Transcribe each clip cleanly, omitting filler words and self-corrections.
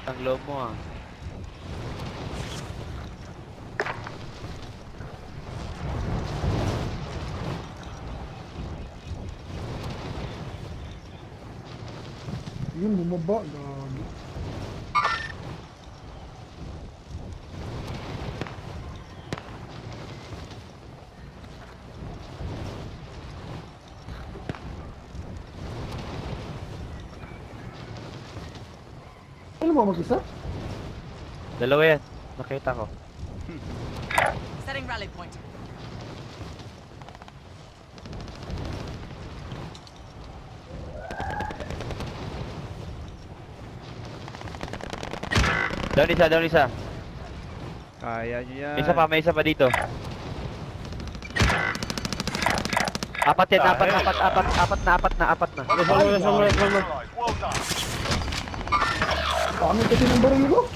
Ang loob mo ah. Yun, bumaba. Gagi. Ano ba mag-isa? Dalawa yan. Nakita ko. Setting rally point. Down isa. Kaya nyo yan. May isa pa dito. Apat yan, apat na. Well done. Dami kasi ng baril ko.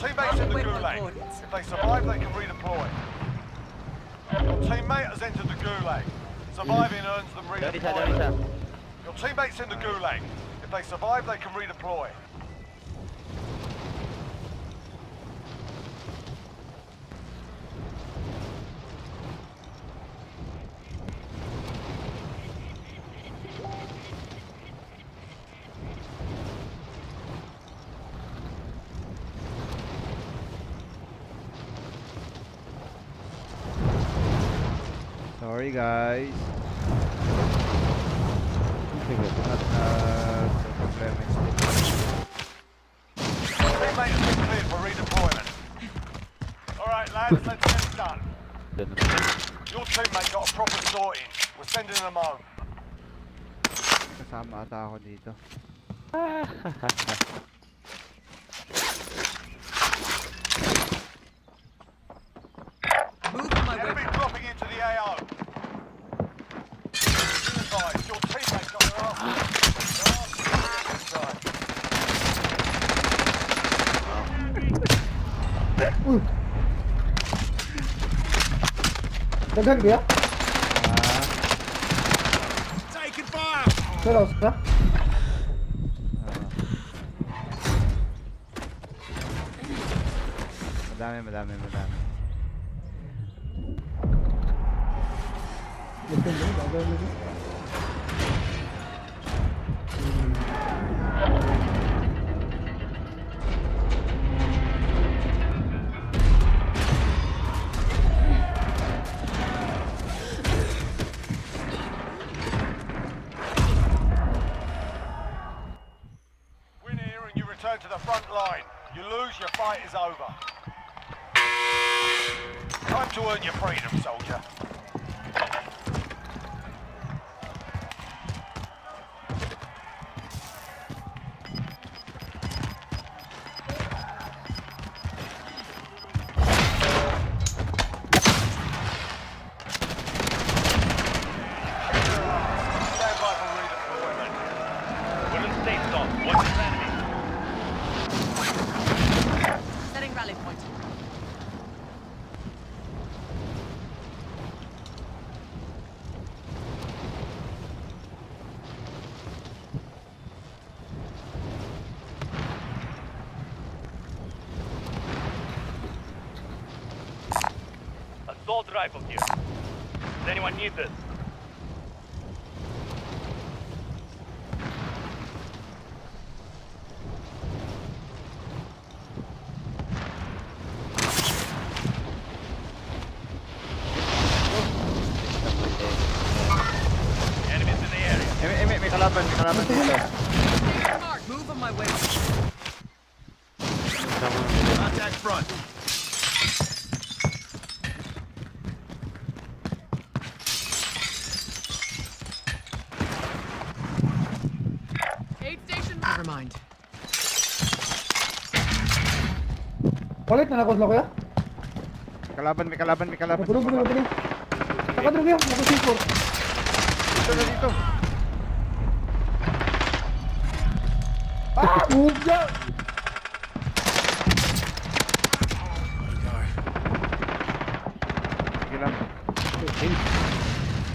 Teammates in the gulag. If they survive, they can redeploy. Your teammate has entered the gulag. Surviving earns them Down isa. redeployment. Your teammates in the gulag. If they survive, they can redeploy. Sorry guys. At problema is Teammate has been cleared for redeployment. Alright lads, let's get it done. Your teammate got a proper sorting. We're sending them home. kasama ata ako dito. Move on my way. Enemy dropping into the AO. Be advised, your teammate got their arse. Uy. Daghan kaya? Taking fire! Selaw sa? Madami. Gagawin mo, gagawin mo. Win here and you return to the front line. You lose, your fight is over. Time to earn your freedom, soldier. Stand by for redeployment. Wooden safe zone. Watch his enemy. Setting rally point. Assault rifle here. Does anyone need this? Enemies in the area. May kalaban dito. Mark, move on my way. Contact front. Aid station. Never mind. Palit na nakos na kuya? May kalaban. Napulog. Nakadrog yan, nakasipor. Dito. Ah! Move yan! Sige lang.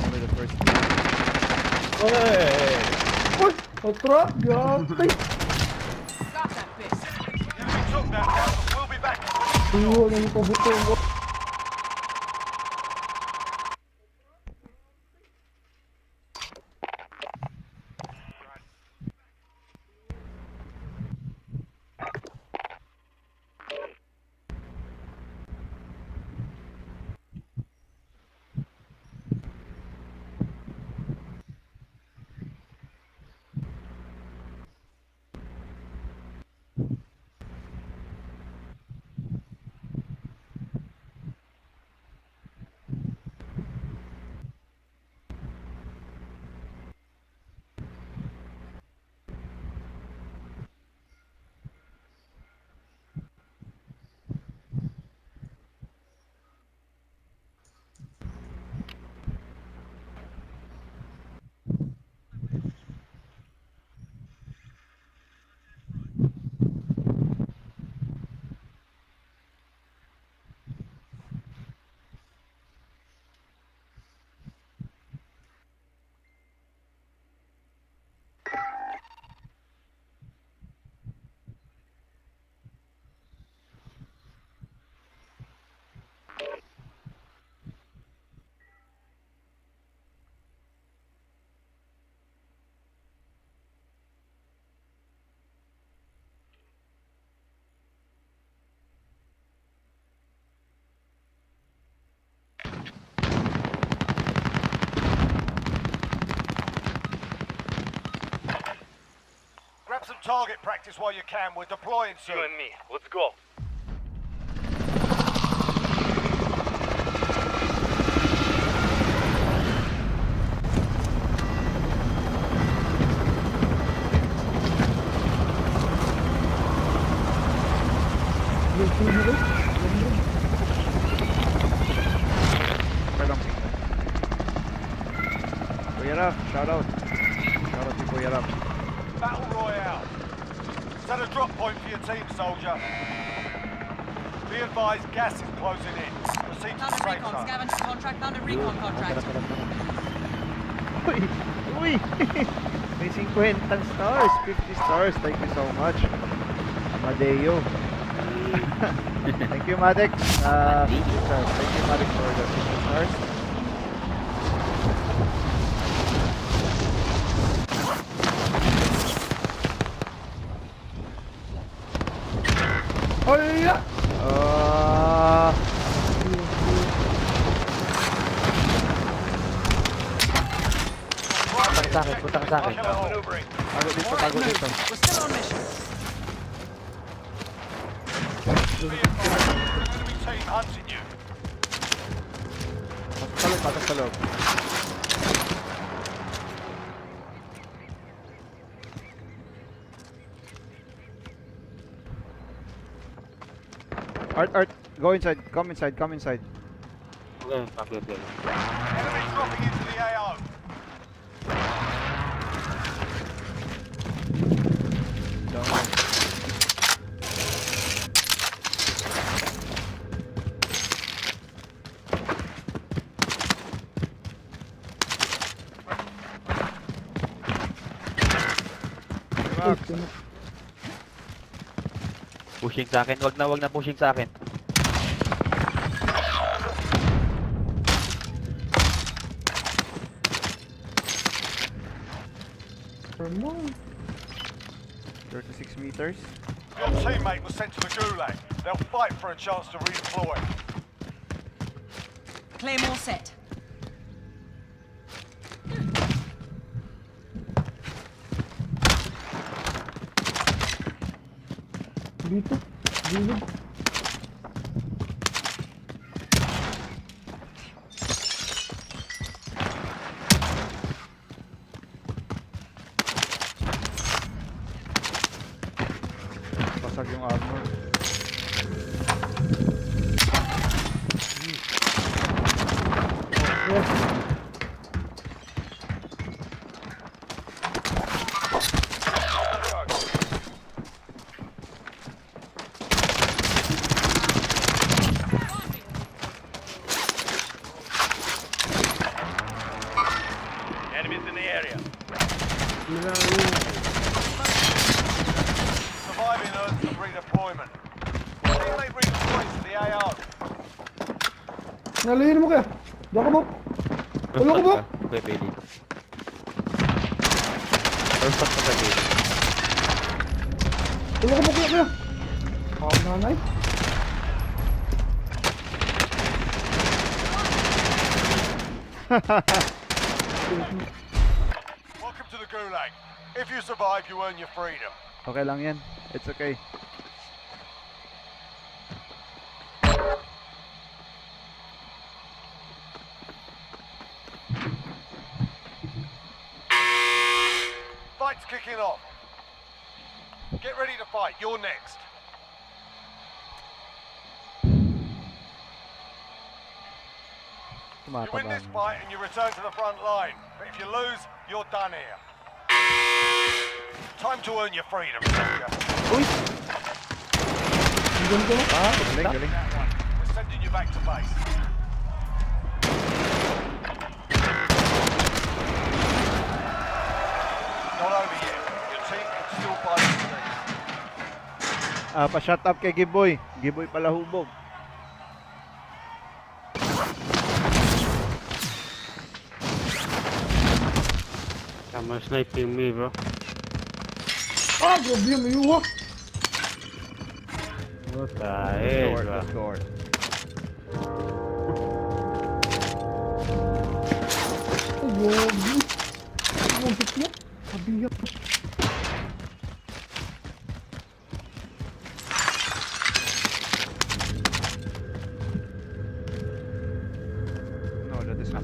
Only the first. Uy! Otra! Gati! Got that. countdown. We'll be back. Tuyo, nang pabuto ko. Grab some target practice while you can. We're deploying soon. You and me. Let's go. Perdón. Kuya Raf, shout out. Shout out to Kuya Raf. Battle Royale. Set a drop point for your team, soldier. Be advised, gas is closing in. Proceed to Found the a safe recon zone. scavenger contract. Found a recon contract. Uy! Uy! May 50 stars, 50 stars. Thank you so much. Amadeo. Thank you, Maddox. 50 stars. Thank you, Maddox, for the 50 stars. Ay, ya! Punta ka sa akin, punta ka sa akin. Maneuvering. Tago dito, Alright, tago move. dito. We're still on mission. Be advised, enemy team hunting you. Pasok sa loob. Art, go inside, come inside, come inside. Okay, okay. Enemy dropping into the AO. Relax. Pushing sa akin, wag na pushing sa akin. Ano? 36 meters. Your teammate was sent to the gulag. They'll fight for a chance to redeploy. Claymore set. Dito? Gilid? Basag yung armor. Yes. Enemies in the area. Surviving earns them redeployment. Nalayin mo kaya. Diyan ka mo. Ulo ko ba? Okay, Bailey. First shot ka, Bailey. Ulo ko ba kaya? Nanay. Welcome to the Gulag. If you survive, you earn your freedom. Okay lang yan. It's okay. Fight's kicking off. Get ready to fight. You're next. You win this Tumatabang. fight and you return to the front line. But if you lose, you're done here. Time to earn your freedom, soldier. Diyan ko. Ah, galing, galing. That one. We're sending you back to base. Not over yet. Your team can still fight the streets. Pa-shut up kay Giboy. Giboy pala hubog. Someone sniping me, bro. Grabe yung mayuwa. What the hell, bro? Let's go. Ay, grabe. Ang sakit. Kabiyak. No, that is not.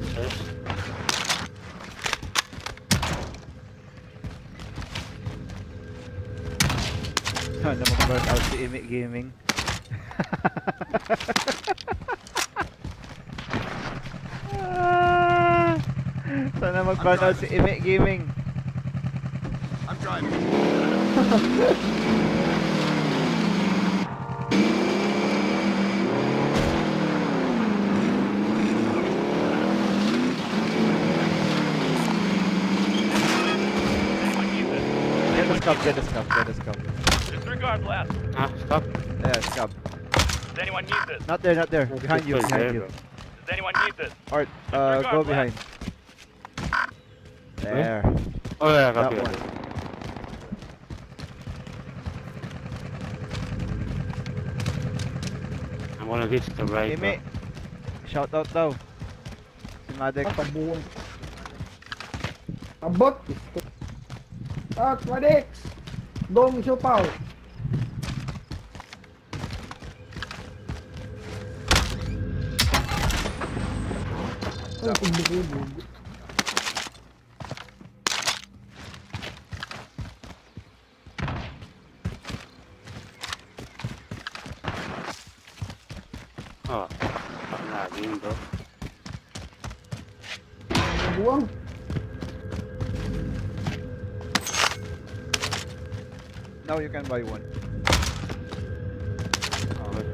Sana mag-burn out si Imi Gaming. Sana mag-burn out si Imi Gaming. I'm driving. Get the scub, get the scub, get the scub. Disregard blast. Ah, stop. Yeah, scub. Does anyone need this? Not there, not there. Behind you, behind you. Does anyone need this? Art, go behind. There. Oh, yeah, That copy. one. I'm gonna reach the right. Imi. Shout out daw. Si Madek. Tabuan. Abot. At Madex. Dong Siopaw. Ay, kumbukulo. Oh, fucking lagging, bro. Buwang. Now you can buy one. Okay.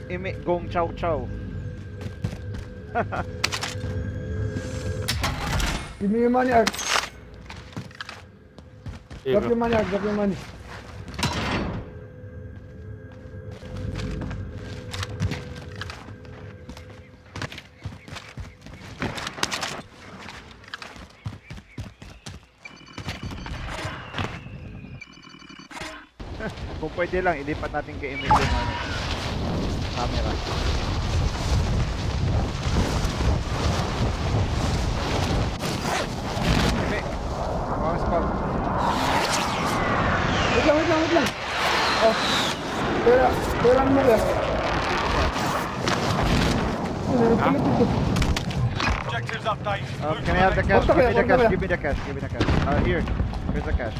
Imi gong chow chow. Give me your money, Art. Here, Drop bro. your money, Art. Drop your money. Kung pwede lang, ilipat natin kay Imi yung ano, camera. Imi, mga spam. Wait lang, wait lang, wait lang. Oh. Pera mo kaya. Oh, meron pala dito. Objectives update. Move Can to I have the next cash? Basta kaya, Give me the basta cash, kaya. give me the cash, give me the cash. Here, here's the cash.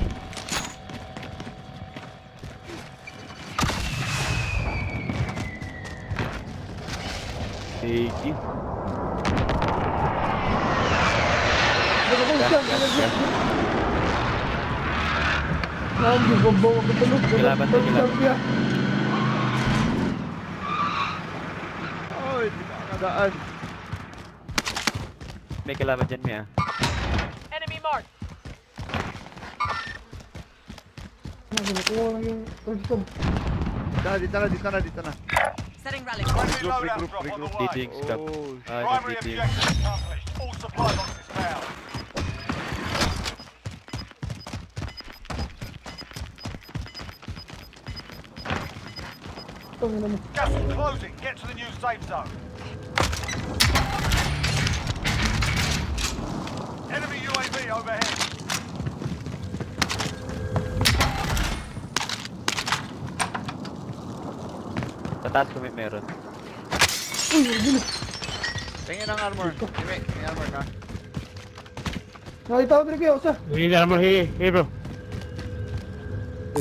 Thank you. Lagi bawa ke teluk. Kelaban tu, kelaban. Oh, hindi nakakadaan. May kalaban dyan, Mia. Enemy marked. Kinukuha lang yung redstone. Dito na. Setting rally Friendly point. loadout drop on the way. DDing scab. Oh, Primary DDing. objective accomplished. All supply boxes found. Tangina mo. Gas is closing. Get to the new safe zone. Enemy UAV overhead. Sa taas kami meron. Uy, gini. tingin ang armor. May armor ka. Nakita ko din kayo, sa. We need armor here, bro.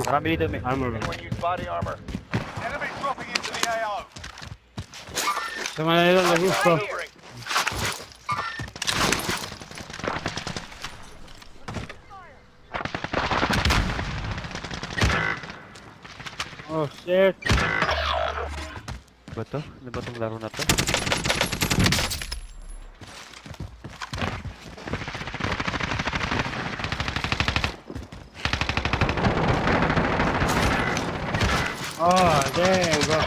Marami dito may armor bro. Anyone use body armor? Enemy dropping into the AO. Sa mga nila na roof bro. Maneuvering. Oh shit. Ba to? Ano ba tong laro na to? Oh, damn, bro.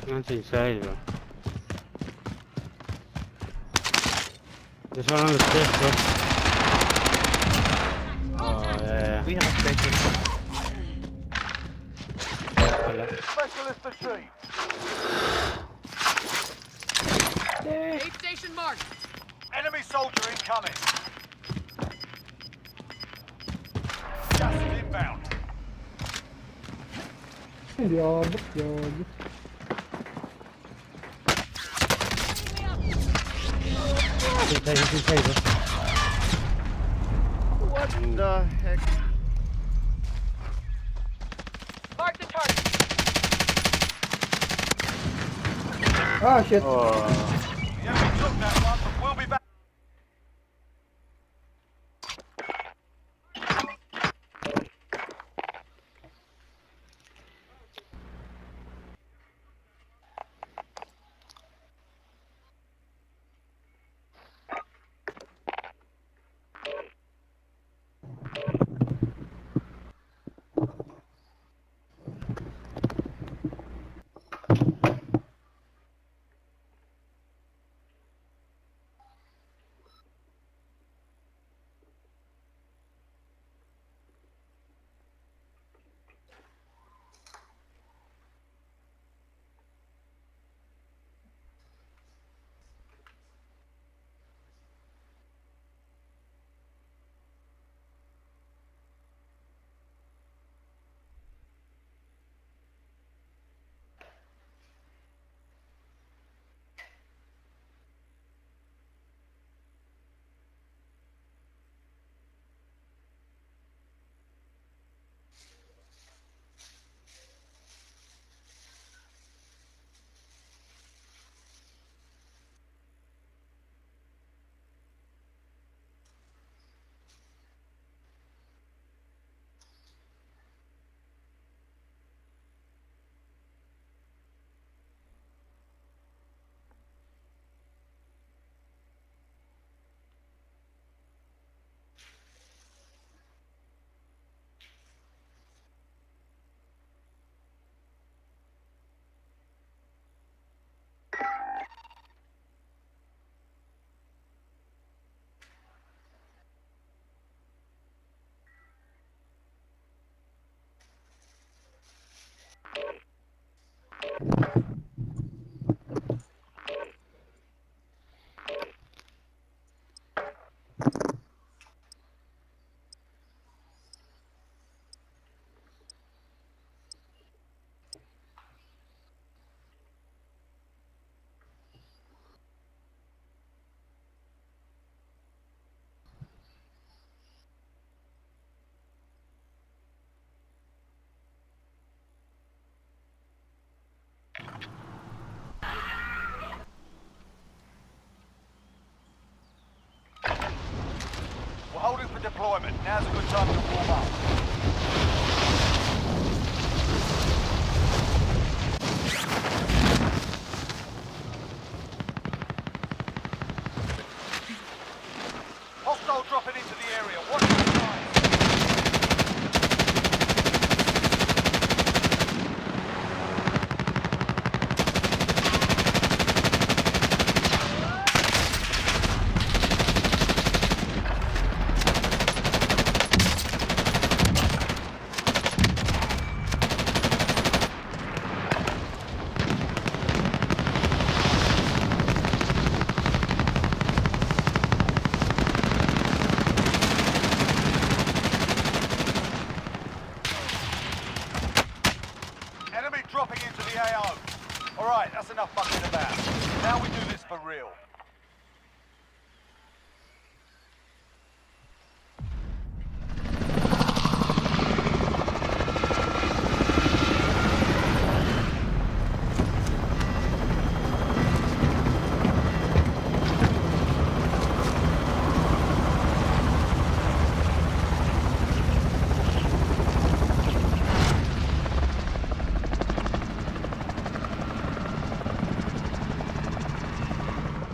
That's inside, bro. There's one on the stairs, bro. Oh, yeah. We have a special. Wala. Specialist achieved. Aid station marked. Enemy soldier incoming. Gas is inbound. Hindi abot, yun. It's inside, bro. What the heck? Mark the target. Ah, shit. Oh. The enemy took that one, but we'll be back. We're holding for deployment. Now's a good time to warm up. Right, that's enough fucking about. Now we do this for real.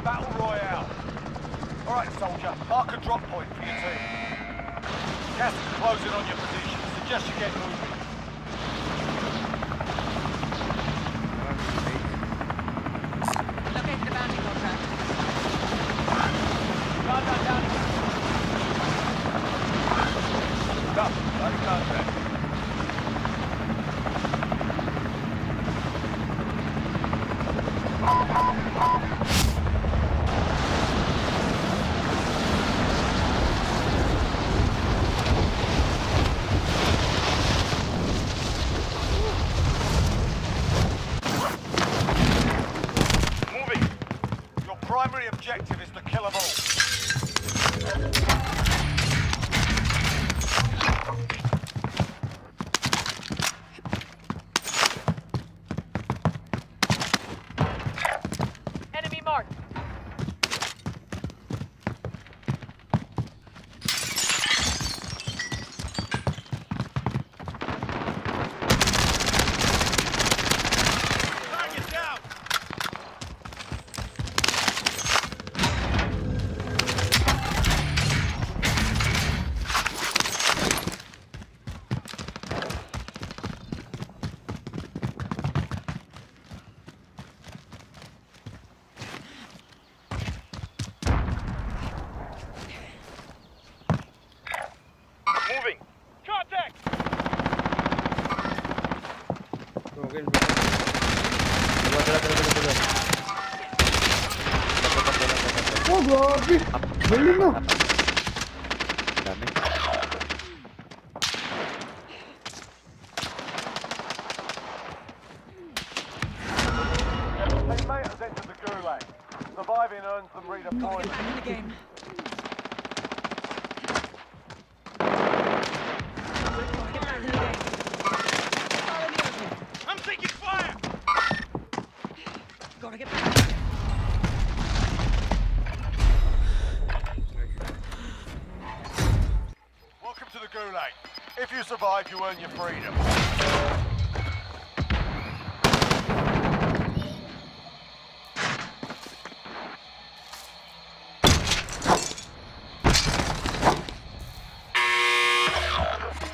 Battle Royale. Alright, soldier, mark a drop point for your team. Gas is closing on your position. Suggest you get moving. Locate the bounty contract. Down. Stop. Bounty contract. Moving. Your primary objective is to kill them all. Enemy marked. Target down! Moving. Contact. Oh, grabe! Galing na! Dami. Teammate has entered the gulag. Surviving earns them redeployment. Back in the game. Get back in the game. Fire in the open. I'm taking fire. Gotta get back. Welcome to the gulag. If you survive, you earn your freedom.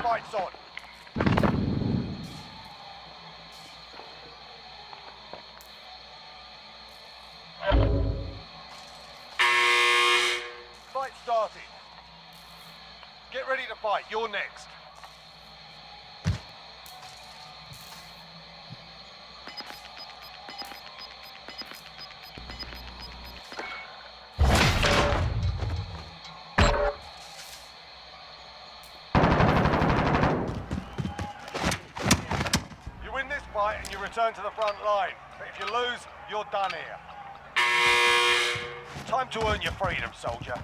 Fights on. Fight started. Get ready to fight. You're next. You win this fight and you return to the front line. But if you lose, you're done here. Time to earn your freedom, soldier.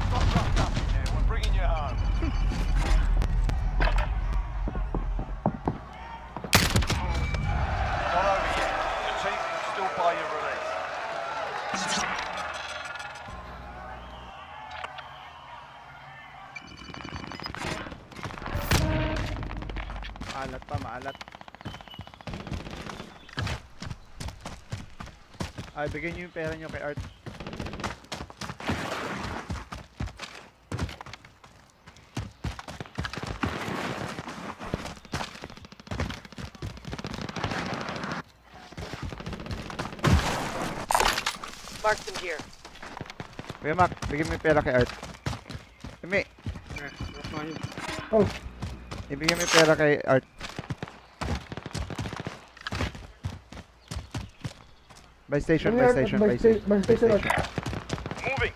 Stop roughed up in there. We're bringing you home. Not over yet. Your team can still buy your release. Maalat pa, maalat. Ay, bigyan niyo yung pera niyo kay Art. Mark them here. Kuya Mac, bigyan mo yung pera kay Art. Imi, Oh, ibigyan mo yung pera kay Art. By station, by station, by station. By station. Moving.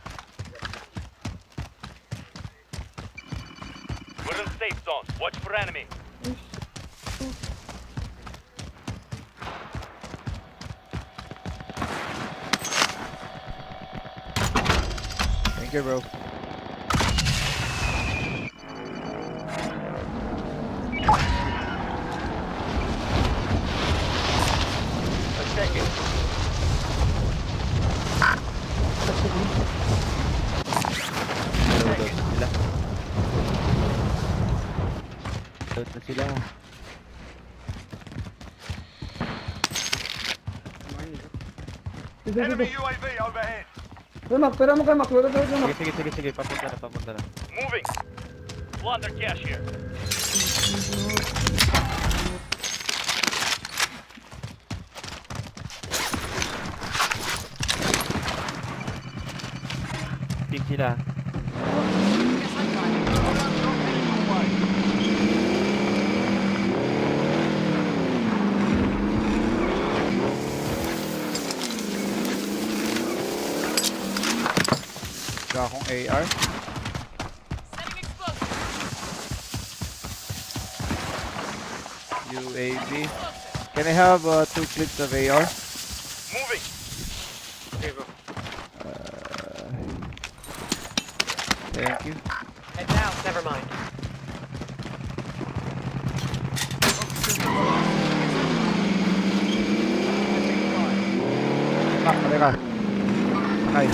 We're in safe zone. Watch for enemy. you, bro. Let's take it. Load na sila. Dito, dito. Enemy UAV overhead. Pero Mac, Mac. Wala tayo Mac. Sige. Papunta na. Moving. Plunder cash here. Ping sila. Wala akong AR. UAV. Can I have 2 clips of AR? Moving. Thank you. Head down, never mind. Halika. Okay.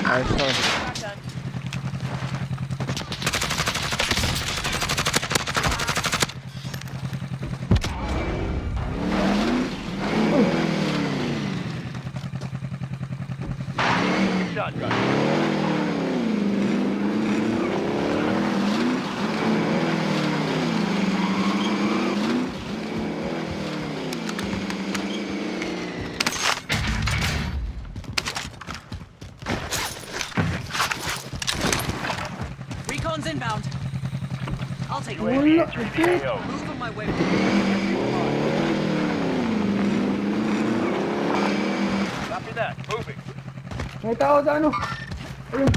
Sorry. Shotgun. Recon's inbound. I'll take it. UAV entering the AO. Move on my way. Copy that. Moving. May tao sa ano. Ayun.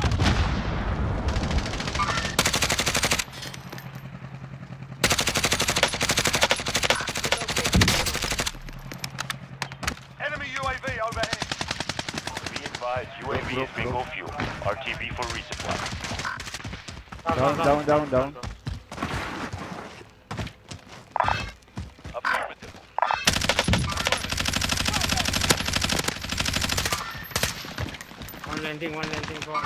Enemy UAV overhead. Be advised, UAV is bingo fuel. RTB for resupply. Down. Affirmative. One landing for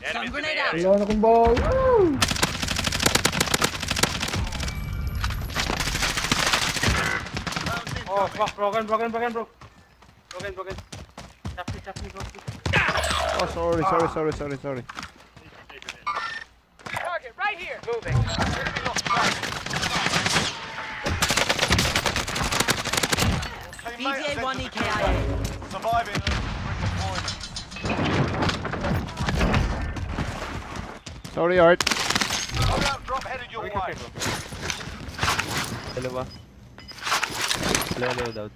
Enemies in the grenade area. Wala na kong ball. Woo! Oh, fuck, broken, bro. Broken. Chop me, bro. Oh, sorry. Target right here. Moving. Enemy lost track. Teammate has BTA 1 entered the EKIA. zone. Surviving. Redeployment. Sorry, Art. Loadout drop headed your way. Dalawa. Load out.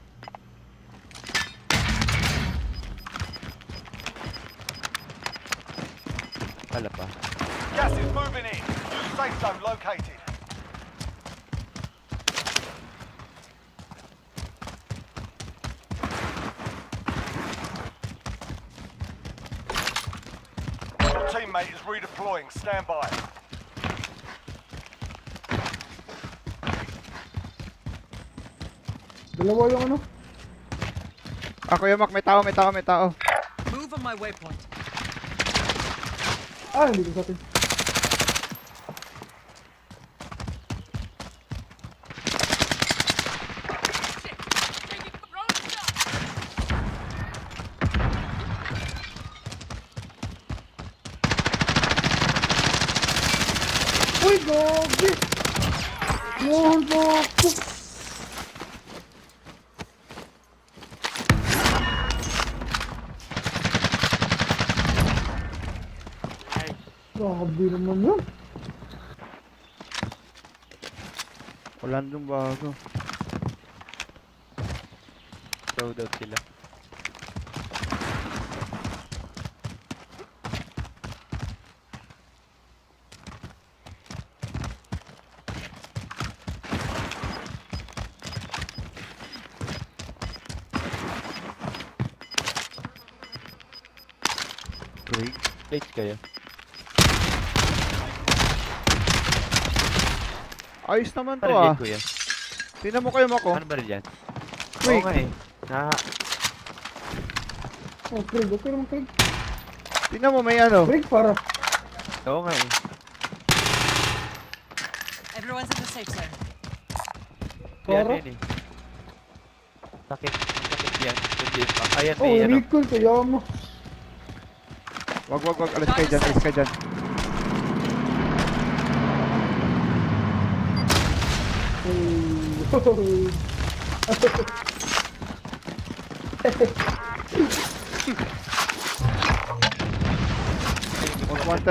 Wala pa. Gas is moving in. New safe zone located. Your teammate is redeploying. Stand by. Dalawa yung ano. Ako yung Mac, may tao. Move on my waypoint. Ah, hindi ko sa atin. Uy, gogi! Mohon mo ako! Grabe naman yun. Wala nung bago. Load out sila. Late kayo. Ayos naman to Parang ah. yan, kuya. Tingnan mo kayo ako. Ano ba rin yan? Quick. Oo nga eh. Oh, Craig. Okay naman, Craig. Tingnan mo may ano. Craig, para. Oo nga eh. Everyone's in the safe zone. Yan Para? yan eh. Sakit. Sakit yan. Hindi. Ayan Oh, may ano. recall. Kaya mo. Wag. Alis kayo dyan, alis kayo dyan.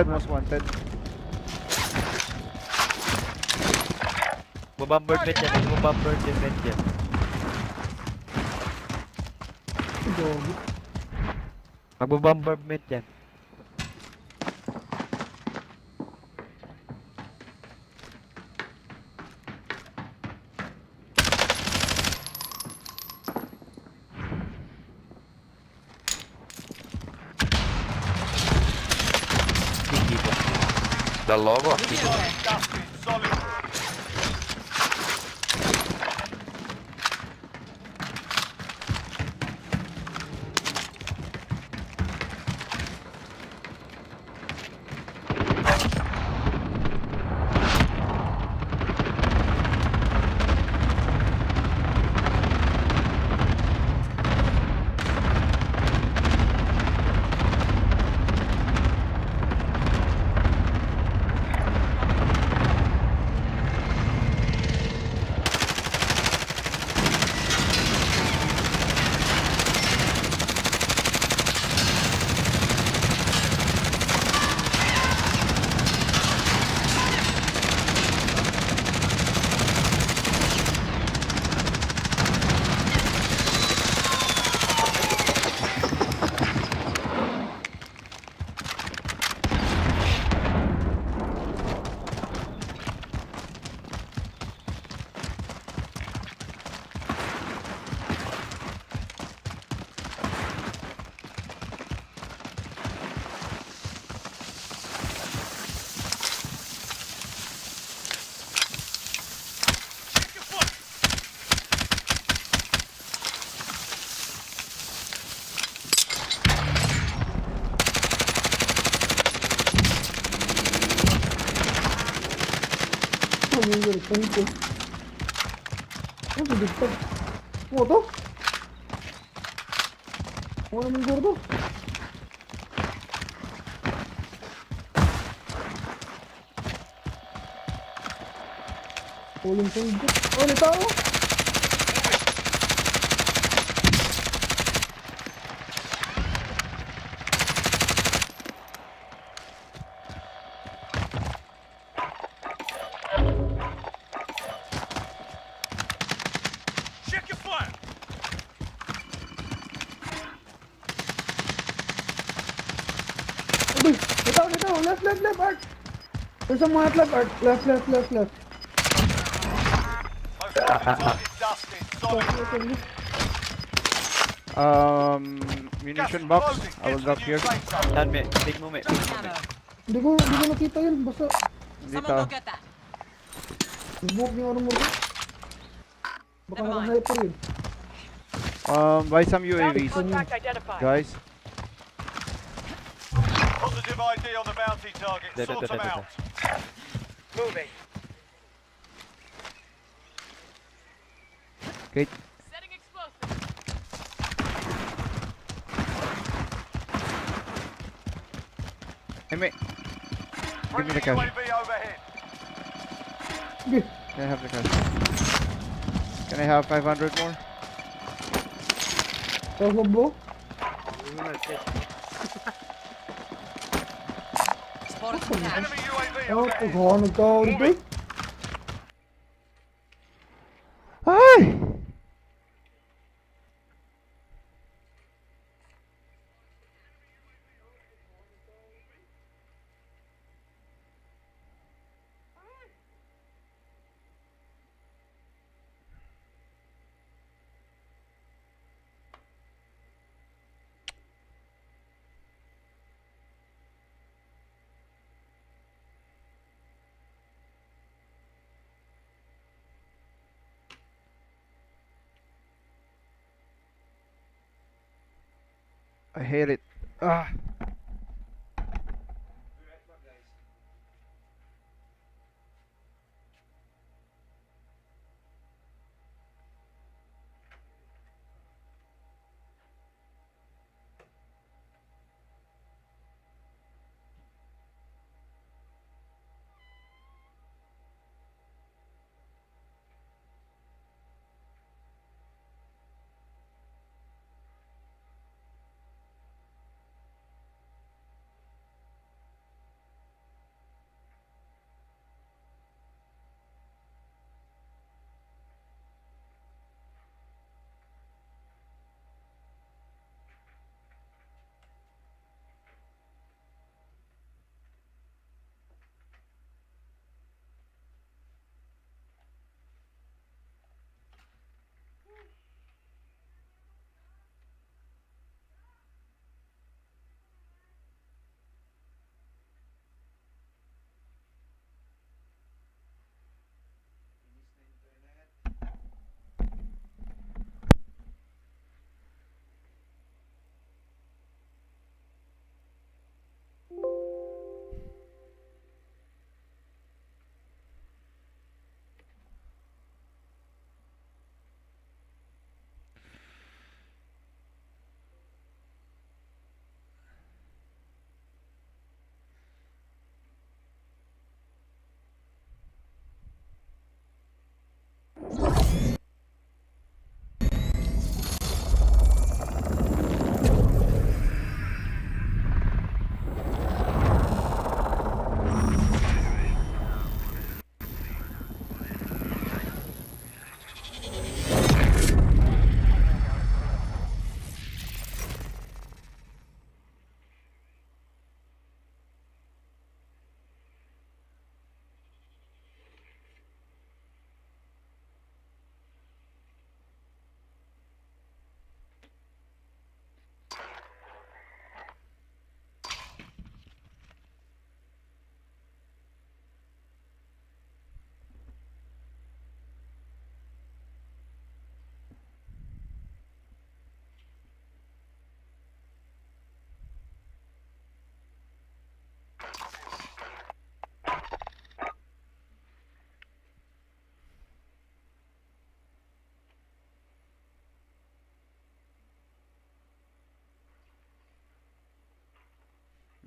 Most wanted. Bumabird net yan. Bumabird net yan. Gogi. Magbo-bombardment yan. Dalawa. Dusted, solid. Ang ganito. Ano sa dito? Ano to? Ano naman gordo? Uling sa dito. Oh, may tao! Check your fire. Uy! May tao! May tao! Left! Art! There's a mga left, Art! Left! Most wanted target dusted, solid. Munition box. I will drop here. Saan me? Take mo me. Ammo. Hindi ko nakita yun. Basta Dito. Someone go get that. smoke yung armor ko. Baka Never mind. naka-hyper yun. Buy some UAVs. identified. Guys. Positive ID on the bounty target. Da, da, Sort da, them da, da. out. Moving. Okay. Setting explosive. Hey mate. Give me Friendly the cash. UAV overhead. Sige. Can I have the cash? Can I have 500 more? Tapos mo bro. Spotted some cash. Enemy UAV Oh, overhead. pagkawa nagtao dito. Ay! I hate it. Ah.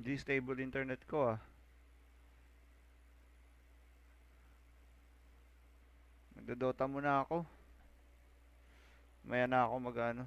Hindi stable internet ko ah. Magdodota muna ako. Maya na ako mag-ano.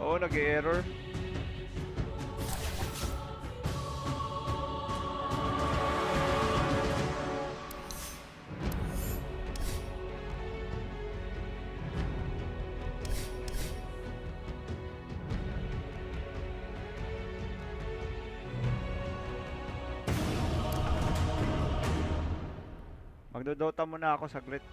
Oo, nag-error. Magdodota muna ako saglit.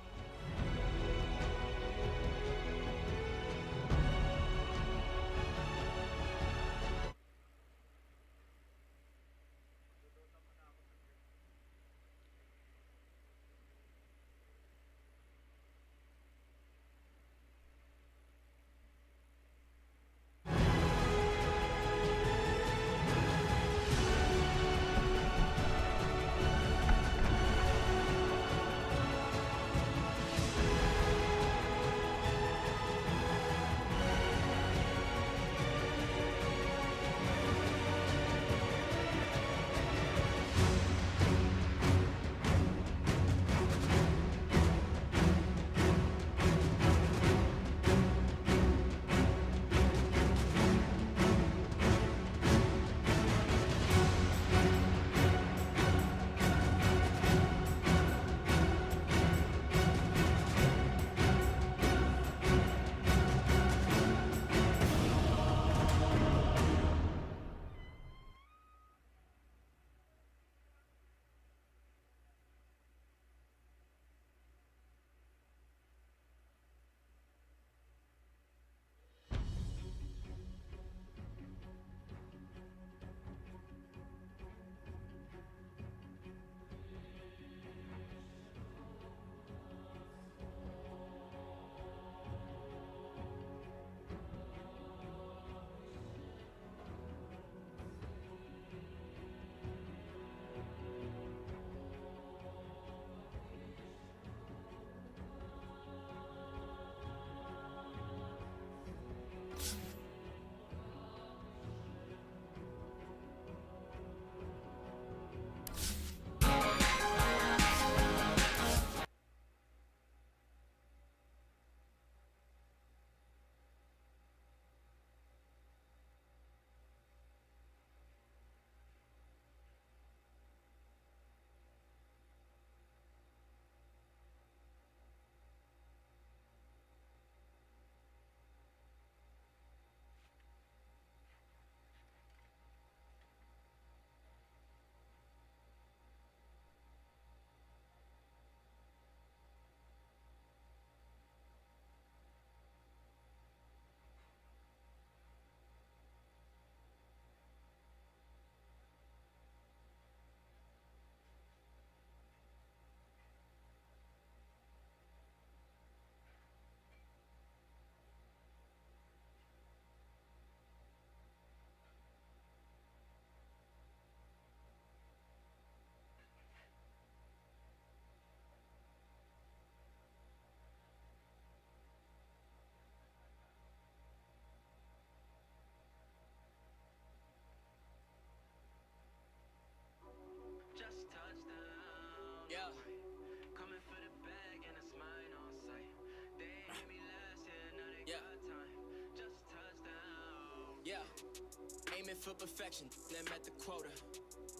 Yeah, aiming for perfection, then met the quota.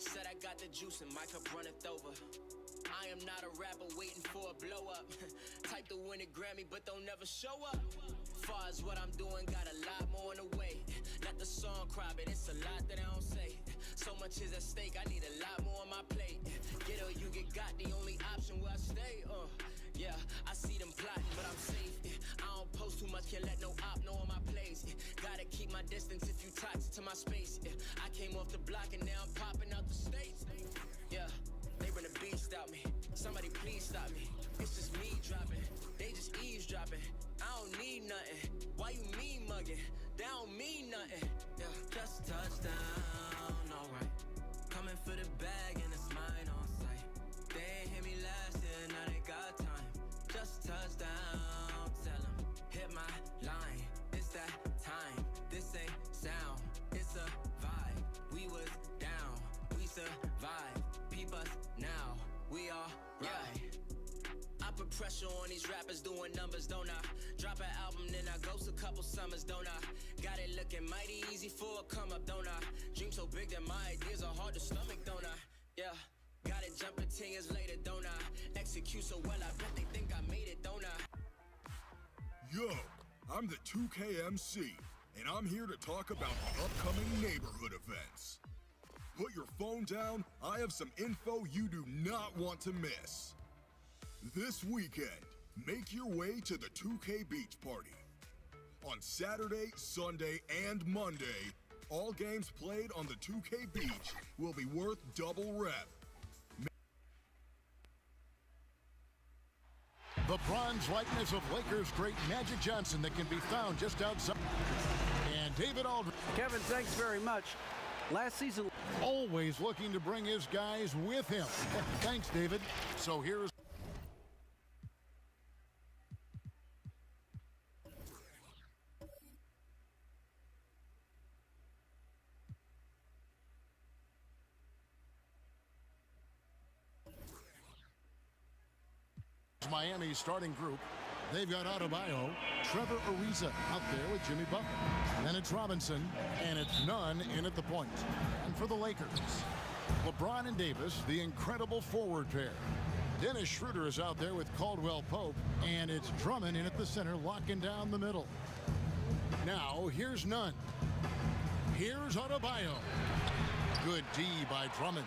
Said I got the juice and my cup runneth over. I am not a rapper waiting for a blow up. Type to win a Grammy, but don't never show up. Far as what I'm doing, got a lot more in the way. Let the song cry, but it's a lot that I don't say. So much is at stake, I need a lot more on my plate. Get or you get got, the only option where I stay. Yeah, I see them plotting, but I'm safe. I don't post too much, can't let no op know on my place. Gotta keep my distance if you toxic to my space. I came off the block and now I'm popping out the States. Yeah. They run the beast out me. Somebody please stop me. It's just me dropping. They just eavesdropping. I don't need nothing. Why you mean mugging? They don't mean nothing. Yeah, just touchdown, alright. Coming for the bag and it's mine on sight. They ain't hit me last year, now they got time. Just touchdown, tell them. Hit my line. It's that time. This ain't sound. It's a vibe. We was down. We survived. Peep us now, we all right. I put pressure on these rappers doing numbers, don't I? Drop an album, then I ghost a couple summers, don't I? Got it looking mighty easy for a come up, don't I? Dream so big that my ideas are hard to stomach, don't I? Yeah, got it jumping 10 years later, don't I? Execute so well, I bet they think I made it, don't I? Yo, I'm the 2KMC, and I'm here to talk about the upcoming neighborhood events. Put your phone down, I have some info you do not want to miss. This weekend, make your way to the 2K Beach Party. On Saturday, Sunday, and Monday, all games played on the 2K Beach will be worth double rep. The bronze likeness of Lakers great Magic Johnson that can be found just outside. And David Aldridge. Kevin, thanks very much. Last season, always looking to bring his guys with him. Thanks, David. So here's Miami's starting group. They've got Adebayo, Trevor Ariza out there with Jimmy Butler. Then it's Robinson, and it's Nunn in at the point. And for the Lakers, LeBron and Davis, the incredible forward pair. Dennis Schroeder is out there with Caldwell Pope, and it's Drummond in at the center, locking down the middle. Now, here's Nunn. Here's Adebayo. Good D by Drummond.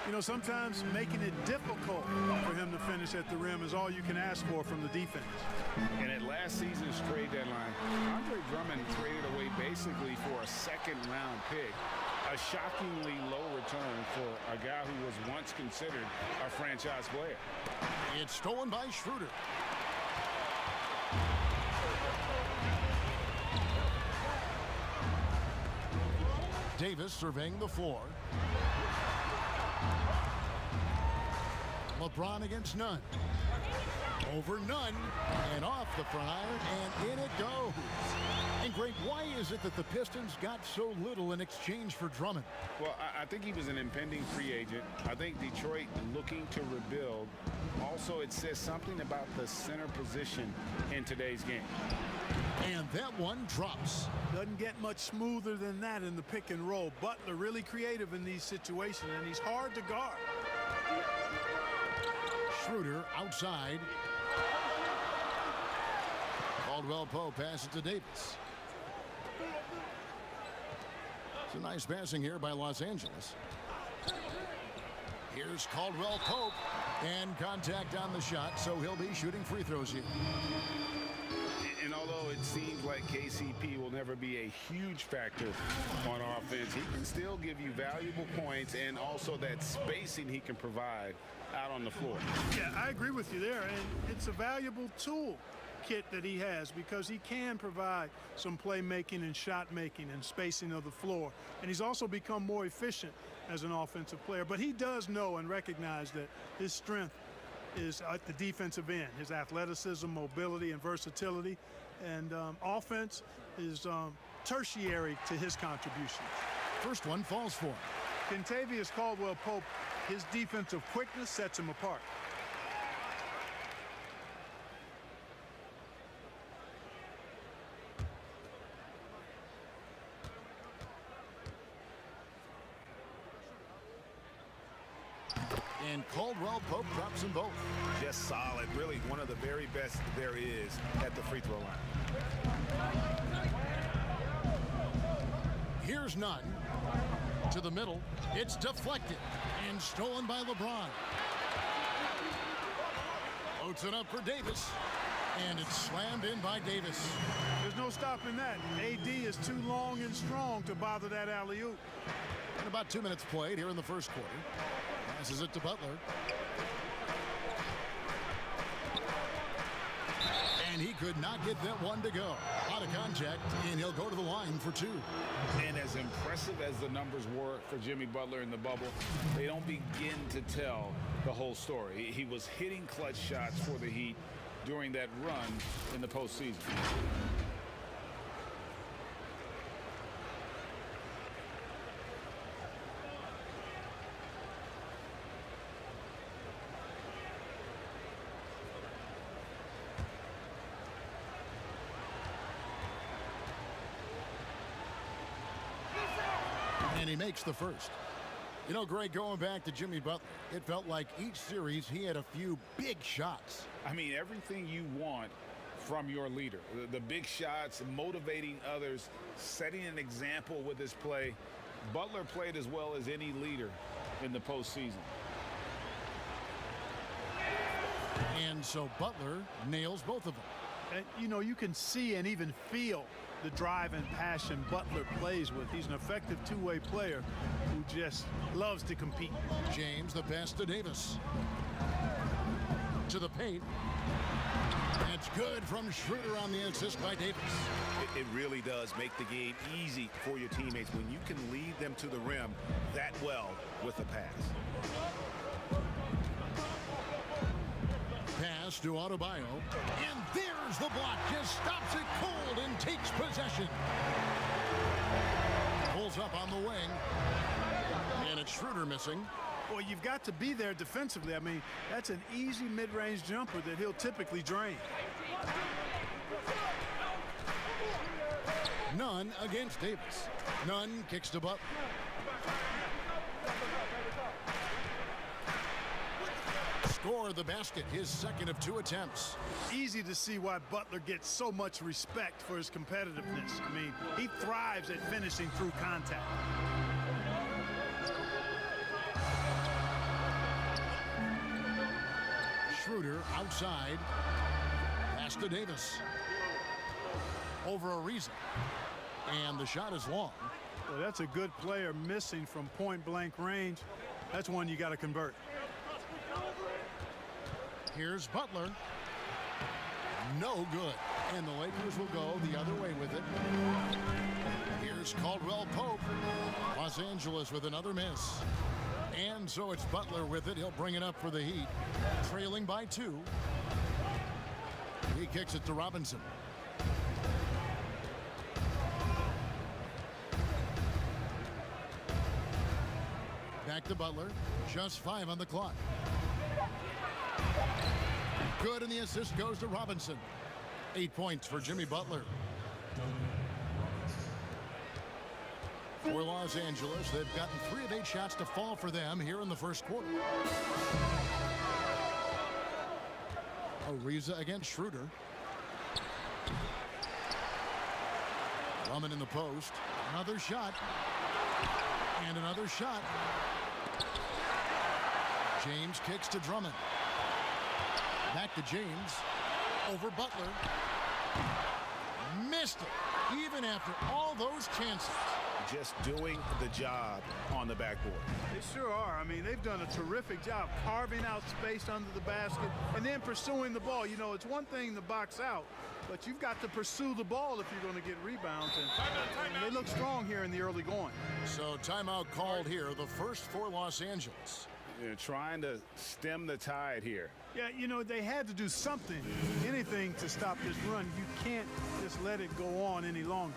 You know, sometimes making it difficult for him to finish at the rim is all you can ask for from the defense. And at last season's trade deadline, Andre Drummond traded away basically for a second-round pick, a shockingly low return for a guy who was once considered a franchise player. It's stolen by Schroeder. Davis surveying the floor. LeBron against Nunn. Over Nunn and off the front iron, and in it goes. And Greg, why is it that the Pistons got so little in exchange for Drummond? Well, I think he was an impending free agent. I think Detroit looking to rebuild. Also, it says something about the center position in today's game. And that one drops. Doesn't get much smoother than that in the pick and roll. Butler really creative in these situations, and he's hard to guard. Schroeder outside. Caldwell Pope passes to Davis. It's a nice passing here by Los Angeles. Here's Caldwell Pope, and contact on the shot, so he'll be shooting free throws here. And although it seems like KCP will never be a huge factor on offense, he can still give you valuable points and also that spacing he can provide out on the floor. Yeah, I agree with you there, and it's a valuable tool kit that he has because he can provide some playmaking and shot making and spacing of the floor. And he's also become more efficient as an offensive player. But he does know and recognize that his strength is at the defensive end, his athleticism, mobility, and versatility. And offense is tertiary to his contributions. First one falls for him. Kentavious Caldwell-Pope, his defensive quickness sets him apart. And Caldwell Pope drops them both. Just solid. Really one of the very best there is at the free throw line. Here's none. To the middle. It's deflected and stolen by LeBron. Floats it up for Davis. And it's slammed in by Davis. There's no stopping that. AD is too long and strong to bother that alley-oop. And about 2 minutes played here in the first quarter. Passes it to Butler. And he could not get that one to go. Out of contact, and he'll go to the line for two. And as impressive as the numbers were for Jimmy Butler in the bubble, they don't begin to tell the whole story. He was hitting clutch shots for the Heat during that run in the postseason. And he makes the first. You know, Greg, going back to Jimmy Butler, it felt like each series he had a few big shots. I mean, everything you want from your leader. The big shots, motivating others, setting an example with his play. Butler played as well as any leader in the postseason. And so Butler nails both of them. And, you know, you can see and even feel the drive and passion Butler plays with. He's an effective two-way player who just loves to compete. James, the pass to Davis. To the paint. That's good from Schroeder on the assist by Davis. It really does make the game easy for your teammates when you can lead them to the rim that well with a pass. Pass to Adebayo. And there's the block. Just stops it cold and takes possession. Pulls up on the wing. And it's Schroeder missing. Well, you've got to be there defensively. I mean, that's an easy mid-range jumper that he'll typically drain. None against Davis. None kicks to Butler. Score the basket, his second of 2 attempts. Easy to see why Butler gets so much respect for his competitiveness. I mean, he thrives at finishing through contact. Schroeder outside. Pass to Davis. Over Ariza. And the shot is long. Well, that's a good player missing from point-blank range. That's one you got to convert. Here's Butler. No good. And the Lakers will go the other way with it. Here's Caldwell Pope. Los Angeles with another miss. And so it's Butler with it. He'll bring it up for the Heat. Trailing by 2. He kicks it to Robinson. Back to Butler. Just 5 on the clock. Good, and the assist goes to Robinson. 8 points for Jimmy Butler. For Los Angeles, they've gotten 3 of 8 shots to fall for them here in the first quarter. Ariza against Schroeder. Drummond in the post. Another shot. And another shot. James kicks to Drummond. Back to James. Over Butler. Missed it. Even after all those chances. Just doing the job on the backboard. They sure are. I mean, they've done a terrific job carving out space under the basket and then pursuing the ball. You know, it's one thing to box out, but you've got to pursue the ball if you're going to get rebounds. And they look strong here in the early going. So timeout called here, the first for Los Angeles. They're trying to stem the tide here. Yeah, you know, they had to do something, anything to stop this run. You can't just let it go on any longer.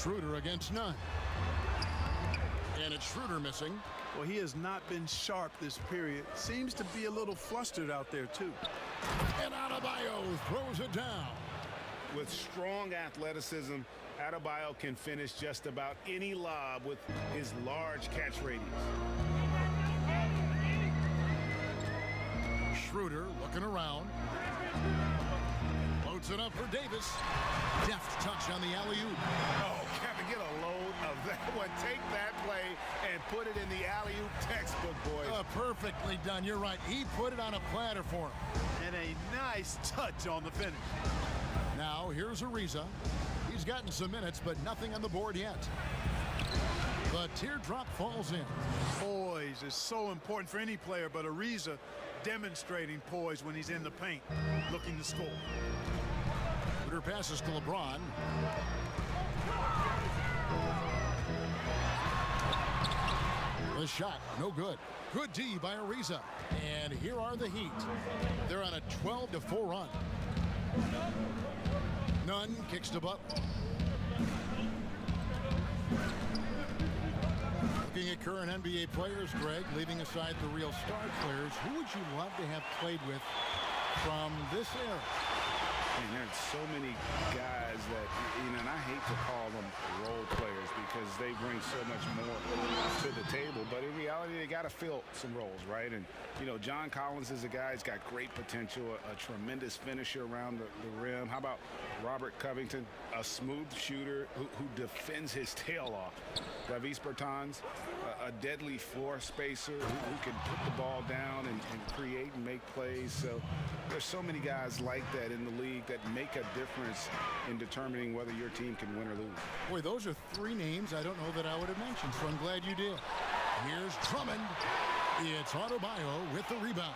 Schroeder against none. And it's Schroeder missing. Well, he has not been sharp this period. Seems to be a little flustered out there, too. And Adebayo throws it down. With strong athleticism, Adebayo can finish just about any lob with his large catch radius. Schroeder looking around. Loads it up for Davis. Deft touch on the alley-oop. Oh, Kevin, get a load of that one. Take that play and put it in the alley-oop textbook, boys. Perfectly done. You're right. He put it on a platter for him. And a nice touch on the finish. Now, here's Ariza. He's gotten some minutes, but nothing on the board yet. The teardrop falls in. Poise is so important for any player, but Ariza demonstrating poise when he's in the paint, looking to score. Schroeder passes to LeBron. The shot, no good. Good D by Ariza. And here are the Heat. They're on a 12-4 run. Nunn kicks to Butler. Looking at current NBA players, Greg, leaving aside the real star players, who would you love to have played with from this era? And there's so many guys that, and I hate to call them role players because they bring so much more to the table. But in reality, they got to fill some roles, right? And, John Collins is a guy who's got great potential, a tremendous finisher around the rim. How about Robert Covington, a smooth shooter who defends his tail off? Davis Bertans, a deadly floor spacer who can put the ball down and create and make plays. So there's so many guys like that in the league that make a difference in determining whether your team can win or lose. Boy, those are three names I don't know that I would have mentioned, so I'm glad you did. Here's Drummond. It's Adebayo with the rebound.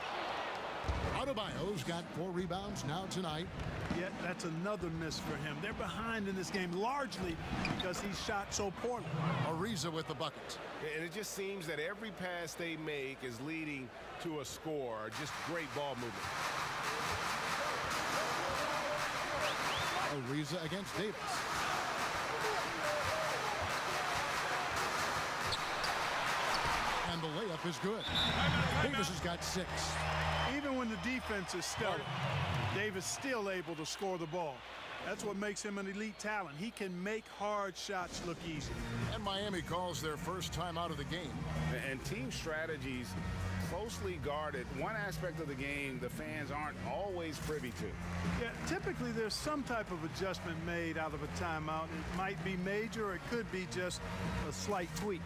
Adebayo's got 4 rebounds now tonight. Yet that's another miss for him. They're behind in this game largely because he shot so poorly. Ariza with the bucket. And it just seems that every pass they make is leading to a score. Just great ball movement. Ariza against Davis. And the layup is good. Davis has got 6. Even when the defense is stellar, Davis still able to score the ball. That's what makes him an elite talent. He can make hard shots look easy. And Miami calls their first time out of the game. And team strategies closely guarded. One aspect of the game the fans aren't always privy to. Yeah, typically there's some type of adjustment made out of a timeout. It might be major or it could be just a slight tweak.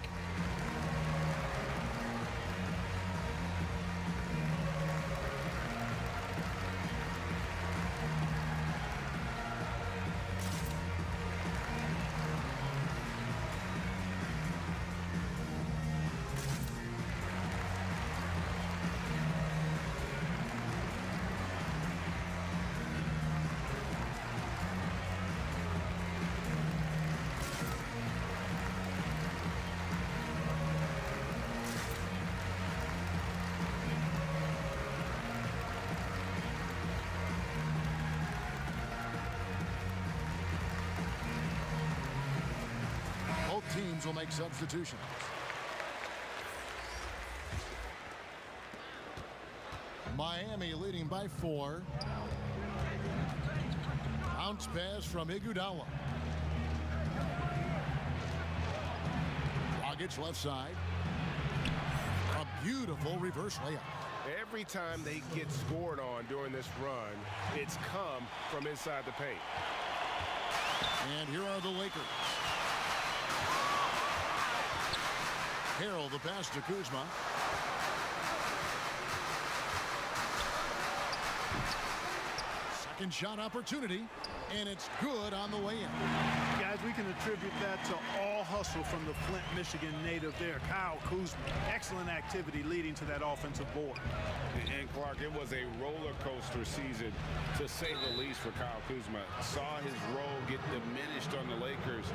Teams will make substitutions. Miami leading by 4. Bounce pass from Iguodala. Dragic left side. A beautiful reverse layup. Every time they get scored on during this run, it's come from inside the paint. And here are the Lakers. Harrell the pass to Kuzma. Second shot opportunity, and it's good on the way in. Guys, we can attribute that to all hustle from the Flint, Michigan native there, Kyle Kuzma. Excellent activity leading to that offensive board. And Clark, it was a roller coaster season, to say the least, for Kyle Kuzma. Saw his role get diminished on the Lakers,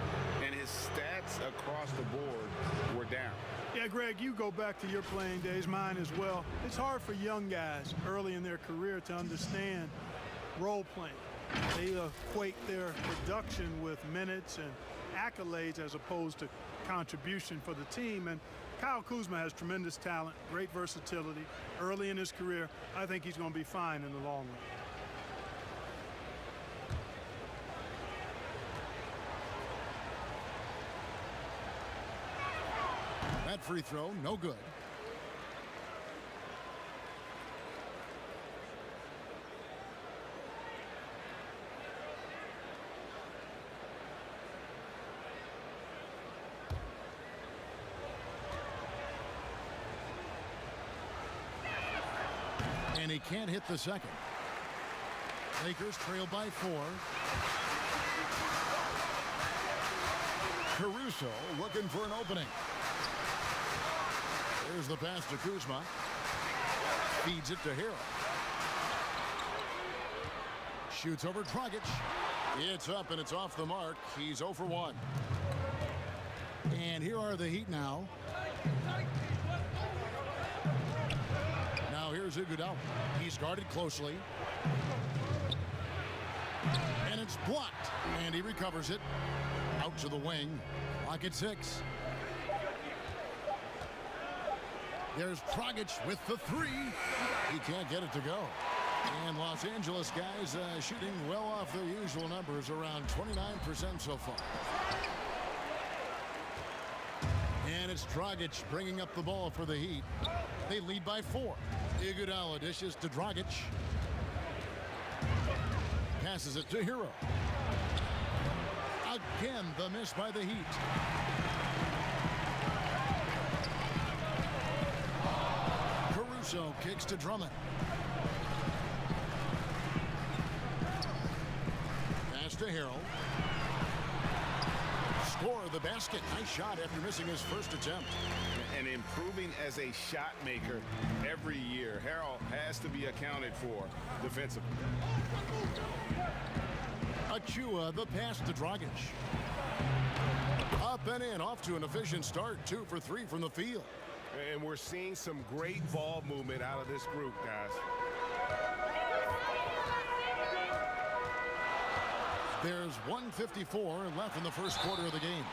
and his stats across the board were down. Yeah, Greg, you go back to your playing days, mine as well. It's hard for young guys early in their career to understand role playing. They equate their production with minutes and accolades as opposed to contribution for the team. And Kyle Kuzma has tremendous talent, great versatility. Early in his career, I think he's going to be fine in the long run. That free throw, no good. And he can't hit the second. Lakers trail by 4. Caruso looking for an opening. Here's the pass to Kuzma. Feeds it to Hero. Shoots over Dragic. It's up and it's off the mark. He's 0 for 1. And here are the Heat now. Now here's Iguodala. He's guarded closely. And it's blocked. And he recovers it. Out to the wing. Lock at 6. There's Dragic with the 3. He can't get it to go. And Los Angeles guys shooting well off their usual numbers, around 29% so far. And it's Dragic bringing up the ball for the Heat. They lead by 4. Iguodala dishes to Dragic. Passes it to Hero. Again, the miss by the Heat. Caruso kicks to Drummond. Pass to Harrell. Score the basket. Nice shot after missing his first attempt. And improving as a shot maker every year. Harrell has to be accounted for defensively. Achua, the pass to Dragic. Up and in, off to an efficient start. 2 for 3 from the field. And we're seeing some great ball movement out of this group, guys. There's 1:54 left in the first quarter of the game.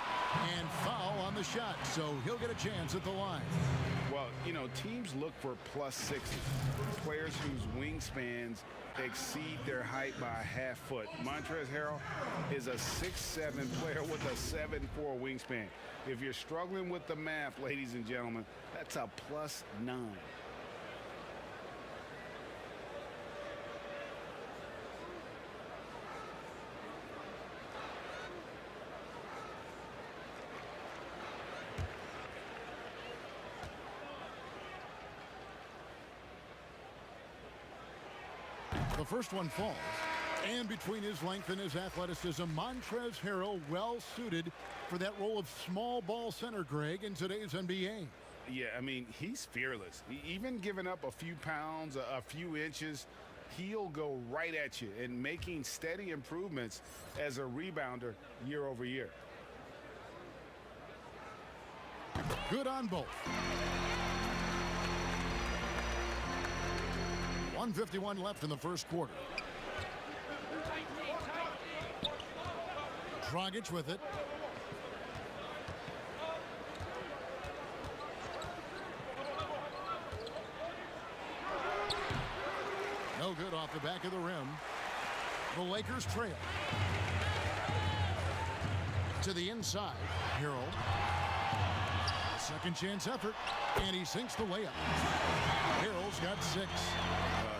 And foul on the shot, so he'll get a chance at the line. Well, you know, teams look for +60. Players whose wingspans exceed their height by a half foot. Montrezl Harrell is a 6'7" player with a 7'4" wingspan. If you're struggling with the math, ladies and gentlemen, that's a +9. The first one falls. And between his length and his athleticism, Montrezl Harrell well suited for that role of small ball center, Greg, in today's NBA. Yeah, I mean, he's fearless. Even giving up a few pounds, a few inches, he'll go right at you and making steady improvements as a rebounder year over year. Good on both. 1:51 left in the first quarter. Dragic with it. No good off the back of the rim. The Lakers trail. To the inside. Harrell. Second chance effort. And he sinks the layup. Harrell's got 6.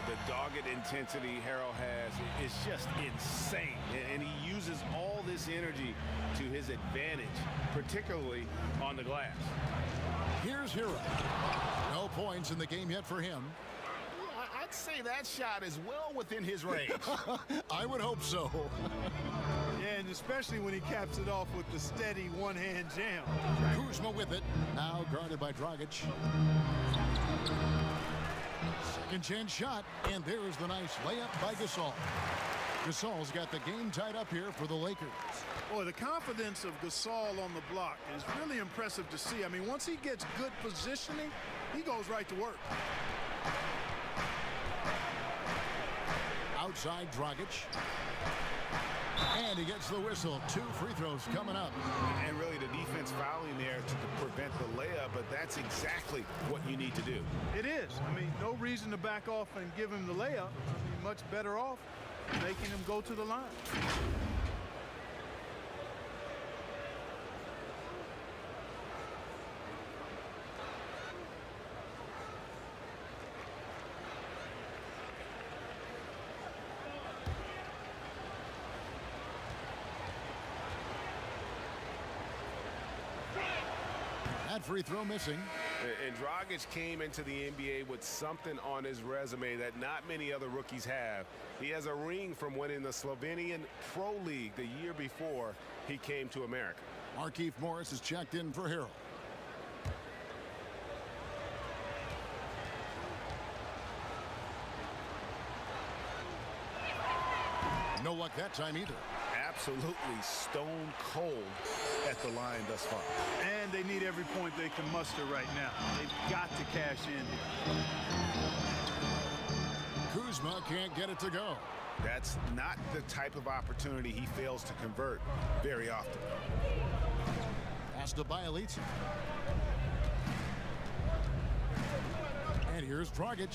The dogged intensity Harrell has is just insane. And he uses all this energy to his advantage, particularly on the glass. Here's Harrell. No points in the game yet for him. I'd say that shot is well within his range. I would hope so. Yeah, and especially when he caps it off with the steady one-hand jam. Kuzma with it. Now guarded by Dragic. Second chance shot, and there's the nice layup by Gasol. Gasol's got the game tied up here for the Lakers. Boy, the confidence of Gasol on the block is really impressive to see. I mean, once he gets good positioning, he goes right to work. Outside Dragic. And And he gets the whistle. 2 free throws coming up. And really the defense fouling there to prevent the layup, but that's exactly what you need to do. It is. I mean, no reason to back off and give him the layup. I mean, much better off making him go to the line. That free throw missing. And Dragic came into the NBA with something on his resume that not many other rookies have. He has a ring from winning the Slovenian Pro League the year before he came to America. Markieff Morris is checked in for Harrell. No luck that time either. Absolutely stone cold at the line thus far. And they need every point they can muster right now. They've got to cash in here. Kuzma can't get it to go. That's not the type of opportunity he fails to convert very often. Pass to BaileyXian. And here's Dragic.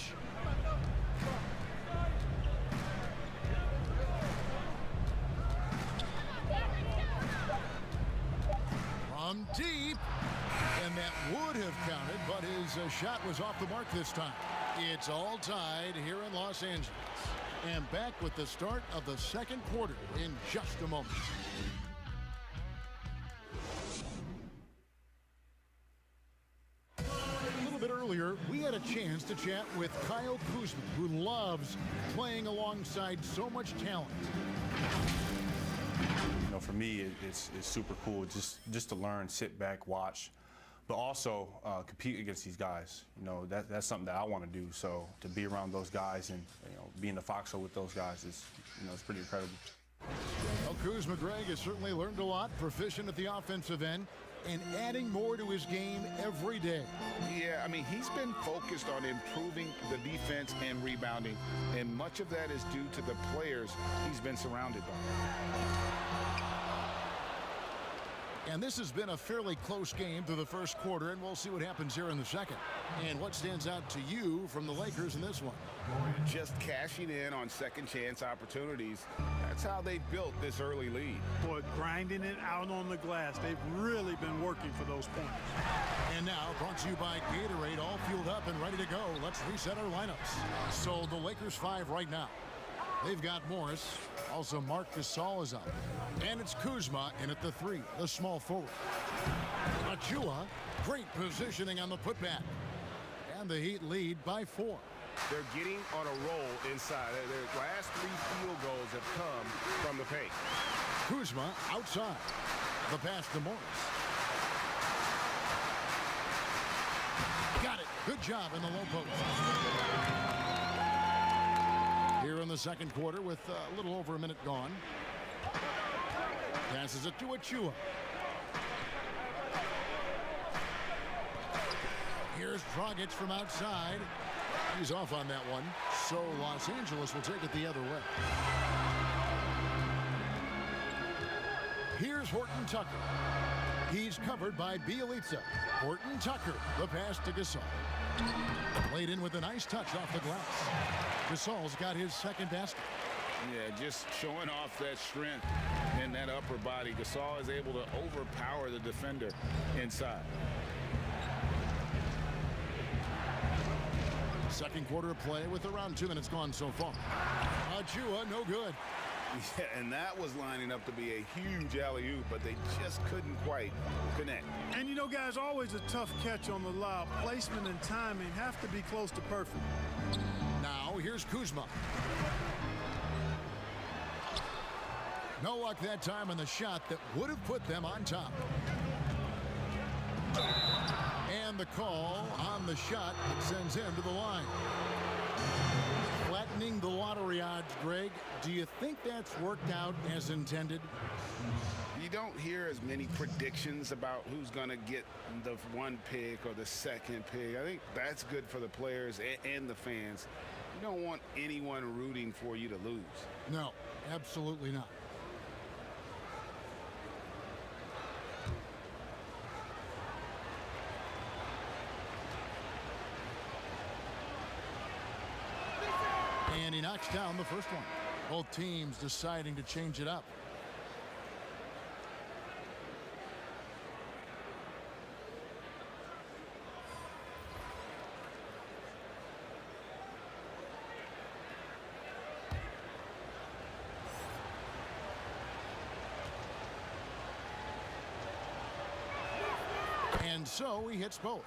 From deep. And that would have counted, but his shot was off the mark this time. It's all tied here in Los Angeles. And back with the start of the second quarter in just a moment. A little bit earlier, we had a chance to chat with Kyle Kuzma, who loves playing alongside so much talent. You know, for me, it's super cool just to learn, sit back, watch, but also compete against these guys. You know, that's something that I want to do. So to be around those guys and be in the foxhole with those guys is, it's pretty incredible. Well, Kuzma Greg has certainly learned a lot, proficient at the offensive end, and adding more to his game every day. Yeah, I mean, he's been focused on improving the defense and rebounding, and much of that is due to the players he's been surrounded by. And this has been a fairly close game through the first quarter, and we'll see what happens here in the second. And what stands out to you from the Lakers in this one? Just cashing in on second chance opportunities. That's how they built this early lead. Boy, grinding it out on the glass. They've really been working for those points. And now, brought to you by Gatorade, all fueled up and ready to go. Let's reset our lineups. So the Lakers 5 right now. They've got Morris. Also, Marc Gasol is up. And it's Kuzma in at the 3, the small forward. Achua, great positioning on the putback. And the Heat lead by 4. They're getting on a roll inside. Their last 3 field goals have come from the paint. Kuzma outside. The pass to Morris. Got it. Good job in the low post. Here in the second quarter with a little over a minute gone. Passes it to Achua. Here's Dragic from outside. He's off on that one. So Los Angeles will take it the other way. Here's Horton Tucker. He's covered by BaileyXian. Horton Tucker, the pass to Gasol. Played in with a nice touch off the glass. Gasol's got his second basket. Yeah, just showing off that strength in that upper body. Gasol is able to overpower the defender inside. Second quarter of play with around 2 minutes gone so far. Achua, no good. Yeah, and that was lining up to be a huge alley-oop, but they just couldn't quite connect. And guys, always a tough catch on the lob. Placement and timing have to be close to perfect. Now here's Kuzma. No luck that time on the shot that would have put them on top. And the call on the shot that sends him to the line. Flattening the lottery odds, Greg. Do you think that's worked out as intended? You don't hear as many predictions about who's going to get the 1 pick or the 2nd pick. I think that's good for the players and the fans. You don't want anyone rooting for you to lose. No, absolutely not. And he knocks down the first one. Both teams deciding to change it up. And so he hits both.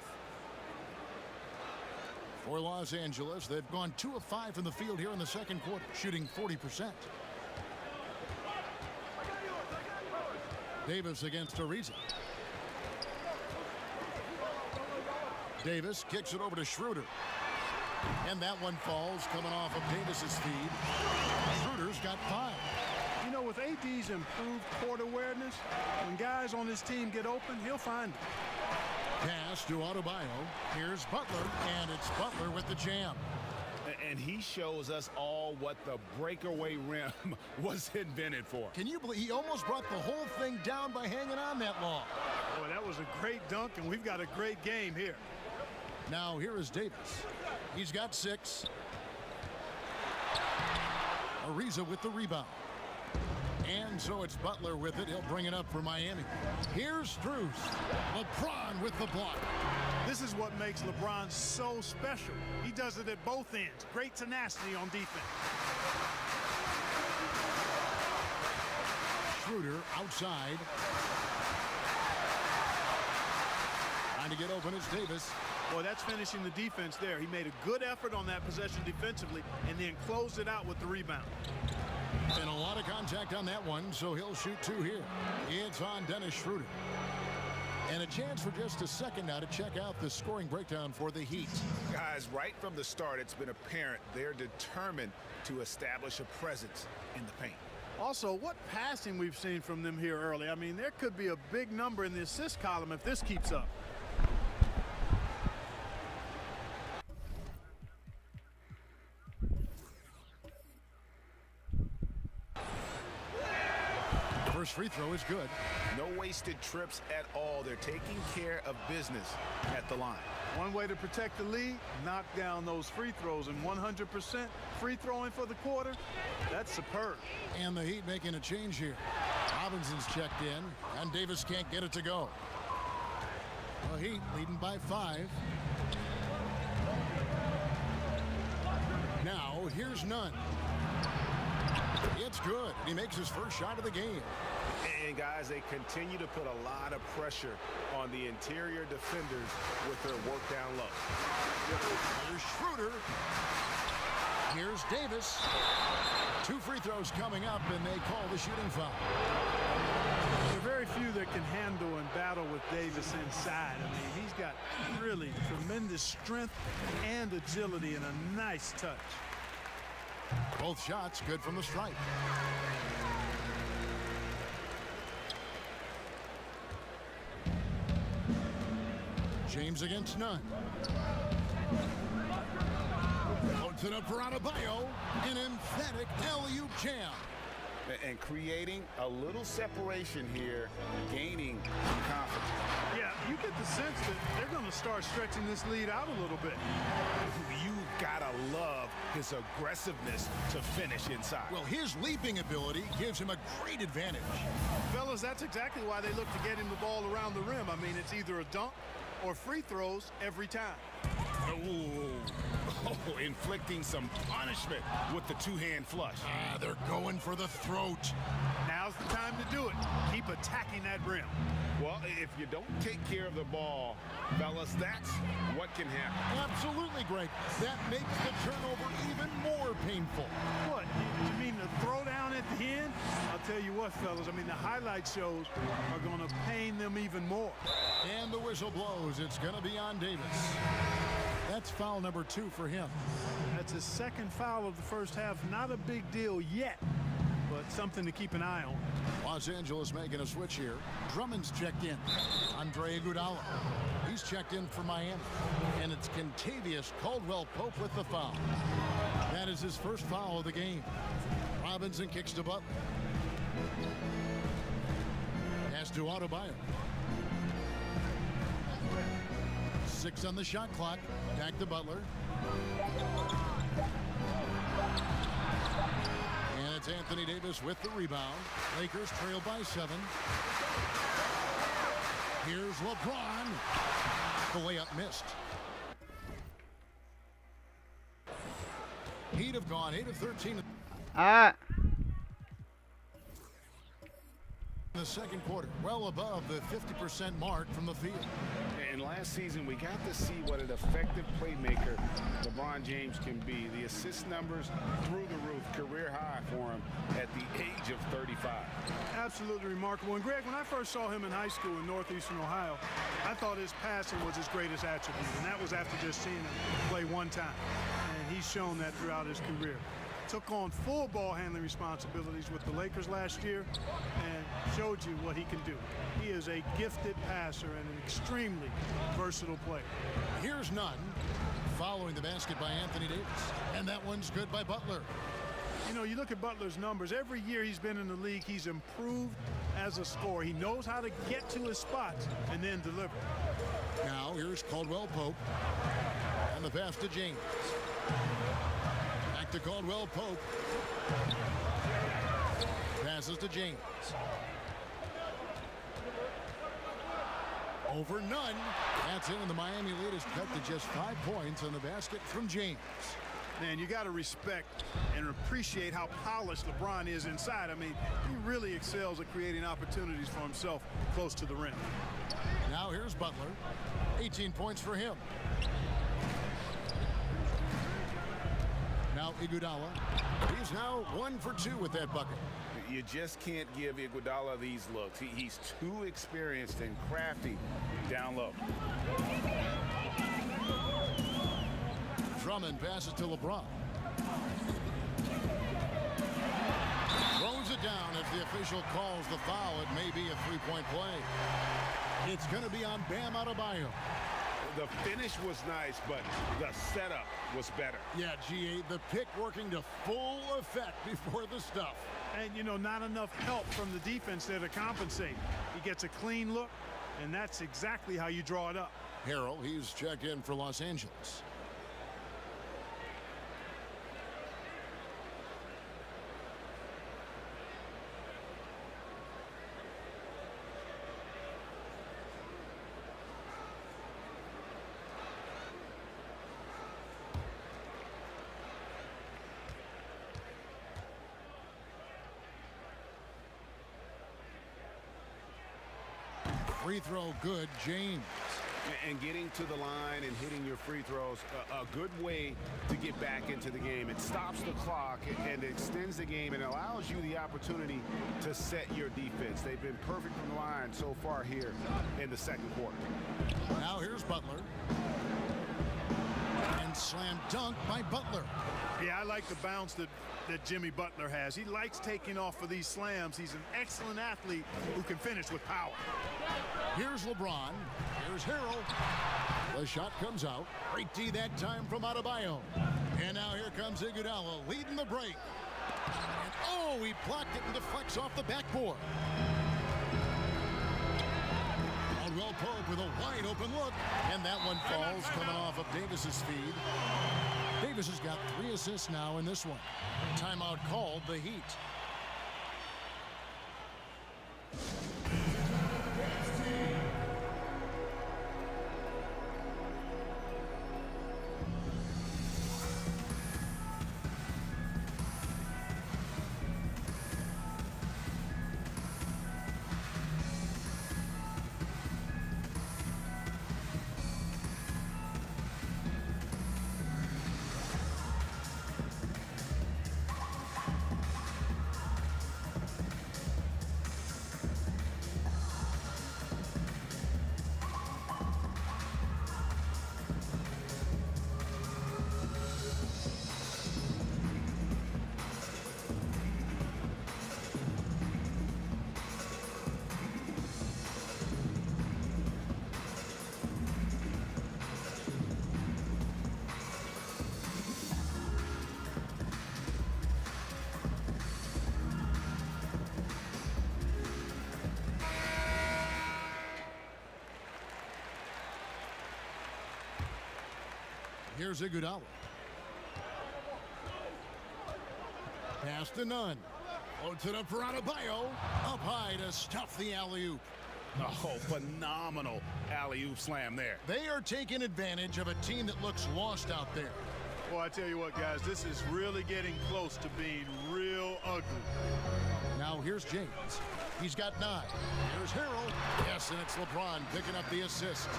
For Los Angeles, they've gone 2 of 5 from the field here in the second quarter, shooting 40%. Davis against Ariza. Davis kicks it over to Schroeder. And that one falls coming off of Davis's feed. Schroeder's got 5. You know, with AD's improved court awareness, when guys on his team get open, he'll find them. Pass to Adebayo. Here's Butler, and it's Butler with the jam. And he shows us all what the breakaway rim was invented for. Can you believe he almost brought the whole thing down by hanging on that long? Boy, that was a great dunk, and we've got a great game here. Now here is Davis. He's got 6. Ariza with the rebound. And so it's Butler with it. He'll bring it up for Miami. Here's Strus. LeBron with the block. This is what makes LeBron so special. He does it at both ends. Great tenacity on defense. Schroeder outside. Trying to get open is Davis. Boy, that's finishing the defense there. He made a good effort on that possession defensively and then closed it out with the rebound. And a lot of contact on that one, so he'll shoot 2 here. It's on Dennis Schroeder. And a chance for just a second now to check out the scoring breakdown for the Heat. Guys, right from the start, it's been apparent they're determined to establish a presence in the paint. Also, what passing we've seen from them here early. I mean, there could be a big number in the assist column if this keeps up. First free throw is good. No wasted trips at all. They're taking care of business at the line. One way to protect the lead, knock down those free throws, and 100% free throwing for the quarter, that's superb. And the Heat making a change here. Robinson's checked in, and Davis can't get it to go. The Heat leading by 5. Now, here's Nunn. It's good. He makes his first shot of the game. And guys, they continue to put a lot of pressure on the interior defenders with their work down low. Here's Schroeder. Here's Davis. 2 free throws coming up, and they call the shooting foul. There are very few that can handle and battle with Davis inside. I mean, he's got really tremendous strength and agility and a nice touch. Both shots good from the stripe. James against Nunn. Puts it up for Adebayo. An emphatic alley-oop jam. And creating a little separation here, gaining some confidence. Yeah, you get the sense that they're going to start stretching this lead out a little bit. You've got to love his aggressiveness to finish inside. Well, his leaping ability gives him a great advantage. Fellas, that's exactly why they look to get him the ball around the rim. I mean, it's either a dunk or free throws every time. Oh, inflicting some punishment with the 2-hand flush. They're going for the throat. Now's the time to do it. Keep attacking that rim. Well, if you don't take care of the ball, fellas, that's what can happen. Absolutely great. That makes the turnover even more painful. What? You mean the throwdown at the end? I'll tell you what, fellas. I mean, the highlight shows are going to pain them even more. And the whistle blows. It's going to be on Davis. That's foul number 2 for him. That's his second foul of the first half. Not a big deal yet, but something to keep an eye on. Los Angeles making a switch here. Drummond's checked in. Andre Iguodala. He's checked in for Miami. And it's Kentavious Caldwell-Pope with the foul. That is his first foul of the game. Robinson kicks to Butler. Pass to Adebayo. 6 on the shot clock. Back to Butler. And it's Anthony Davis with the rebound. Lakers trail by 7. Here's LeBron. The layup missed. Heat have gone 8 of 13 in the second quarter, well above the 50% mark from the field. And last season, we got to see what an effective playmaker LeBron James can be. The assist numbers through the roof, career high for him at the age of 35. Absolutely remarkable. And Greg, when I first saw him in high school in northeastern Ohio, I thought his passing was his greatest attribute, and that was after just seeing him play one time. And he's shown that throughout his career. Took on full ball handling responsibilities with the Lakers last year and showed you what he can do. He is a gifted passer and an extremely versatile player. Here's none. Following the basket by Anthony Davis. And that one's good by Butler. You know, you look at Butler's numbers. Every year he's been in the league, he's improved as a scorer. He knows how to get to his spots and then deliver. Now here's Caldwell Pope. And the pass to James. Back to Caldwell Pope. Passes to James. Over none. That's it, and the Miami lead is cut to just 5 points on the basket from James. Man, you got to respect and appreciate how polished LeBron is inside. I mean, he really excels at creating opportunities for himself close to the rim. Now here's Butler. 18 points for him. Now Iguodala. He's now 1 for 2 with that bucket. You just can't give Iguodala these looks. He's too experienced and crafty down low. Drummond passes to LeBron. Throws it down. If the official calls the foul, it may be a three-point play. It's going to be on Bam Adebayo. The finish was nice, but the setup was better. Yeah, G8, the pick working to full effect before the stuff. And, you know, not enough help from the defense there to compensate. He gets a clean look, and that's exactly how you draw it up. Harrell, he's checked in for Los Angeles. Free throw good, James. And getting to the line and hitting your free throws, a good way to get back into the game. It stops the clock and extends the game and allows you the opportunity to set your defense. They've been perfect from the line so far here in the second quarter. Now here's Butler. And slam dunk by Butler. Yeah, I like the bounce that Jimmy Butler has. He likes taking off for these slams. He's an excellent athlete who can finish with power. Here's LeBron. Here's Harrell. The shot comes out. Great D that time from Adebayo. And now here comes Iguodala leading the break. And oh, he blocked it and deflects off the backboard. Caldwell Pope with a wide open look. And that one falls coming off of Davis's feed. Davis has got 3 assists now in this one. Timeout called, the Heat. Here's Iguodala. Pass to Nunn. Floats it up for Adebayo. Up high to stuff the alley-oop. Oh, phenomenal alley-oop slam there. They are taking advantage of a team that looks lost out there. Well, I tell you what, guys, this is really getting close to being real ugly. Now here's James. He's got 9. Here's Harrell. Yes, and it's LeBron picking up the assist.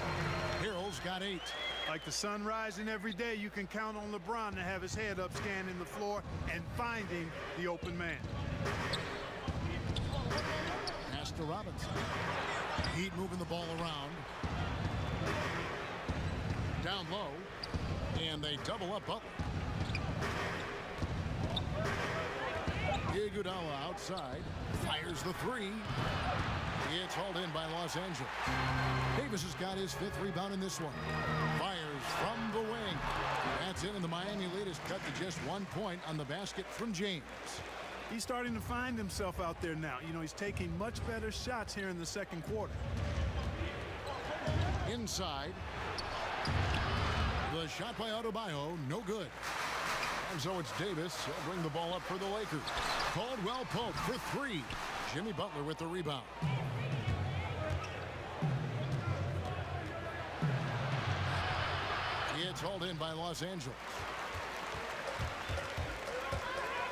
Harrell's got 8. Like the sun rising every day, you can count on LeBron to have his head up scanning the floor and finding the open man. Pass to Robinson. Heat moving the ball around. Down low. And they double up Butler. Iguodala outside. Fires the 3. It's hauled in by Los Angeles. Davis has got his 5th rebound in this one. Fires from the wing. That's in, and the Miami lead is cut to just 1 point on the basket from James. He's starting to find himself out there now. You know, he's taking much better shots here in the second quarter. Inside. The shot by Adebayo, no good. And so it's Davis. He'll bring the ball up for the Lakers. Caldwell Pope for 3. Jimmy Butler with the rebound. It's hauled in by Los Angeles.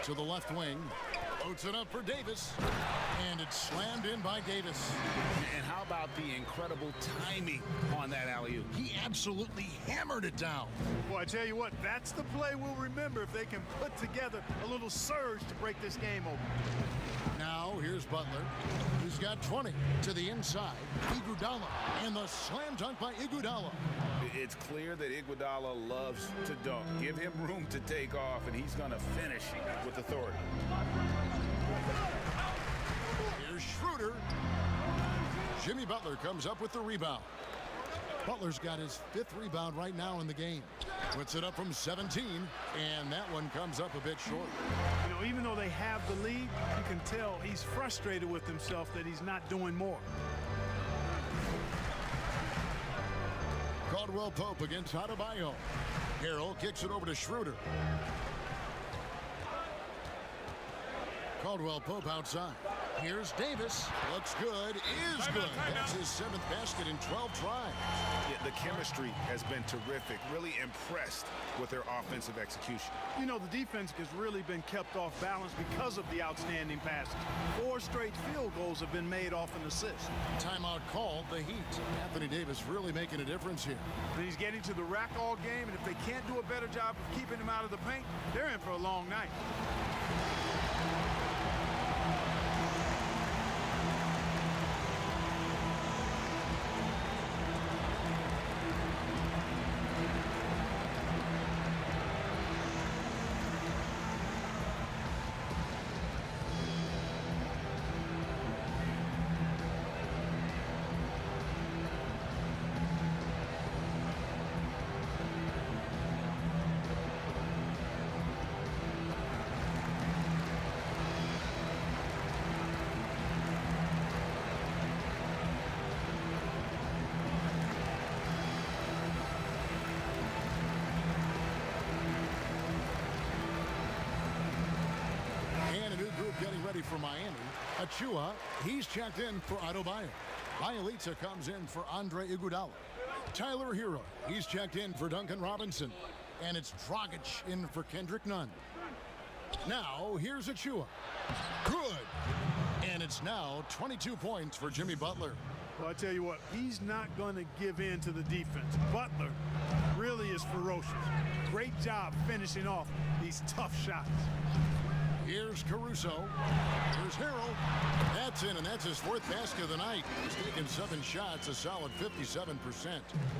To the left wing. Floats it up for Davis. And it's slammed in by Davis. And how about the incredible timing on that alley-oop? He absolutely hammered it down. Well, I tell you what, that's the play we'll remember if they can put together a little surge to break this game open. Now here's Butler, who's got 20 to the inside. Iguodala, and the slam dunk by Iguodala. It's clear that Iguodala loves to dunk. Give him room to take off, and he's going to finish with authority. Here's Schroeder. Jimmy Butler comes up with the rebound. Butler's got his 5th rebound right now in the game. Puts it up from 17, and that one comes up a bit short. You know, even though they have the lead, you can tell he's frustrated with himself that he's not doing more. Caldwell Pope against Adebayo. Harrell kicks it over to Schroeder. Caldwell Pope outside. Here's Davis. Looks good. Is good. That's his 7th basket in 12 tries. Yeah, the chemistry has been terrific. Really impressed with their offensive execution. You know, the defense has really been kept off balance because of the outstanding passes. 4 straight field goals have been made off an assist. Timeout called, the Heat. Anthony Davis really making a difference here. And he's getting to the rack all game, and if they can't do a better job of keeping him out of the paint, they're in for a long night. Getting ready for Miami. Achua, he's checked in for Adebayo. BaileyXian comes in for Andre Iguodala. Tyler Hero, he's checked in for Duncan Robinson. And it's Dragic in for Kendrick Nunn. Now, here's Achua. Good. And it's now 22 points for Jimmy Butler. Well, I tell you what, he's not going to give in to the defense. Butler really is ferocious. Great job finishing off these tough shots. Here's Caruso. Here's Harrell. That's in, and that's his 4th basket of the night. He's taken 7 shots, a solid 57%.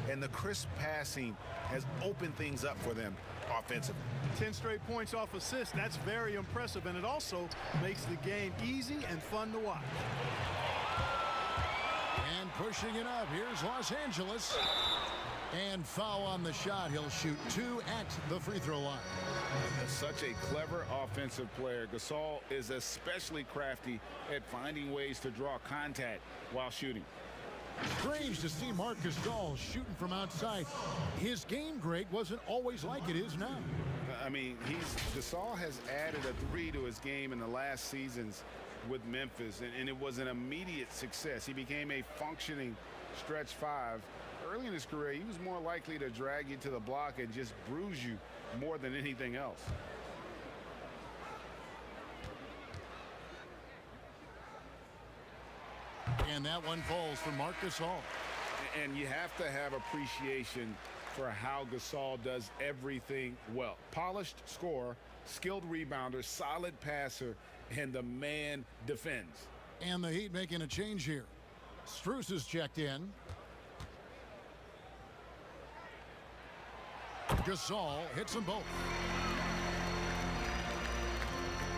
And the crisp passing has opened things up for them offensively. 10 straight points off assists. That's very impressive, and it also makes the game easy and fun to watch. And pushing it up, here's Los Angeles. And foul on the shot. He'll shoot 2 at the free throw line. Such a clever offensive player. Gasol is especially crafty at finding ways to draw contact while shooting. Strange to see Marc Gasol shooting from outside. His game, Greg, wasn't always like it is now. I mean, Gasol has added a 3 to his game in the last seasons with Memphis, and it was an immediate success. He became a functioning stretch 5. Early in his career, he was more likely to drag you to the block and just bruise you more than anything else. And that one falls for Marc Gasol. And you have to have appreciation for how Gasol does everything well. Polished scorer, skilled rebounder, solid passer, and the man defends. And the Heat making a change here. Strus is checked in. Gasol hits them both.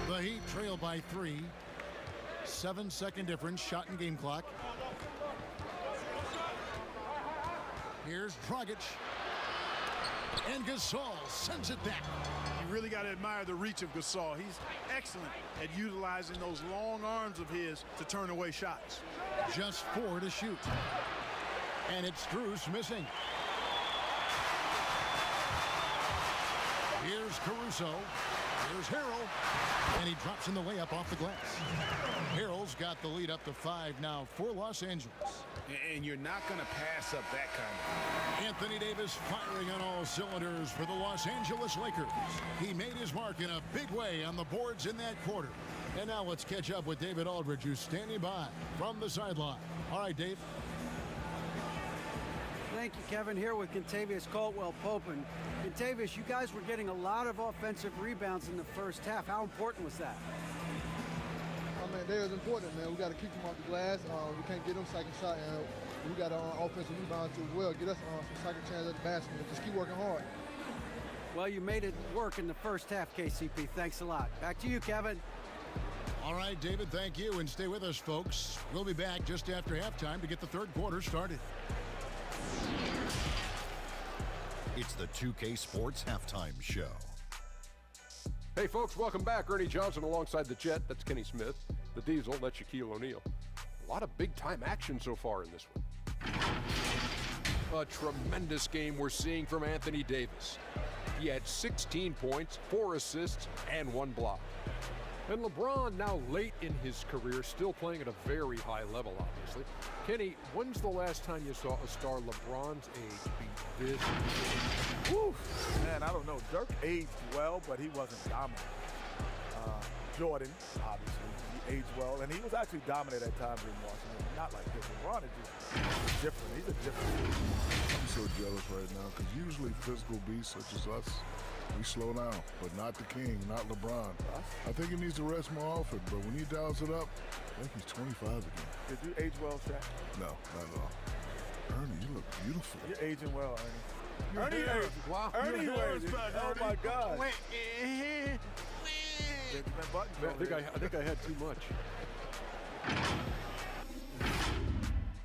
The Heat trail by 3. 7-second difference, shot and game clock. Here's Dragic. And Gasol sends it back. You really got to admire the reach of Gasol. He's excellent at utilizing those long arms of his to turn away shots. Just 4 to shoot. And it's Strus missing. Here's Caruso. Here's Harrell. And he drops in the layup off the glass. Harrell's got the lead up to 5 now for Los Angeles. And you're not going to pass up that kind of. Anthony Davis firing on all cylinders for the Los Angeles Lakers. He made his mark in a big way on the boards in that quarter. And now let's catch up with David Aldridge, who's standing by from the sideline. All right, Dave. Thank you, Kevin. Here with Kentavious Caldwell-Pope. Kentavious, you guys were getting a lot of offensive rebounds in the first half. How important was that? I mean, they was important, man. We got to keep them off the glass. We can't get them second shot, and we got offensive rebound as well. Get us some second chance at the basket and just keep working hard. Well, you made it work in the first half, KCP. Thanks a lot. Back to you, Kevin. All right, David, thank you. And stay with us, folks. We'll be back just after halftime to get the third quarter started. It's the 2K Sports Halftime Show. Hey, folks, welcome back. Ernie Johnson alongside the Jet. That's Kenny Smith. The Diesel, that's Shaquille O'Neal. A lot of big-time action so far in this one. A tremendous game we're seeing from Anthony Davis. He had 16 points, 4 assists, and 1 block. And LeBron, now late in his career, still playing at a very high level, obviously. Kenny, when's the last time you saw a star LeBron's age be this? Whew, man, I don't know. Dirk aged well, but he wasn't dominant. Jordan, obviously, he aged well, and he was actually dominant at times in Washington. Not like this. LeBron is just different. He's a different. I'm so jealous right now because usually physical beasts such as us, we slow down, but not the king, not LeBron. I think he needs to rest more often, but when he dials it up, I think he's 25 again. Did you age well, Shaq? No, not at all. Ernie, you look beautiful. You're aging well, Ernie. Wow. Ernie, oh my God. Wait. I think I had too much.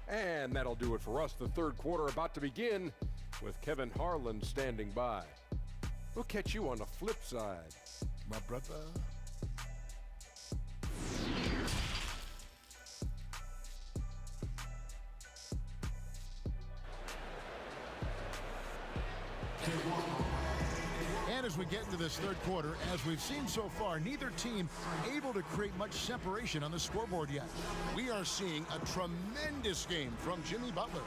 And that'll do it for us. The third quarter about to begin with Kevin Harlan standing by. We'll catch you on the flip side. My brother. And as we get into this third quarter, as we've seen so far, neither team able to create much separation on the scoreboard yet. We are seeing a tremendous game from Jimmy Butler.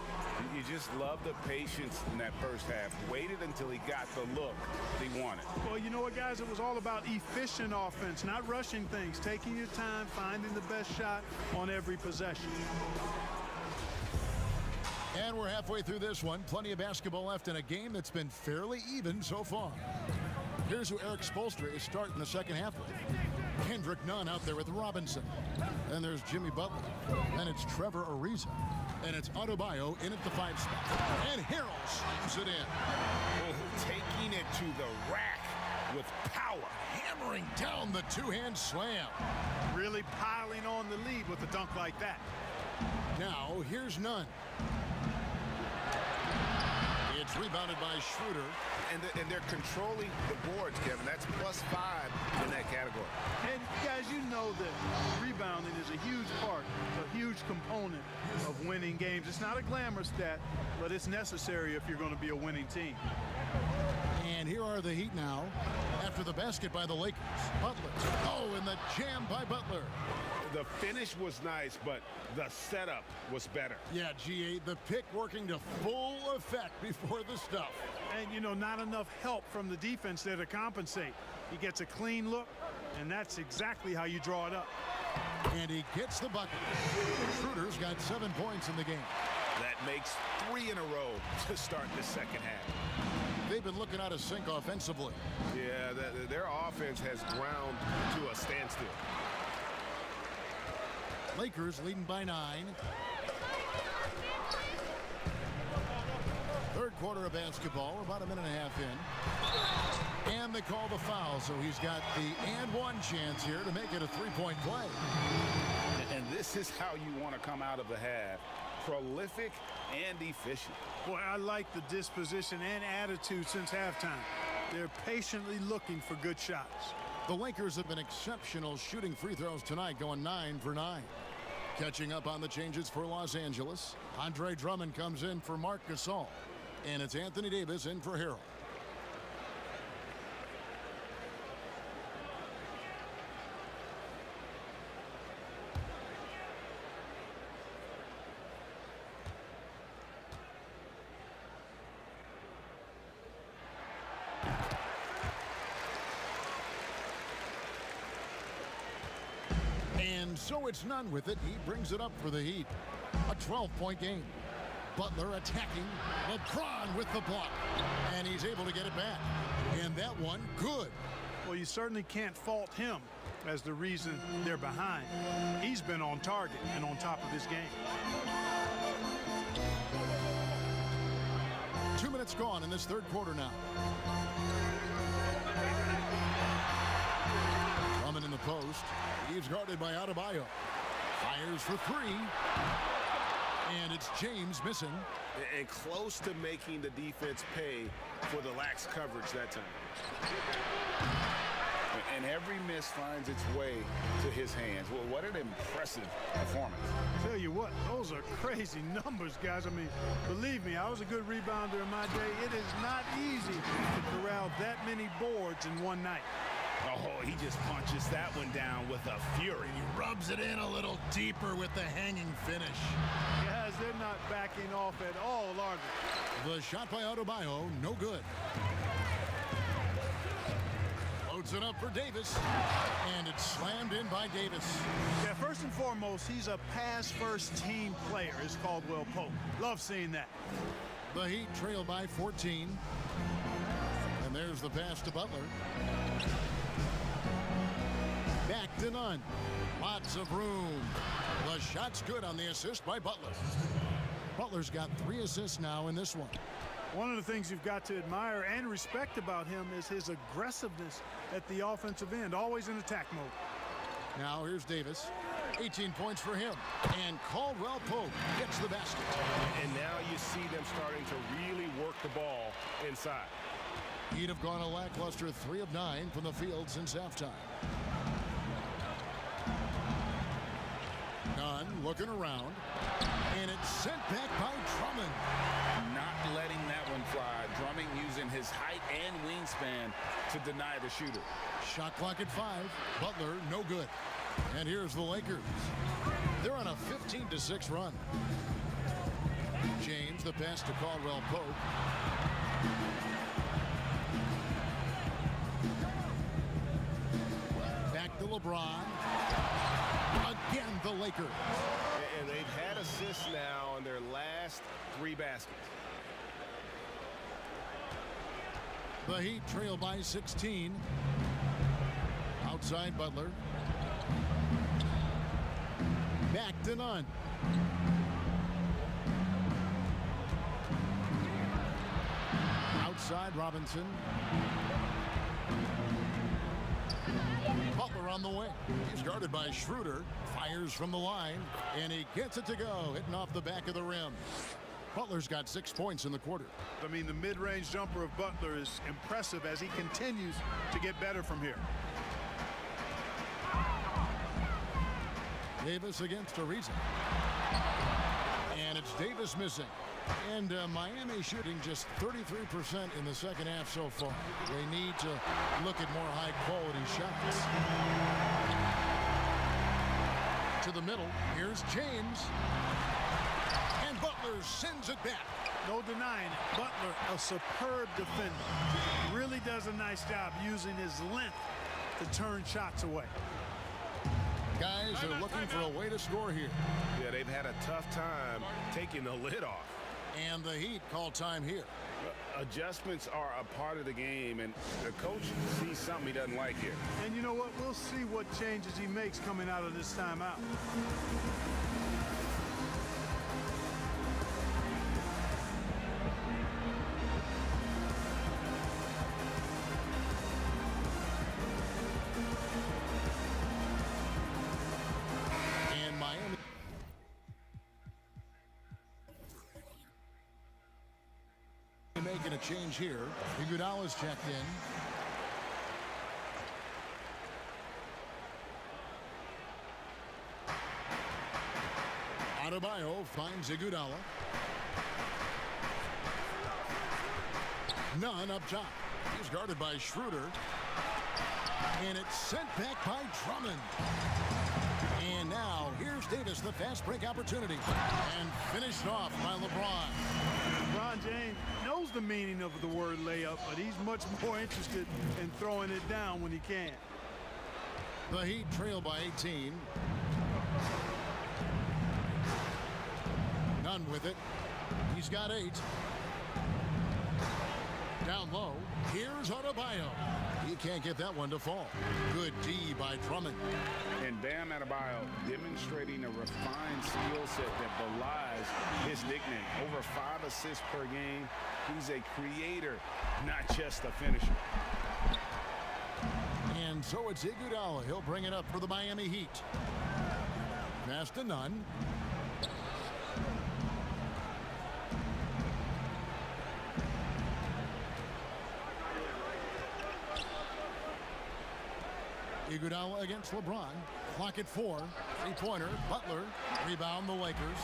You just love the patience in that first half. Waited until he got the look that he wanted. Well, you know what, guys? It was all about efficient offense, not rushing things, taking your time, finding the best shot on every possession. And we're halfway through this one. Plenty of basketball left in a game that's been fairly even so far. Here's who Eric Spoelstra is starting the second half with. Kendrick Nunn out there with Robinson. Then there's Jimmy Butler. Then it's Trevor Ariza. And it's Adebayo in at the 5 spot. And Harrell slams it in. Taking it to the rack with power. Hammering down the two-hand slam. Really piling on the lead with a dunk like that. Now, here's Nunn. It's rebounded by Schroeder. And they're controlling the boards, Kevin. That's +5 in that category. And guys, you know that rebounding is a huge part, a huge component of winning games. It's not a glamour stat, but it's necessary if you're going to be a winning team. And And here are the Heat now. After the basket by the Lakers. Butler. Oh, and the jam by Butler. The finish was nice, but the setup was better. Yeah, GA, the pick working to full effect before the stuff. And, you know, not enough help from the defense there to compensate. He gets a clean look, and that's exactly how you draw it up. And he gets the bucket. Schroeder's got 7 points in the game. That makes 3 in a row to start the second half. They've been looking out of sync offensively. Yeah, their offense has ground to a standstill. Lakers leading by 9. Third quarter of basketball. We're about a minute and a half in. And they call the foul, so he's got the and one chance here to make it a three-point play. And this is how you want to come out of the half. Prolific and efficient. Boy, I like the disposition and attitude since halftime. They're patiently looking for good shots. The Lakers have been exceptional shooting free throws tonight, going 9 for 9. Catching up on the changes for Los Angeles. Andre Drummond comes in for Marc Gasol. And it's Anthony Davis in for Harrell. And so it's none with it. He brings it up for the Heat. A 12-point game. Butler attacking. LeBron with the block. And he's able to get it back. And that one, good. Well, you certainly can't fault him as the reason they're behind. He's been on target and on top of his game. 2 minutes gone in this third quarter now. Drummond in the post. He's guarded by Adebayo. Fires for 3. And it's James missing. And close to making the defense pay for the lax coverage that time. And every miss finds its way to his hands. Well, what an impressive performance. Tell you what, those are crazy numbers, guys. I mean, believe me, I was a good rebounder in my day. It is not easy to corral that many boards in one night. Oh, he just punches that one down with a fury. He rubs it in a little deeper with the hanging finish. Guys, they're not backing off at all, are they? The shot by Adebayo, no good. Loads it up for Davis. And it's slammed in by Davis. Yeah, first and foremost, he's a pass-first team player, is Caldwell Pope. Love seeing that. The Heat trail by 14. And there's the pass to Butler. Back to none. Lots of room. The shot's good on the assist by Butler. Butler's got 3 assists now in this one. One of the things you've got to admire and respect about him is his aggressiveness at the offensive end, always in attack mode. Now here's Davis. 18 points for him. And Caldwell Pope gets the basket. And now you see them starting to really work the ball inside. He'd have gone a lackluster 3 of 9 from the field since halftime. Nunn looking around. And it's sent back by Drummond. Not letting that one fly. Drummond using his height and wingspan to deny the shooter. Shot clock at 5. Butler, no good. And here's the Lakers. They're on a 15-6 run. James, the pass to Caldwell Pope. Back to LeBron. Again, the Lakers. And they've had assists now on their last 3 baskets. The Heat trail by 16. Outside Butler. Back to none. Outside Robinson. Butler on the wing. He's guarded by Schroeder. Fires from the line. And he gets it to go. Hitting off the back of the rim. Butler's got 6 points in the quarter. I mean, the mid-range jumper of Butler is impressive as he continues to get better from here. Davis against Ariza. And it's Davis missing. And Miami shooting just 33% in the second half so far. They need to look at more high-quality shots. To the middle, here's James. And Butler sends it back. No denying it. Butler, a superb defender. Really does a nice job using his length to turn shots away. Guys are looking for a way to score here. Yeah, they've had a tough time taking the lid off. And the Heat call time here. Adjustments are a part of the game, and the coach sees something he doesn't like here. And you know what? We'll see what changes he makes coming out of this timeout. And Miami making a change here. Iguodala's checked in. Adebayo finds Iguodala. None up top. He's guarded by Schroeder. And it's sent back by Drummond. And now here's Davis, the fast break opportunity. And finished off by LeBron. LeBron James knows the meaning of the word layup, but he's much more interested in throwing it down when he can. The Heat trail by 18. None with it. He's got 8. Down low. Here's Adebayo. He can't get that one to fall. Good D by Drummond. And Bam Adebayo demonstrating a refined skill set that belies his nickname. Over 5 assists per game. He's a creator, not just a finisher. And so it's Iguodala. He'll bring it up for the Miami Heat. Pass to Nunn. Iguodala against LeBron. Clock at 4. Three-pointer. Butler. Rebound the Lakers.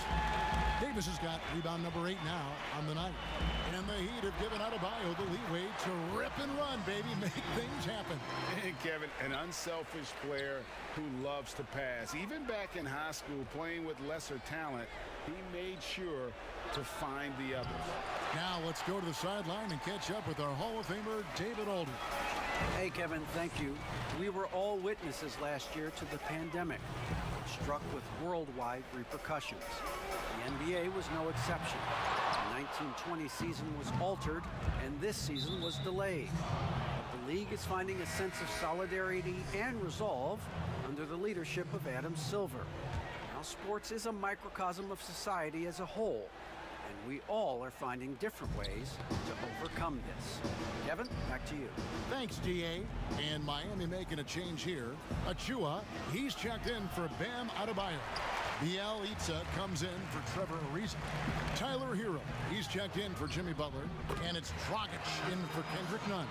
Davis has got rebound number 8 now on the night. And the Heat have given Adebayo the leeway to rip and run, baby. Make things happen. And Kevin, an unselfish player who loves to pass. Even back in high school, playing with lesser talent, he made sure to find the others. Now let's go to the sideline and catch up with our Hall of Famer, David Aldridge. Hey, Kevin, thank you. We were all witnesses last year to the pandemic, struck with worldwide repercussions. The NBA was no exception. The 1920 season was altered, and this season was delayed. But the league is finding a sense of solidarity and resolve under the leadership of Adam Silver. Now, sports is a microcosm of society as a whole, and we all are finding different ways to overcome this. Kevin, back to you. Thanks, DA. And Miami making a change here. Achua, he's checked in for Bam Adebayo. BaileyXian comes in for Trevor Ariza. Tyler Hero, he's checked in for Jimmy Butler. And it's Dragic in for Kendrick Nunn.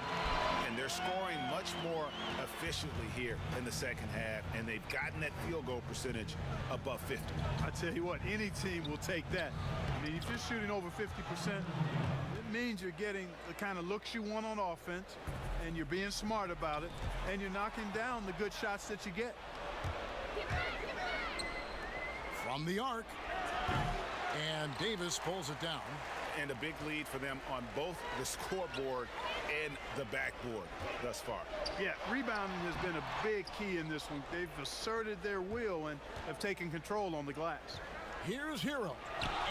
And they're scoring much more efficiently here in the second half, and they've gotten that field goal percentage above 50. I tell you what, any team will take that. I mean, if you're shooting over 50%, it means you're getting the kind of looks you want on offense, and you're being smart about it, and you're knocking down the good shots that you get. From the arc. And Davis pulls it down. And a big lead for them on both the scoreboard and the backboard thus far. Yeah, rebounding has been a big key in this one. They've asserted their will and have taken control on the glass. Here's Hero.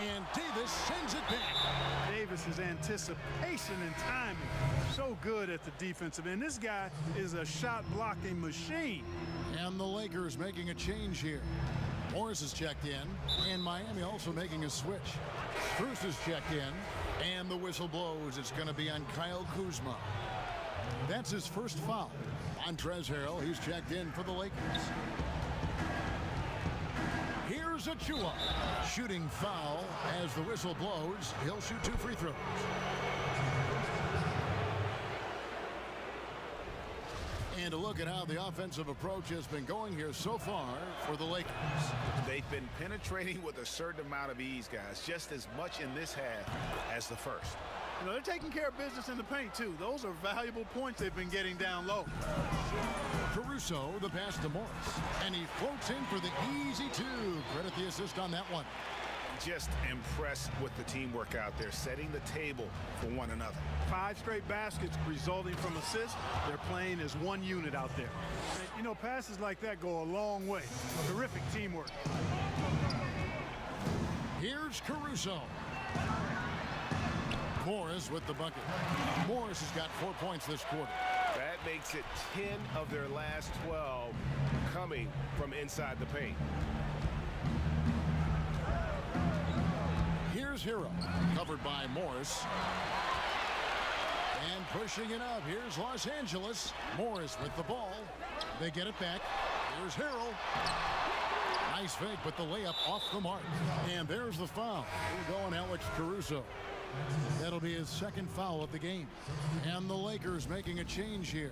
And Davis sends it back. Davis's anticipation and timing, so good at the defensive end. This guy is a shot-blocking machine. And the Lakers making a change here. Morris is checked in, and Miami also making a switch. Bruce is checked in, and the whistle blows. It's going to be on Kyle Kuzma. That's his first foul. Montrezl Harrell, he's checked in for the Lakers. Here's Achua. Shooting foul as the whistle blows. He'll shoot 2 free throws. And a look at how the offensive approach has been going here so far for the Lakers. They've been penetrating with a certain amount of ease, guys, just as much in this half as the first. You know, they're taking care of business in the paint, too. Those are valuable points they've been getting down low. Caruso, the pass to Morris. And he floats in for the easy two. Credit the assist on that one. Just impressed with the teamwork out there, setting the table for one another. 5 straight baskets resulting from assists. They're playing as one unit out there. And, you know, passes like that go a long way. Terrific teamwork. Here's Caruso. Morris with the bucket. Morris has got 4 points this quarter. That makes it 10 of their last 12 coming from inside the paint. Here's Hero, covered by Morris. And pushing it up, here's Los Angeles. Morris with the ball. They get it back. Here's Hero. Nice fake, but the layup off the mark. And there's the foul. We're going Alex Caruso. That'll be his second foul of the game. And the Lakers making a change here.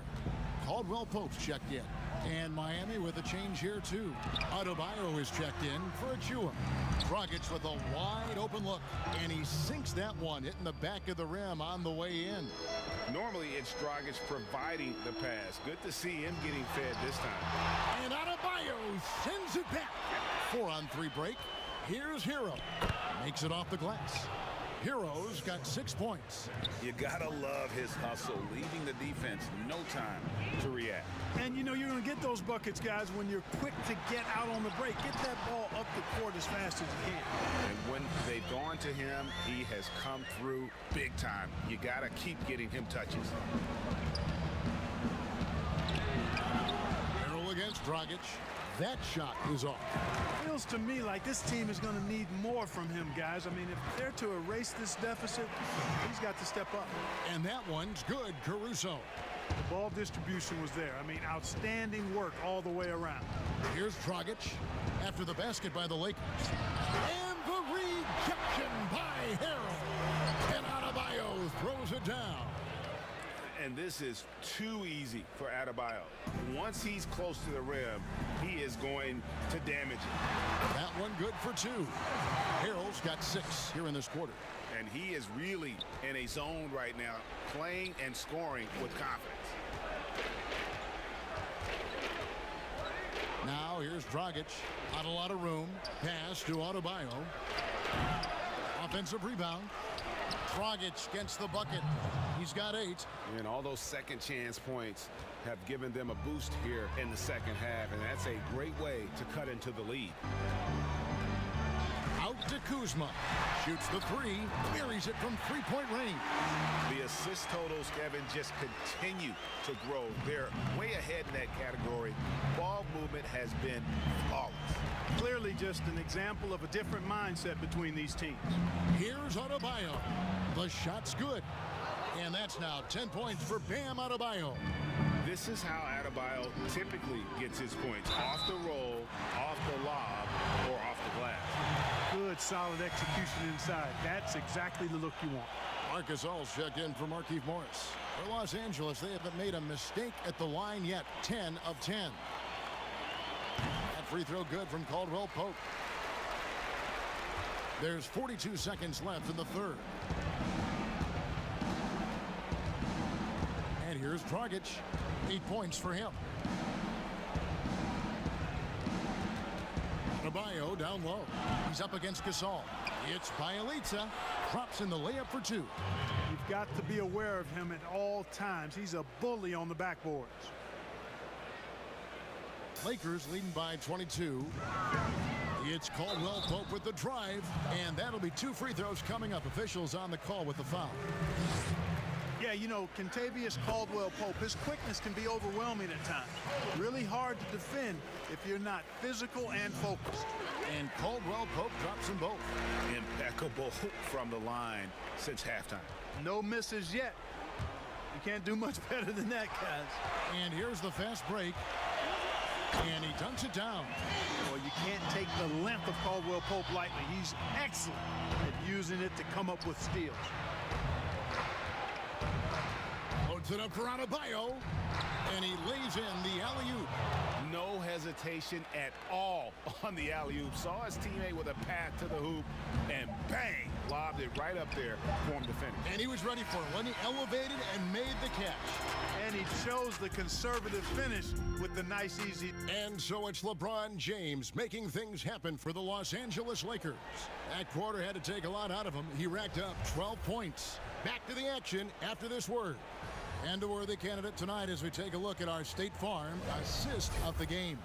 Caldwell Pope's checked in. And Miami with a change here, too. Adebayo is checked in for Achua. Dragic with a wide open look. And he sinks that one, hitting the back of the rim on the way in. Normally, it's Dragic providing the pass. Good to see him getting fed this time. And Adebayo sends it back. 4-on-3 break. Here's Hero. Makes it off the glass. Hero's got 6 points. You gotta love his hustle, leaving the defense no time to react. And you know you're going to get those buckets, guys, when you're quick to get out on the break. Get that ball up the court as fast as you can. And when they've gone to him, he has come through big time. You gotta keep getting him touches. Harrell against Dragic. That shot is off. Feels to me like this team is going to need more from him, guys. I mean, if they're to erase this deficit, he's got to step up. And that one's good, Caruso. The ball distribution was there. I mean, outstanding work all the way around. Here's Dragic after the basket by the Lakers. And the rejection by Harrell. And Adebayo throws it down. And this is too easy for Adebayo. Once he's close to the rim, he is going to damage it. That one good for 2. Harrell's got 6 here in this quarter. And he is really in a zone right now, playing and scoring with confidence. Now here's Dragic. Not a lot of room. Pass to Adebayo. Offensive rebound. Dragic against the bucket. He's got 8. And all those second chance points have given them a boost here in the second half, and that's a great way to cut into the lead. Out to Kuzma. Shoots the 3. Buries it from 3-point range. The assist totals, Kevin, just continue to grow. They're way ahead in that category. Ball movement has been flawless. Clearly just an example of a different mindset between these teams. Here's Adebayo. The shot's good. And that's now 10 points for Bam Adebayo. This is how Adebayo typically gets his points. Off the roll, off the lob, or off the glass. Good, solid execution inside. That's exactly the look you want. Marcus All's checked in for Markieff Morris. For Los Angeles, they haven't made a mistake at the line yet. 10 of 10. That free throw good from Caldwell Pope. There's 42 seconds left in the third. And here's Dragic. 8 points for him. Adebayo down low. He's up against Gasol. It's BaileyXian. Drops in the layup for 2. You've got to be aware of him at all times. He's a bully on the backboards. Lakers leading by 22. It's Caldwell Pope with the drive, and that'll be 2 free throws coming up. Officials on the call with the foul. Yeah, you know, Kentavious Caldwell-Pope, his quickness can be overwhelming at times. Really hard to defend if you're not physical and focused. And Caldwell-Pope drops them both. Impeccable from the line since halftime. No misses yet. You can't do much better than that, guys. And here's the fast break. And he dunks it down. Well, you can't take the length of Caldwell-Pope lightly. He's excellent at using it to come up with steals. Puts it up for Adebayo, and he lays in the alley-oop. No hesitation at all on the alley-oop. Saw his teammate with a path to the hoop, and bang, lobbed it right up there for him to finish. And he was ready for it when he elevated and made the catch. And he chose the conservative finish with the nice, easy. And so it's LeBron James making things happen for the Los Angeles Lakers. That quarter had to take a lot out of him. He racked up 12 points. Back to the action after this word. And a worthy candidate tonight as we take a look at our State Farm assist of the game.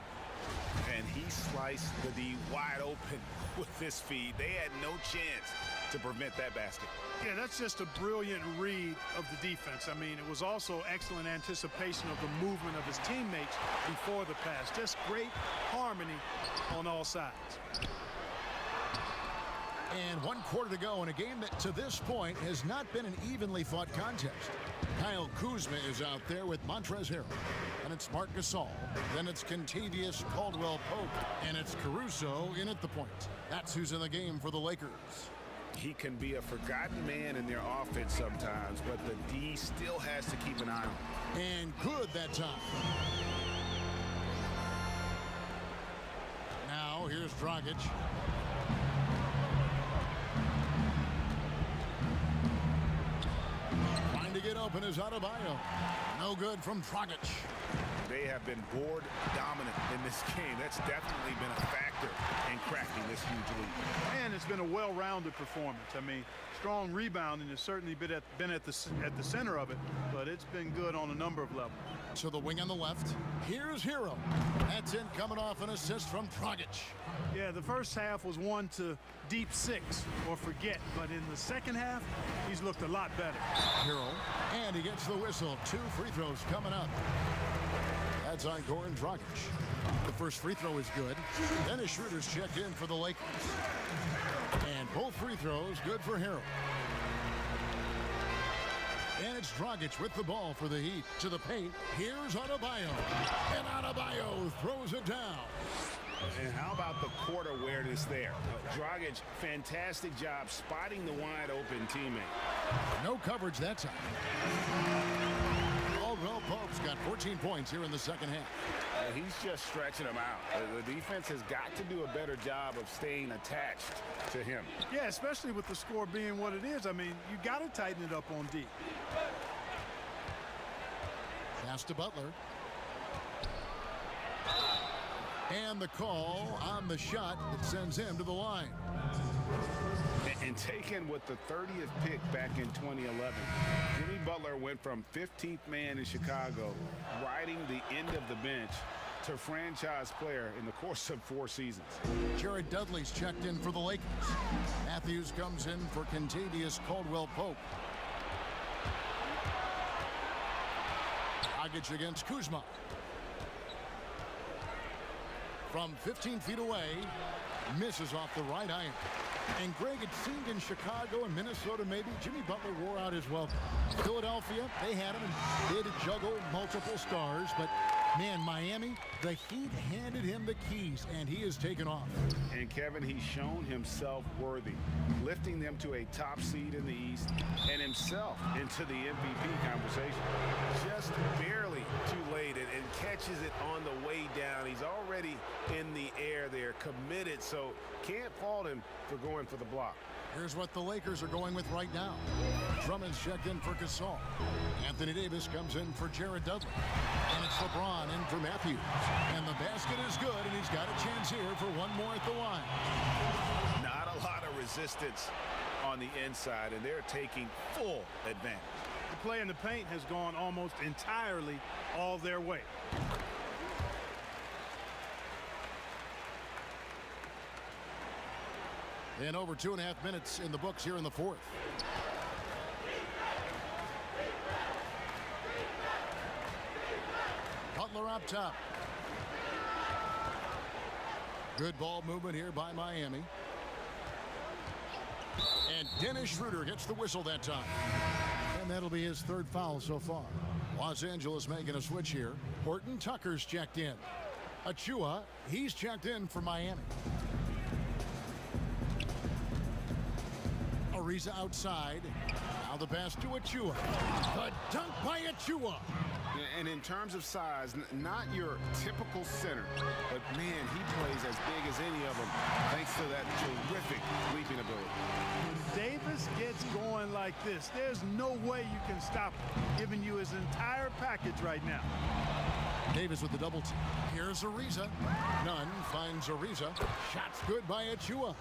And he sliced the D wide open with this feed. They had no chance to prevent that basket. Yeah, that's just a brilliant read of the defense. I mean, it was also excellent anticipation of the movement of his teammates before the pass. Just great harmony on all sides. And 1 quarter to go in a game that to this point has not been an evenly fought contest. Kyle Kuzma is out there with Montrezl Harrell. And it's Marc Gasol. Then it's Kentavious Caldwell-Pope. And it's Caruso in at the point. That's who's in the game for the Lakers. He can be a forgotten man in their offense sometimes, but the D still has to keep an eye on him. And good that time. Now here's Dragic. Trying to get open is Adebayo. No good from Dragic. They have been board dominant in this game. That's definitely been a factor in cracking this huge lead. And it's been a well-rounded performance. I mean, strong rebounding has certainly been at the center of it, but it's been good on a number of levels. To the wing on the left. Here's Hero. That's in coming off an assist from Dragic. Yeah, the first half was one to deep 6 or forget, but in the second half, he's looked a lot better. Hero, and he gets the whistle. 2 free throws coming up. That's on Goran Dragic. The first free throw is good. Dennis Schroeder's checked in for the Lakers. And both free throws good for Hero. And it's Dragic with the ball for the Heat. To the paint. Here's Adebayo. And Adebayo throws it down. And how about the court awareness there? Dragic, fantastic job spotting the wide open teammate. No coverage that time. Caldwell-Pope's got 14 points here in the second half. He's just stretching them out. The defense has got to do a better job of staying attached to him. Yeah, especially with the score being what it is. I mean, you got to tighten it up on D. Pass to Butler. And the call on the shot that sends him to the line. And taken with the 30th pick back in 2011, Jimmy Butler went from 15th man in Chicago, riding the end of the bench, to franchise player in the course of 4 seasons. Jared Dudley's checked in for the Lakers. Matthews comes in for Kentavious Caldwell-Pope. Dragic against Kuzma. From 15 feet away, misses off the right iron. And Greg, it seemed in Chicago and Minnesota maybe Jimmy Butler wore out his welcome. Philadelphia, they had him and they had to juggle multiple stars, but man, Miami, the Heat handed him the keys and he has taken off. And Kevin, he's shown himself worthy, lifting them to a top seed in the East and himself into the MVP conversation. Just barely too late and catches it on the way down. He's already in the air there, committed, so can't fault him for going for the block. Here's what the Lakers are going with right now. Drummond's checked in for Gasol. Anthony Davis comes in for Jared Dudley. And it's LeBron in for Matthews. And the basket is good, and he's got a chance here for one more at the line. Not a lot of resistance on the inside, and they're taking full advantage. The play in the paint has gone almost entirely all their way. And over 2.5 minutes in the books here in the fourth. Butler up top. Good ball movement here by Miami. And Dennis Schroeder gets the whistle that time. And that'll be his 3rd foul so far. Los Angeles making a switch here. Horton Tucker's checked in. Achua, he's checked in for Miami. Ariza outside. Now the pass to Achua. The dunk by Achua. And in terms of size, not your typical center, but man, he plays as big as any of them thanks to that terrific leaping ability. When Davis gets going like this, there's no way you can stop him, giving you his entire package right now. Davis with the double team. Here's Ariza. Nunn finds Ariza. Shots good by Achua.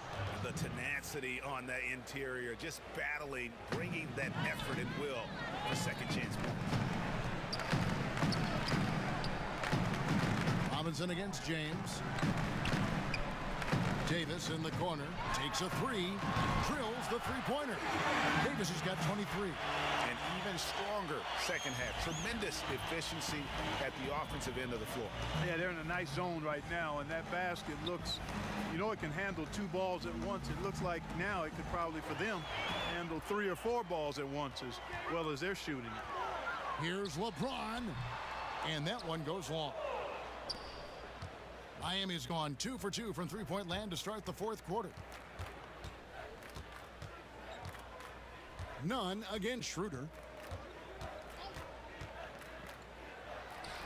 The tenacity on that interior, just battling, bringing that effort and will for second chance points. Robinson against James. Davis in the corner. Takes a three. Drills the three-pointer. Davis has got 23. And even stronger second half. Tremendous efficiency at the offensive end of the floor. Yeah, they're in a nice zone right now, and that basket looks, you know, it can handle 2 balls at once. It looks like now it could probably, for them, handle 3 or 4 balls at once as well as they're shooting it. Here's LeBron. And that one goes long. Miami's gone 2 for 2 from three-point land to start the fourth quarter. Nunn against Schroeder.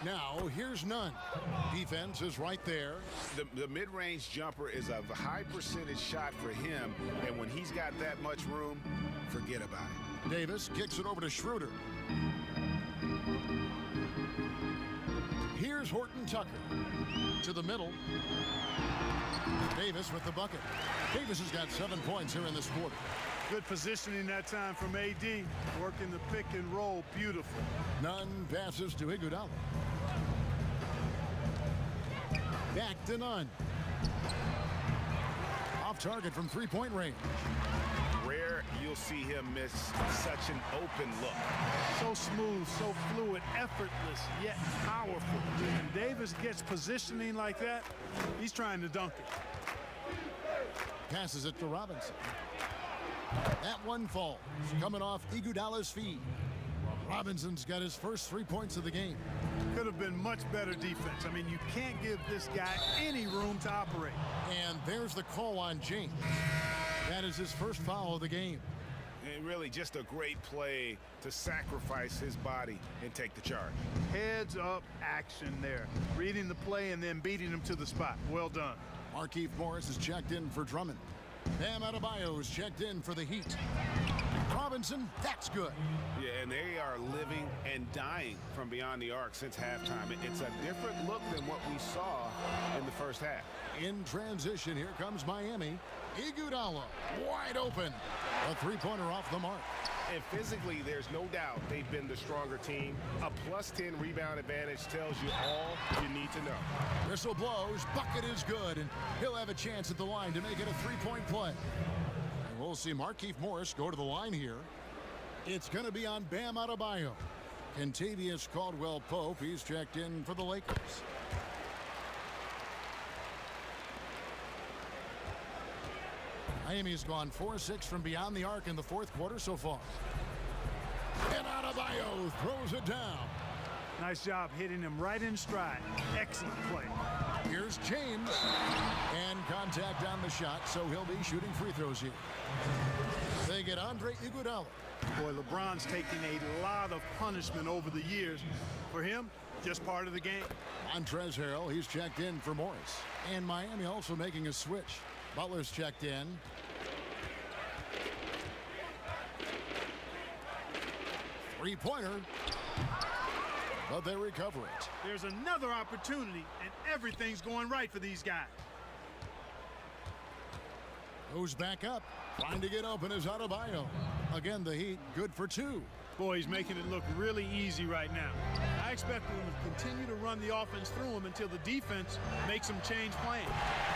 Now here's Nunn. Defense is right there. The mid-range jumper is a high percentage shot for him, and when he's got that much room, forget about it. Davis kicks it over to Schroeder. Here's Horton Tucker to the middle. Davis with the bucket. Davis has got 7 points here in this quarter. Good positioning that time from AD. Working the pick and roll. Beautiful. Nunn passes to Iguodala. Back to Nunn. Off target from three-point range. Rare you'll see him miss such an open look. So smooth, so fluid, effortless, yet powerful. And Davis gets positioning like that, he's trying to dunk it. Passes it to Robinson. That one falls, coming off Iguodala's feet. Robinson's got his first 3 points of the game. Could have been much better defense. I mean, you can't give this guy any room to operate. And there's the call on James. That is his first foul of the game. And really just a great play to sacrifice his body and take the charge. Heads up action there. Reading the play and then beating him to the spot. Well done. Markieff Morris is checked in for Drummond. Bam Adebayo is checked in for the Heat. Robinson, that's good. Yeah, and they are living and dying from beyond the arc since halftime. It's a different look than what we saw in the first half. In transition, here comes Miami. Iguodala, wide open. A three-pointer off the mark. And physically, there's no doubt they've been the stronger team. A +10 rebound advantage tells you all you need to know. Whistle blows, bucket is good, and he'll have a chance at the line to make it a three-point play. And we'll see Markieff Morris go to the line here. It's going to be on Bam Adebayo. Kentavious Caldwell-Pope, he's checked in for the Lakers. Miami's gone 4-6 from beyond the arc in the fourth quarter so far. And Adebayo throws it down. Nice job hitting him right in stride. Excellent play. Here's James. And contact on the shot, so he'll be shooting free throws here. They get Andre Iguodala. Boy, LeBron's taken a lot of punishment over the years. For him, just part of the game. Montrezl Harrell, he's checked in for Morris. And Miami also making a switch. Butler's checked in. Three-pointer. But they recover it. There's another opportunity, and everything's going right for these guys. Goes back up. Trying to get open is Adebayo. Again, the Heat good for 2. Boy, he's making it look really easy right now. I expect them to continue to run the offense through him until the defense makes them change plans.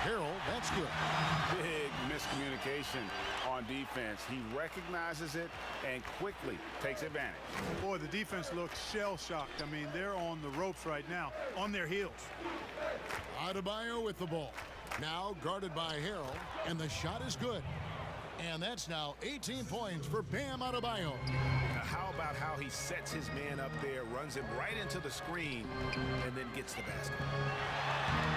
Harrell, that's good. Big miscommunication on defense. He recognizes it and quickly takes advantage. Boy, the defense looks shell-shocked. I mean, they're on the ropes right now, on their heels. Adebayo with the ball. Now guarded by Harrell, and the shot is good. And that's now 18 points for Bam Adebayo. Now, how about how he sets his man up there, runs him right into the screen, and then gets the basket.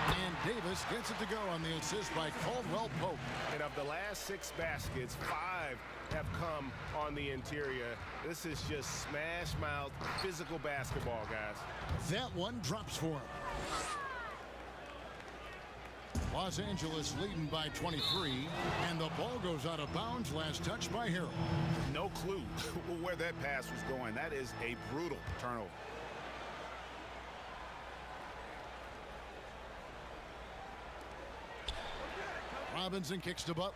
And Davis gets it to go on the assist by Caldwell Pope. And of the last 6 baskets, 5 have come on the interior. This is just smash mouth physical basketball, guys. That one drops for him. Los Angeles leading by 23, and the ball goes out of bounds. Last touch by Harrell. No clue where that pass was going. That is a brutal turnover. Robinson kicks to Butler.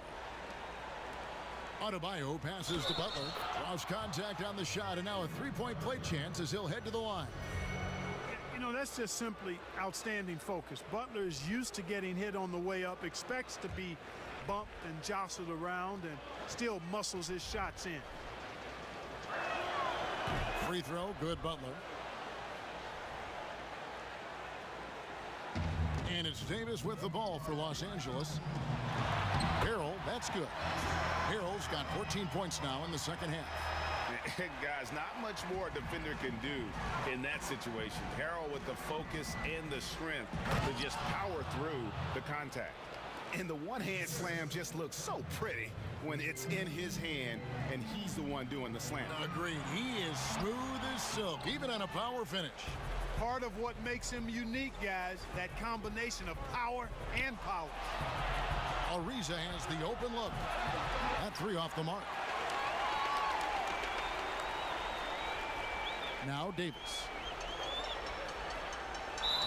Adebayo passes to Butler. Draws contact on the shot, and now a three-point play chance as he'll head to the line. You know, that's just simply outstanding focus. Butler is used to getting hit on the way up, expects to be bumped and jostled around, and still muscles his shots in. Free throw, good Butler. And it's Davis with the ball for Los Angeles. Harrell, that's good. Harrell's got 14 points now in the second half. Guys, not much more a defender can do in that situation. Harrell with the focus and the strength to just power through the contact. And the one-hand slam just looks so pretty when it's in his hand and he's the one doing the slam. Agreed. He is smooth as silk, even on a power finish. Part of what makes him unique, guys, that combination of power and power. Ariza has the open look. That three off the mark. Now Davis.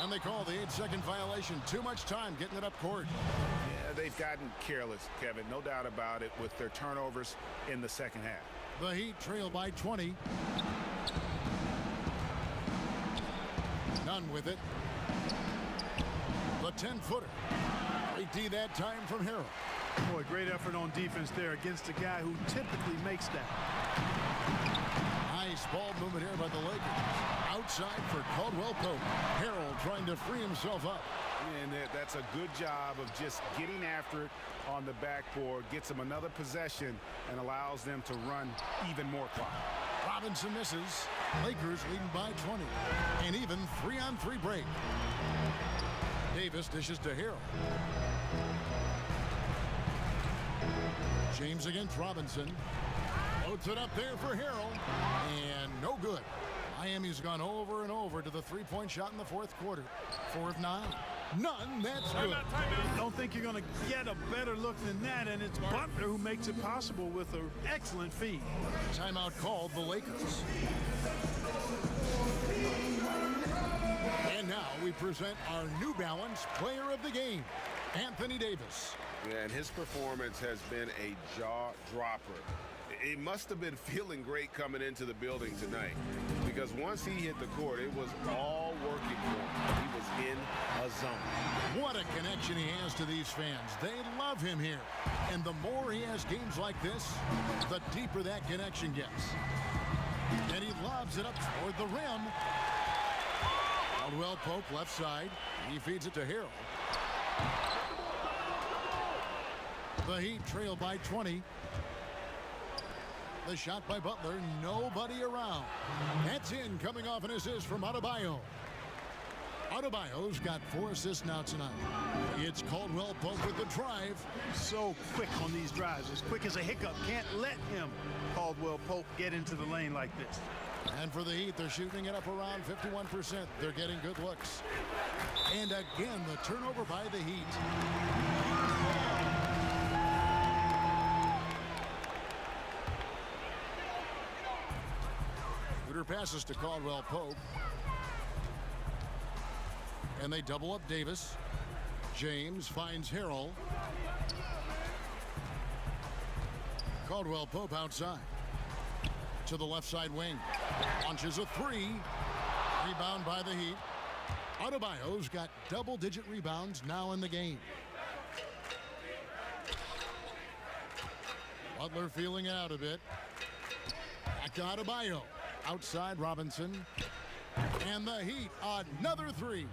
And they call the 8-second violation. Too much time getting it up court. Yeah, they've gotten careless, Kevin. No doubt about it with their turnovers in the second half. The Heat trail by 20. None with it. The 10-footer. 3D that time from Harrell. Boy, great effort on defense there against a guy who typically makes that. Nice ball movement here by the Lakers. Outside for Caldwell Pope. Harrell trying to free himself up. And that's a good job of just getting after it on the backboard. Gets them another possession and allows them to run even more clock. Robinson misses. Lakers leading by 20. And even 3-on-3 break. Davis dishes to Harrell. James against Robinson. Loads it up there for Harrell. And no good. Miami's gone over and over to the three-point shot in the fourth quarter. 4 of 9. None. That's good. Don't think you're going to get a better look than that, and it's Butler who makes it possible with an excellent feed. Timeout called the Lakers. And now we present our New Balance Player of the Game, Anthony Davis. Yeah, and his performance has been a jaw-dropper. He must have been feeling great coming into the building tonight because once he hit the court, it was all working for him. He was in a zone. What a connection he has to these fans. They love him here. And the more he has games like this, the deeper that connection gets. And he lobs it up toward the rim. Caldwell Pope left side. He feeds it to Harrell. The Heat trail by 20. The shot by Butler, nobody around. That's in, coming off an assist from Adebayo. Adebayo's got 4 assists now tonight. It's Caldwell Pope with the drive. So quick on these drives, as quick as a hiccup. Can't let him, Caldwell Pope, get into the lane like this. And for the Heat, they're shooting it up around 51%. They're getting good looks. And again, the turnover by the Heat. Passes to Caldwell Pope. And they double up Davis. James finds Harrell. Caldwell Pope outside. To the left side wing. Launches a 3. Rebound by the Heat. Adebayo's got double-digit rebounds now in the game. Butler feeling it out a bit. Back to Adebayo. Outside Robinson. And the Heat, another 3.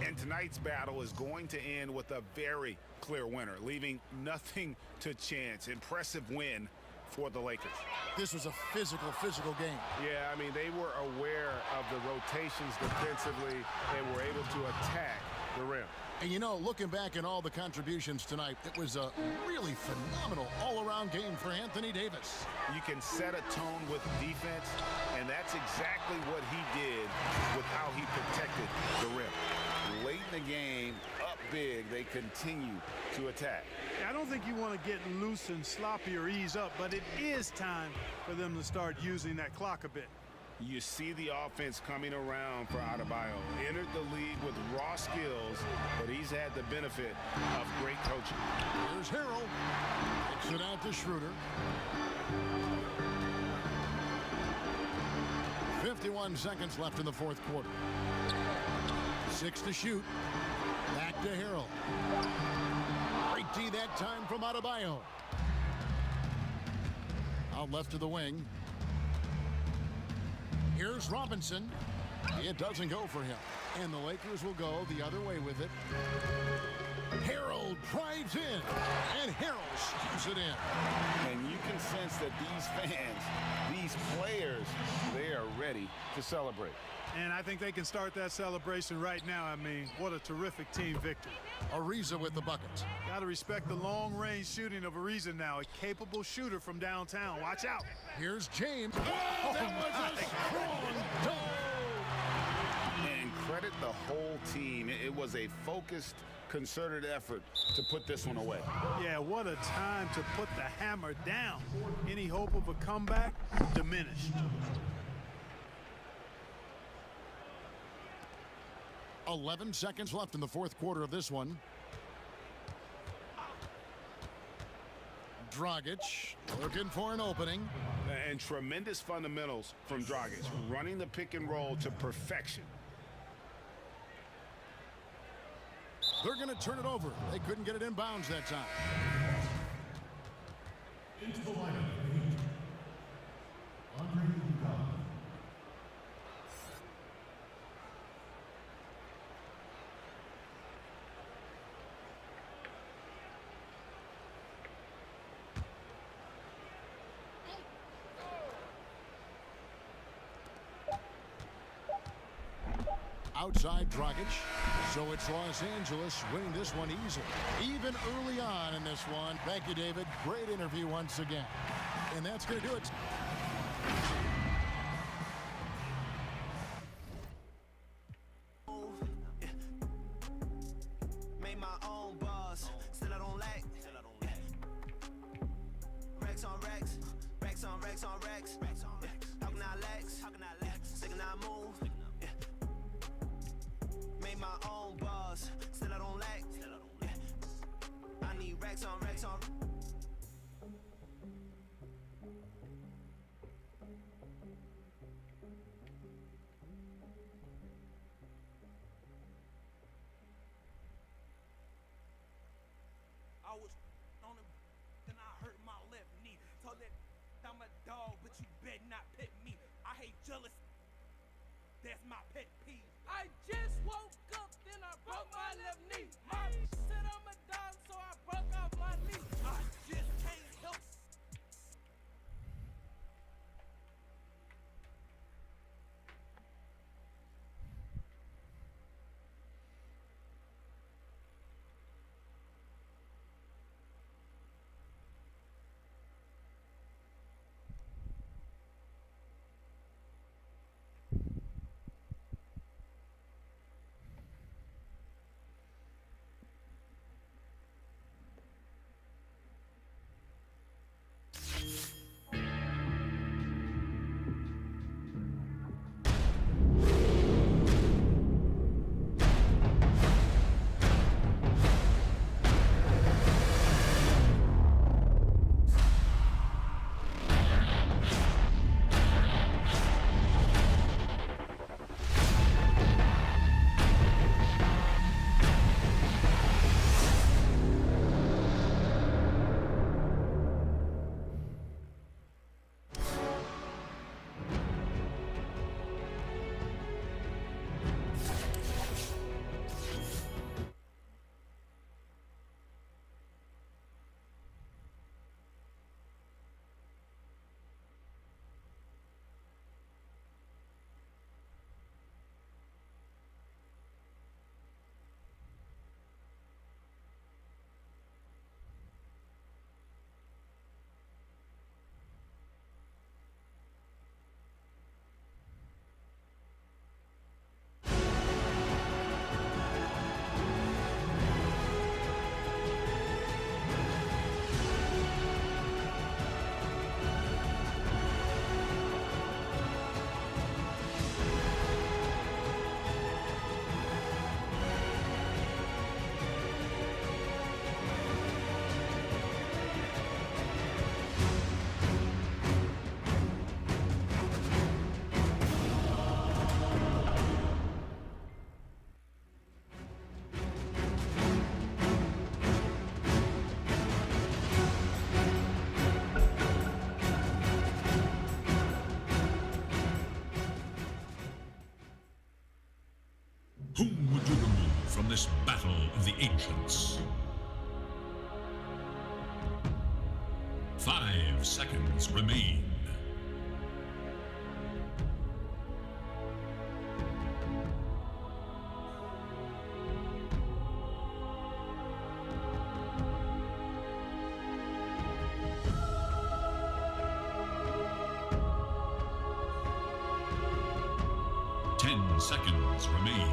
And tonight's battle is going to end with a very clear winner, leaving nothing to chance. Impressive win for the Lakers. This was a physical game. Yeah, I mean, they were aware of the rotations defensively and were able to attack the rim. And you know, looking back at all the contributions tonight, it was a really phenomenal all-around game for Anthony Davis. You can set a tone with defense, and that's exactly what he did with how he protected the rim. Late in the game, up big, they continue to attack. I don't think you want to get loose and sloppy or ease up, but it is time for them to start using that clock a bit. You see the offense coming around for Adebayo. Entered the league with raw skills, but he's had the benefit of great coaching. Here's Harrell. Kicks it out to Schroeder. 51 seconds left in the fourth quarter. 6 to shoot. Back to Harrell. Great D that time from Adebayo. Out left to the wing. Here's Robinson. It doesn't go for him. And the Lakers will go the other way with it. Harrell drives in. And Harrell shoots it in. And you can sense that these fans, these players, they are ready to celebrate. And I think they can start that celebration right now. I mean, what a terrific team victory. Ariza with the buckets. Got to respect the long-range shooting of Ariza now. A capable shooter from downtown. Watch out. Here's James. Oh, that was a strong toe. And credit the whole team. It was a focused, concerted effort to put this one away. Yeah, what a time to put the hammer down. Any hope of a comeback? Diminished. 11 seconds left in the fourth quarter of this one. Dragic looking for an opening. And tremendous fundamentals from Dragic, running the pick and roll to perfection. They're going to turn it over. They couldn't get it in bounds that time. Into the lineup, Andre Iguodala. Outside Dragic. So it's Los Angeles winning this one easily. Even early on in this one. Thank you, David. Great interview once again. And that's going to do it. Made my own bars. Still I don't lack. Racks on racks. Racks on racks on racks. How can I lax? Sick and I move. Made my own bars, still I don't lack. I need racks on racks on. I was on it, then I hurt my left knee. Told that I'm a dog, but you better not pet me. I hate jealous. That's my pet peeve. I just woke up, then I broke my left knee. My said I'm a dog, so I broke off my knee. I just can't help. Whom would you remove from this battle of the ancients? 5 seconds remain. Seconds remain.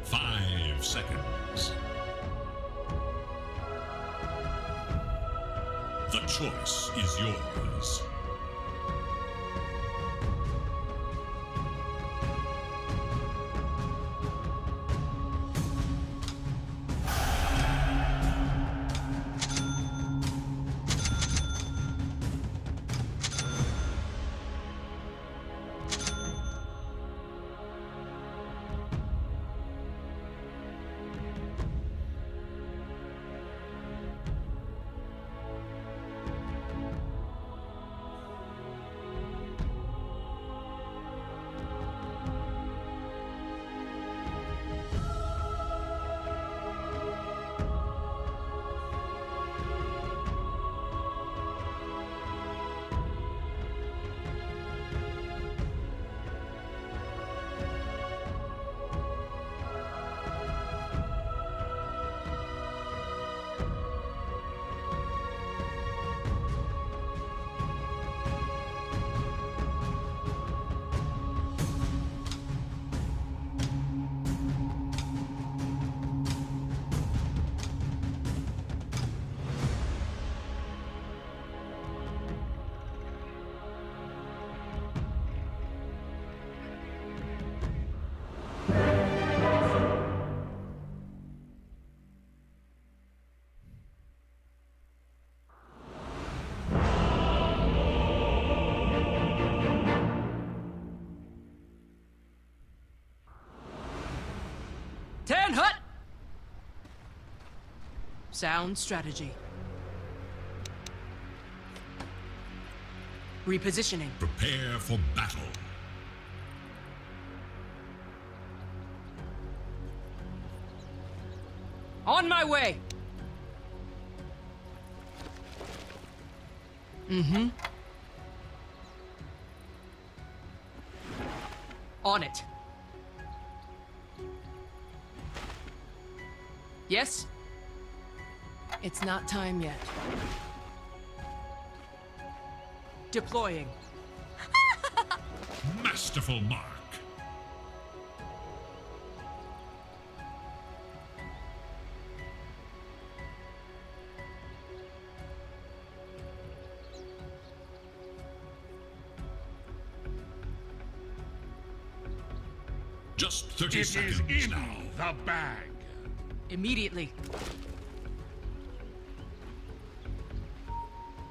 5 seconds. The choice is yours. Hut! Sound strategy. Repositioning. Prepare for battle. On my way! Mm-hmm. On it. Yes? It's not time yet. Deploying. Masterful mark. Just 30 seconds now. The bag. Immediately.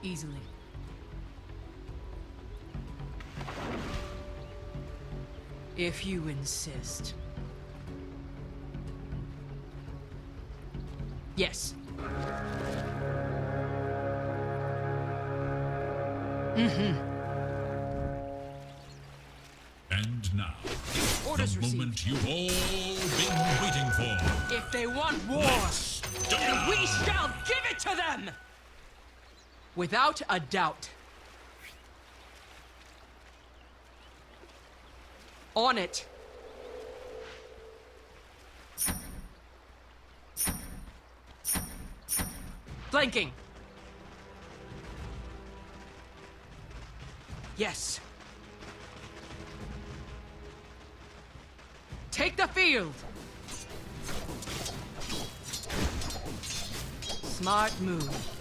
Easily. If you insist. Yes. Mm-hmm. And now, Orders the received. moment you've all been waiting for. If they want war, then we shall give it to them! Without a doubt. On it. Flanking. Yes. Take the field. Smart move.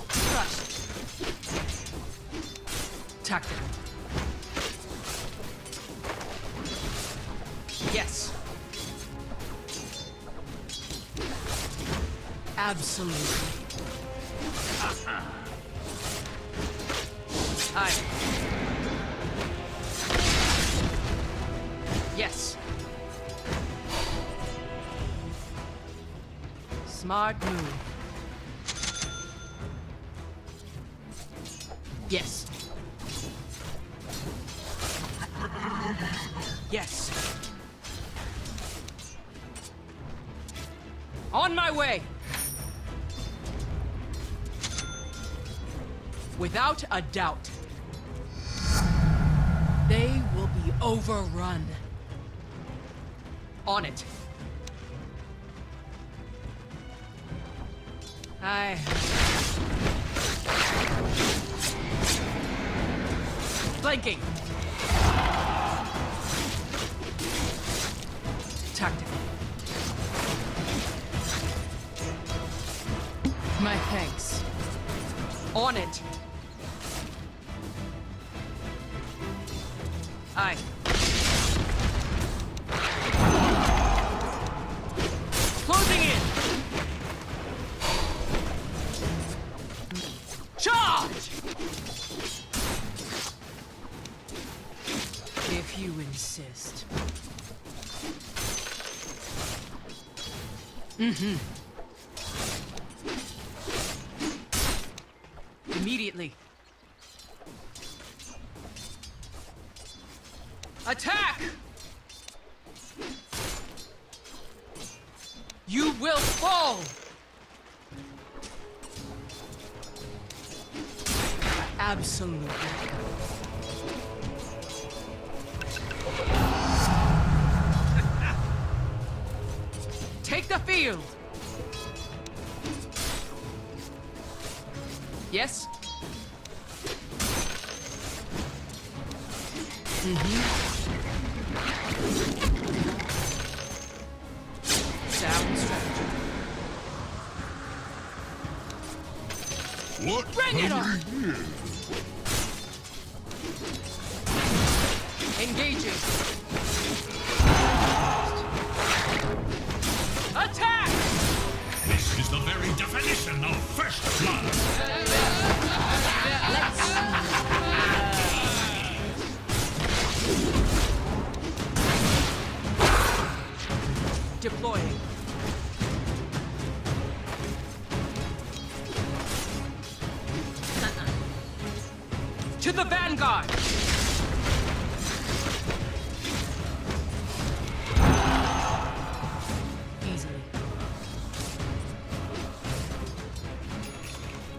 Trust. Tactical. Yes. Absolutely. Aye. Yes. Smart move. Yes. Yes. On my way. Without a doubt. They will be overrun. On it. Flanking. Tactical. My thanks. On it. Aye. Closing in. Charge! If you insist. Immediately. Attack! You will fall! Absolutely. Take the field! Yes? Sound strategy. What? Bring it on! Engaging. Attack! This is the very definition of first blood. Deploying. To the vanguard! Easily.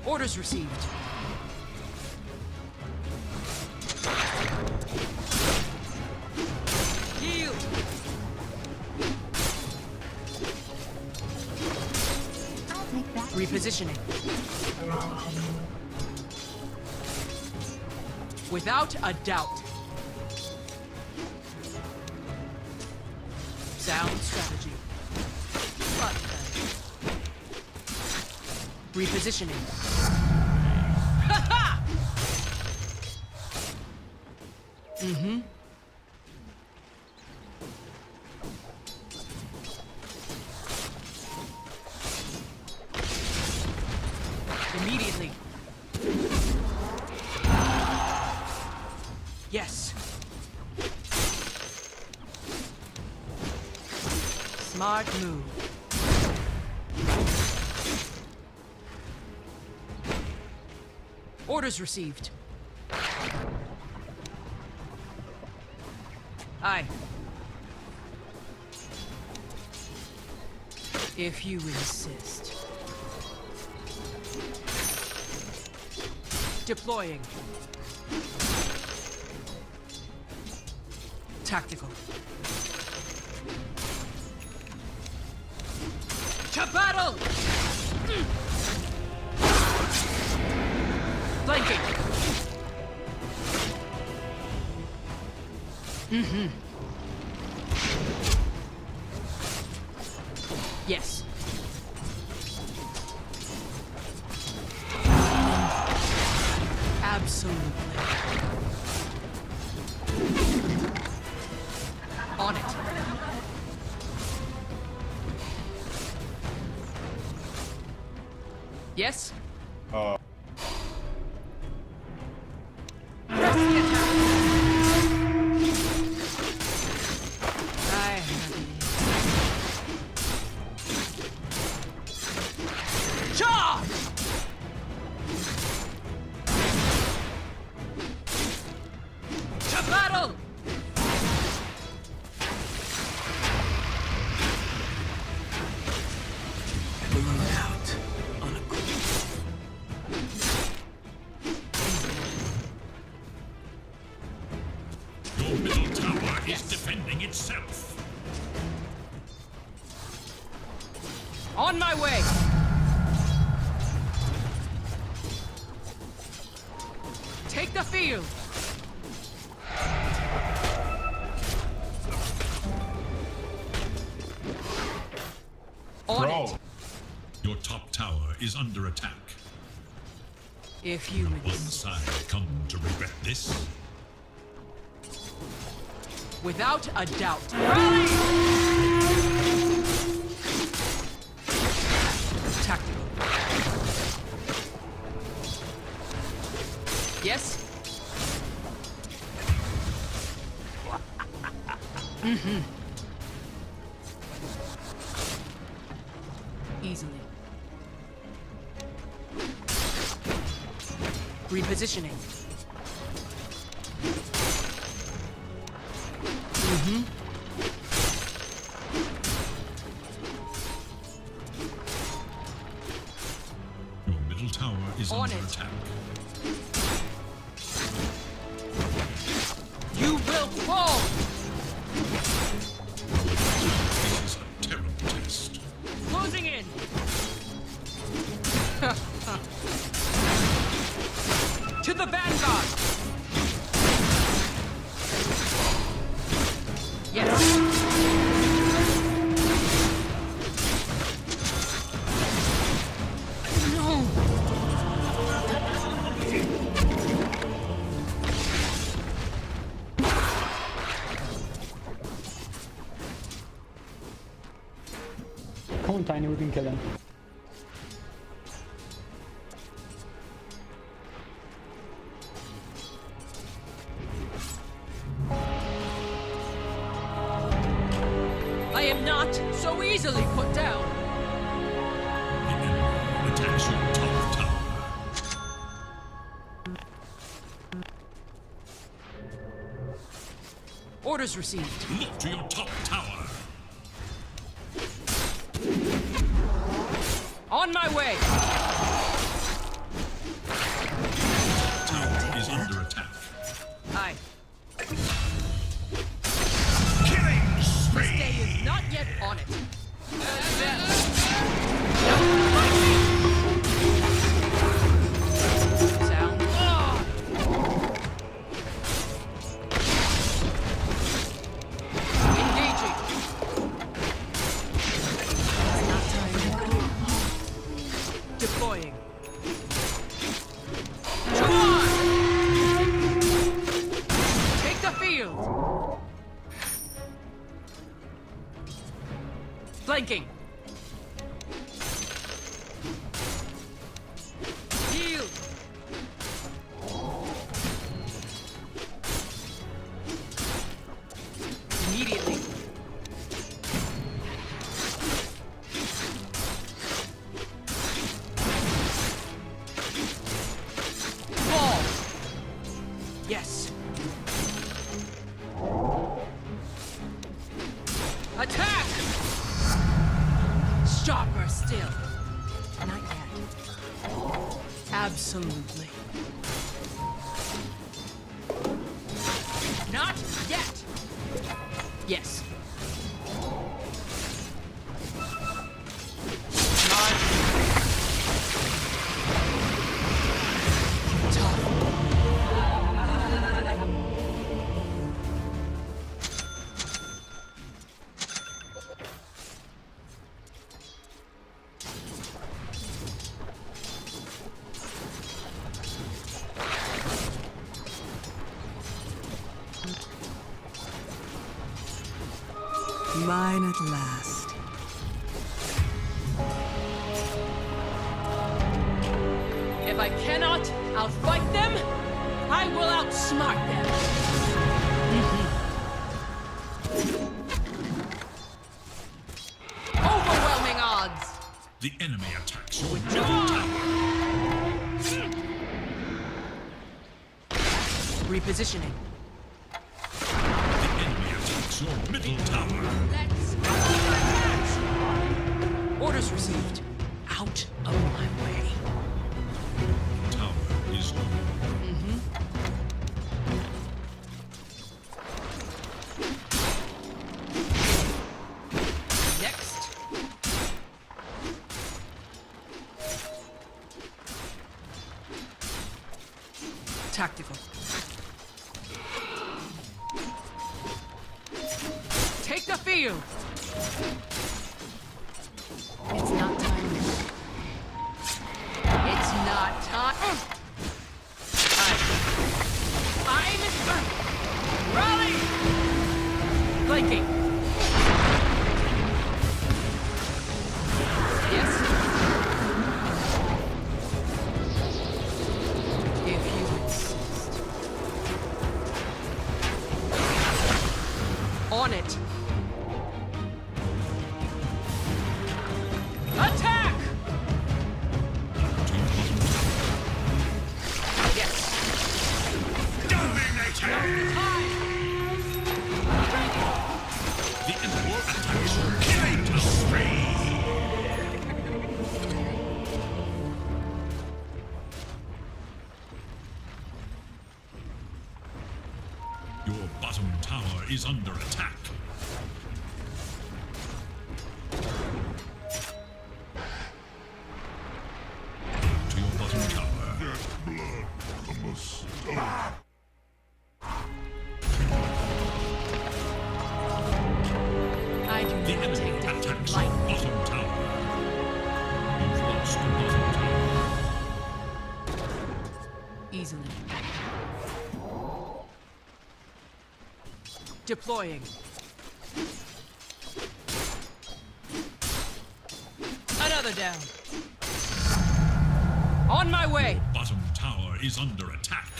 Orders received. Yield! Repositioning. Without a doubt. Sound strategy. But repositioning. Ha-ha! Immediately. Yes. Smart move. Orders received. Aye. If you insist. Deploying. Tactical. To battle! Flanking. Yes. Absolutely. On it. Yes? Press the attack. I have it. Charge! To battle! itself. On my way! Take the field! On Bro. it! Your top tower is under attack. If humans... One side come to regret this. Without a doubt. Rally! Tactical. Yes? Mm-hmm. Easily. Repositioning. Mm-hmm. Your middle tower is On under it. attack. You will fall! This is a terrible test. Closing in! To the vanguard! Yes! No! Come on, Tiny, we can kill him. I am not so easily put down. The enemy attacks your top tower. Orders received. Look to your top tower. On my way! Tower is under attack. Aye. Killing spree. This day is not yet on it. Sound. Engaging. Not time. Deploying. Come on! Take the field. Flanking. Yield. Immediately. Fall. Yes. Attack! Sharper still. Not yet. Absolutely. Not yet. Yes. Mine at last. If I cannot outfight them, I will outsmart them. Overwhelming odds. The enemy attacks your middle tower. Repositioning. The enemy attacks your middle tower. Let's orders received. Out of my way. Tower is Mm-hmm. Tactical. Take the field! It's not time yet. It's not time. I'm rally! Flanking. Yes. If you insist. On it. Attack! Yes. Dominating! The Emperor attacks, killing a spree! Your bottom tower is under attack. To your bottom tower. There's blood from a stone. I do The not enemy take that attacks light. bottom tower. You've lost the bottom tower. Easily. Deploying. Another down. On my way. Bottom tower is under attack.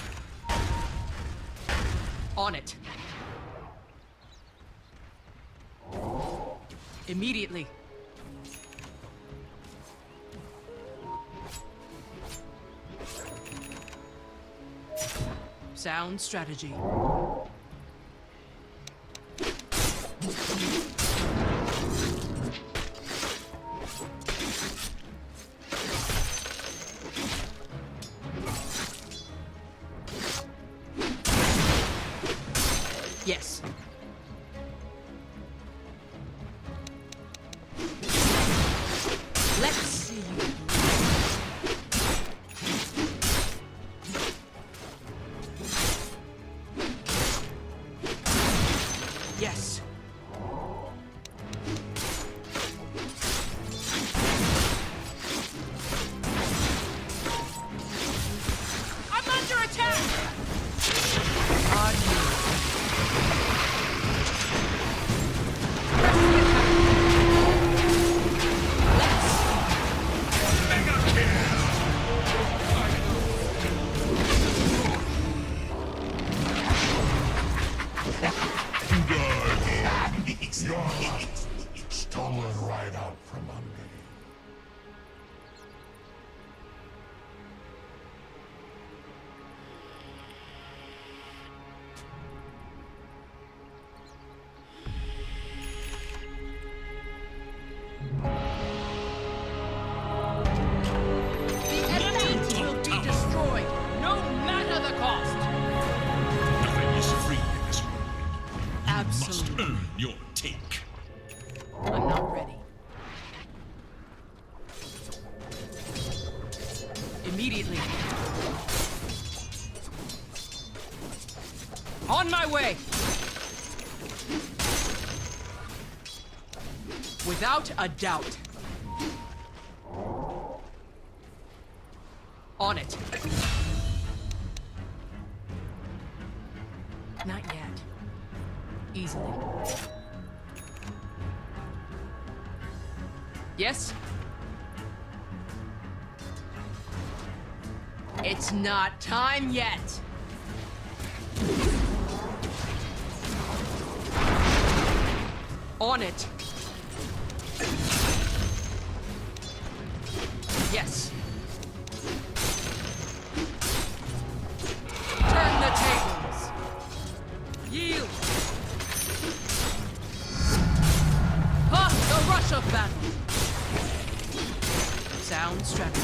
On it. Immediately. Sound strategy. Yes. Let's see you. Yes. I'm under attack! On you. Stolen right out from under you. The enemy will be destroyed, no matter the cost. Nothing is free in this world. You Absolutely. must earn your take. I'm not ready. Immediately. On my way. Without a doubt. On it. Not yet. Easily. Yes? It's not time yet. On it. Yes. Turn the tables. Yield. The rush of battle. Sound strategy.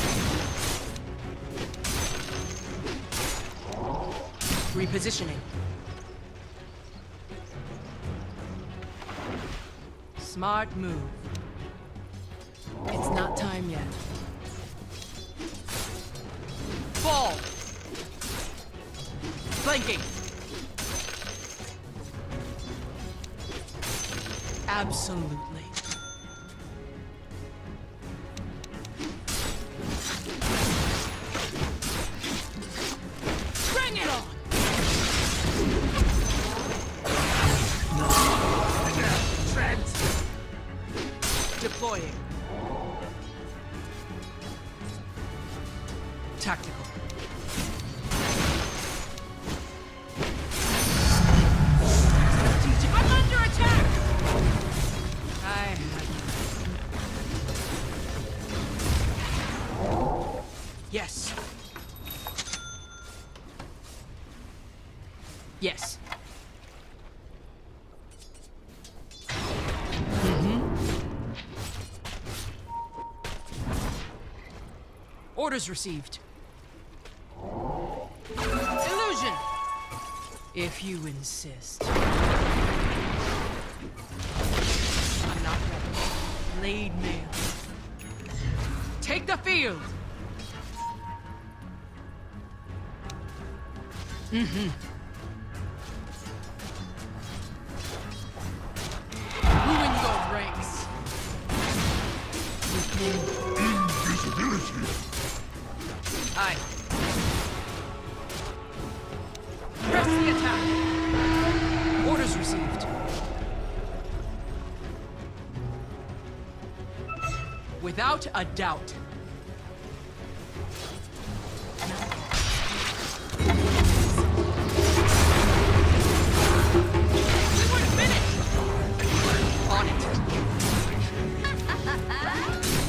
Repositioning. Smart move. It's not time yet. Fall. Flanking. Absolutely. Bring it on! Deploying. Tactical. I'm under attack! Yes. Yes. Orders received. Illusion! If you insist. I'm not ready. Blade mail. Take the field! Ruin your ranks. Invisibility. Aye. Press the attack. Orders received. Without a doubt. On it.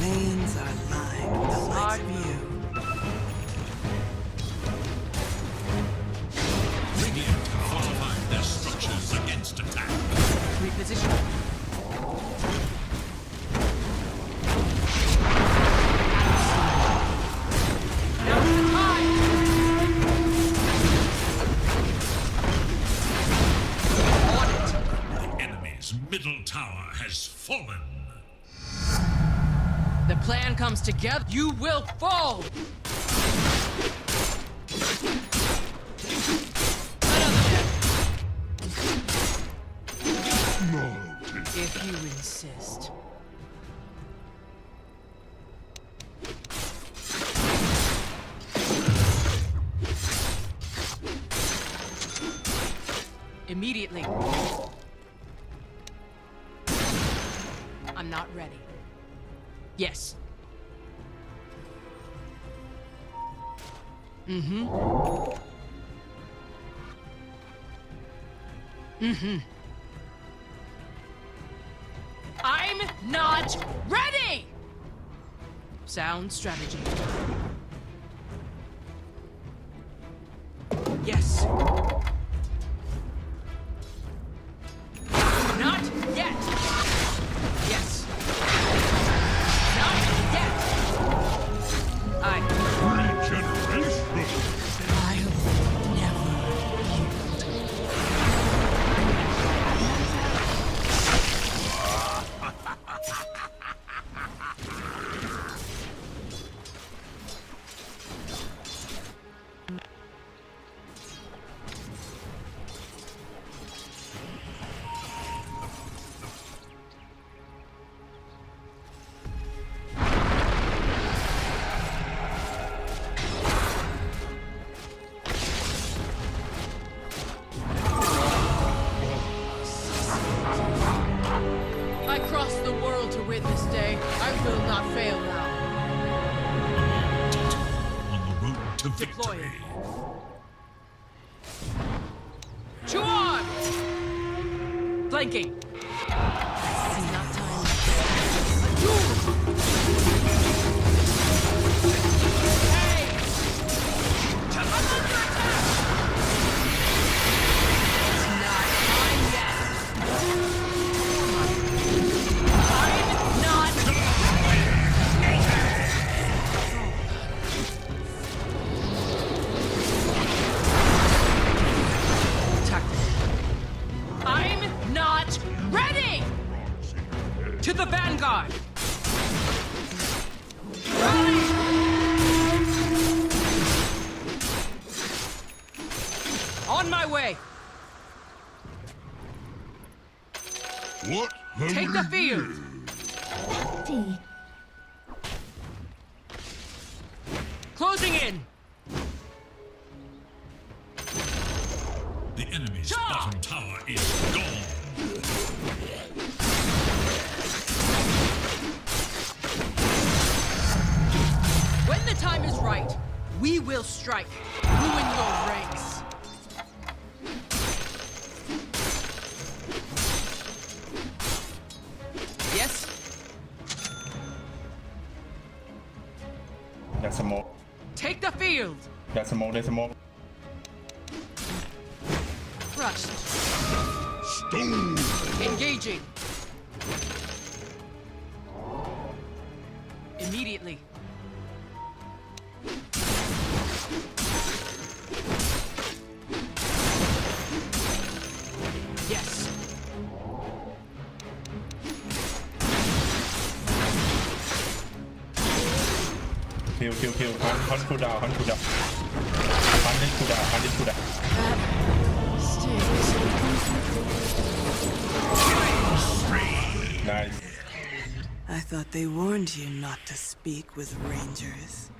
Lanes are lined with the likes of you. Radiant fortified their structures against attack. Reposition. Now's the time. On it. The enemy's middle tower has fallen. The plan comes together. You will fall. If you insist. Immediately. I'm not ready. Yes. I'm not ready! Sound strategy. Yes. Not yet. Yes. Not yet. Regeneration. I'll never yield. I crossed the world to win this day. I will not fail now. On the road to victory. To arms! Flanking. This is not time. Hey! I'm under attack! It's not time yet. I'm not. Tactical. I'm not On my way. What? Take the field. Closing in. The enemy's bottom tower is gone. When the time is right, we will strike. Ruin your ranks. Yes? That's a more. Take the field. That's a more. That's a more. Crushed. Stone. Engaging. Immediately. Yes. Kill. Hunt cool down. Hunt cool down. Nice. I thought they warned you not to speak with rangers.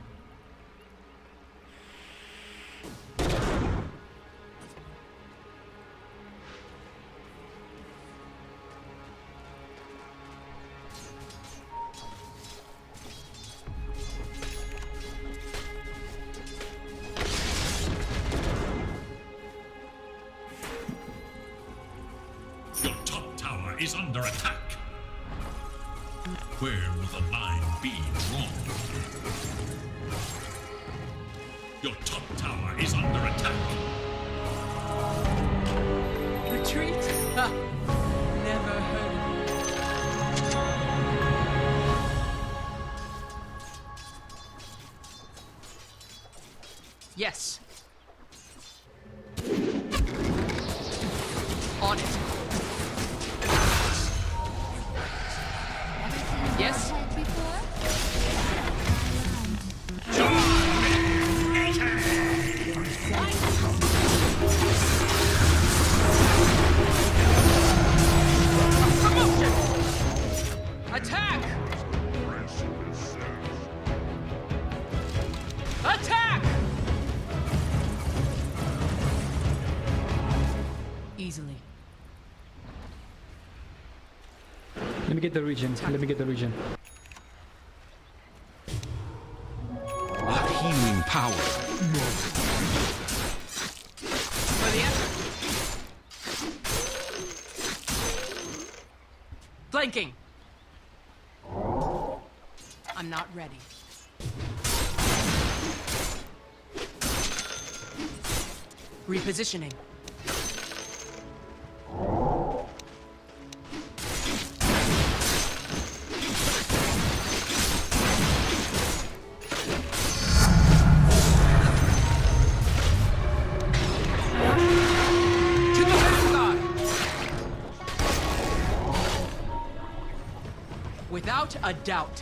Your top tower is under attack. Where will the line be drawn? Your top tower is under attack. Retreat? Ha! Never heard of it. Yes. On it. Yes? Promotion! Attack! Attack! Easily. Let me get the region. A healing power. For the effort. Flanking. I'm not ready. Repositioning. Without a doubt.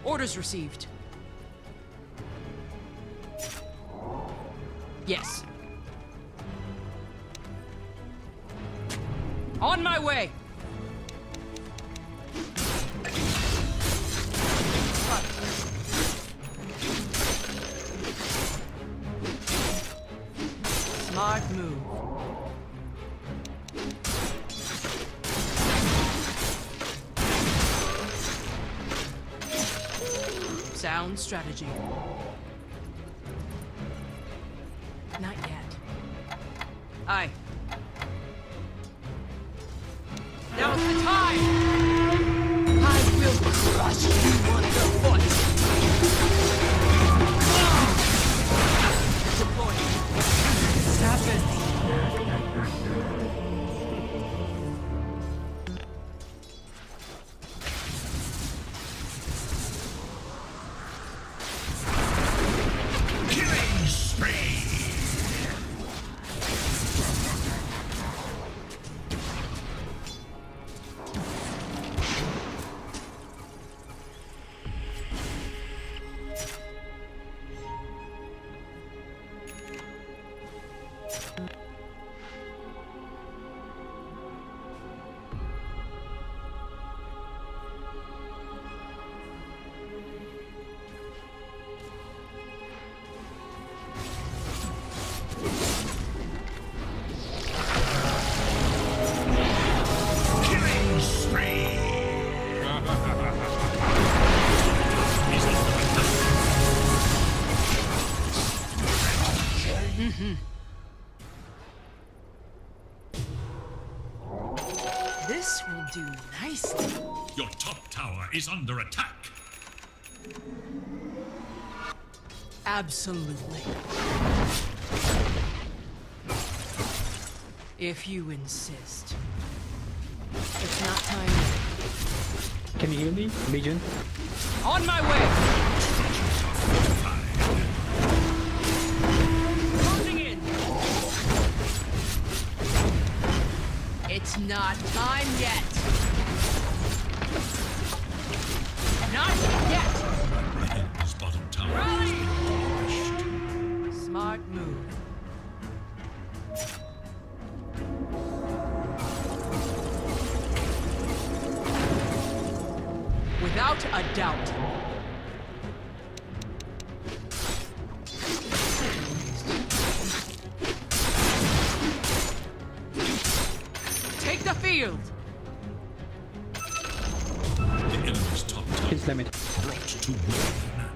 Orders received. Yes. On my way. Smart move. Sound strategy. Not yet. Aye. Now's the time! I will crush you underfoot! Deploying. Stop it! Killing spree. Your top tower is under attack. Absolutely. If you insist. It's not time yet. Can you hear me, Legion? On my way! Closing in! It's not time yet! Not yet! His bottom tower Rally! has been demolished. Smart move. Without a doubt. Take the field. The enemy's top tower Please let me. brought to ruin.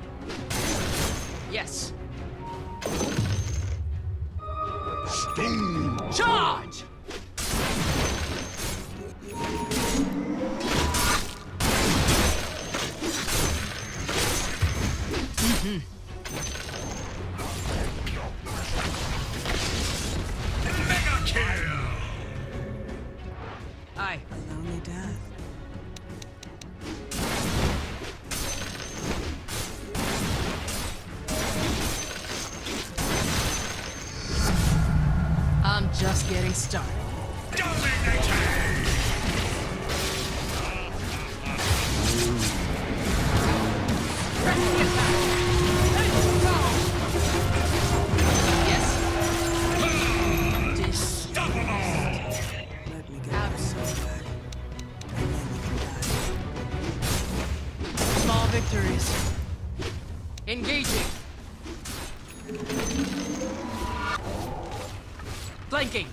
Yes. Stone. Charge! Mega kill. Aye. A lonely death. I'm just getting started. Let me get absolutely. And then you can die. Small victories. Engaging. Flanking.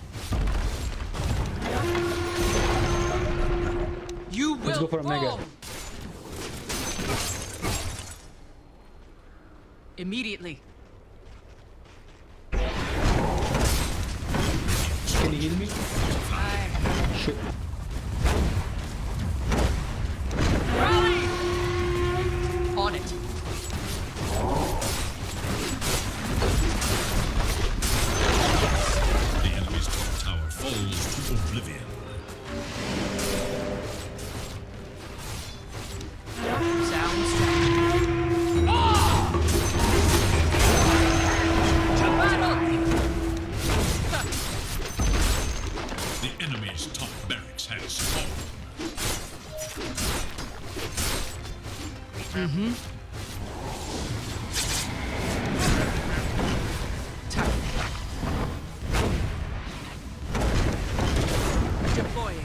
You will Let's go for a mega. fall. Immediately. Can you hear me? Shit. Rally! On it. The enemy's top tower falls to oblivion. Sounds to battle! The enemy's top barracks has fallen. Mm-hmm. Deploying.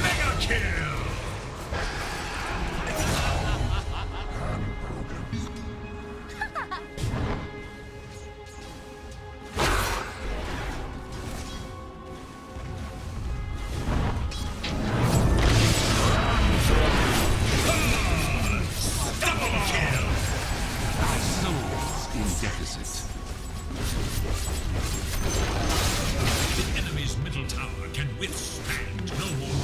Mega kill. Double kill. Souls in deficit. The enemy's middle tower can withstand no more.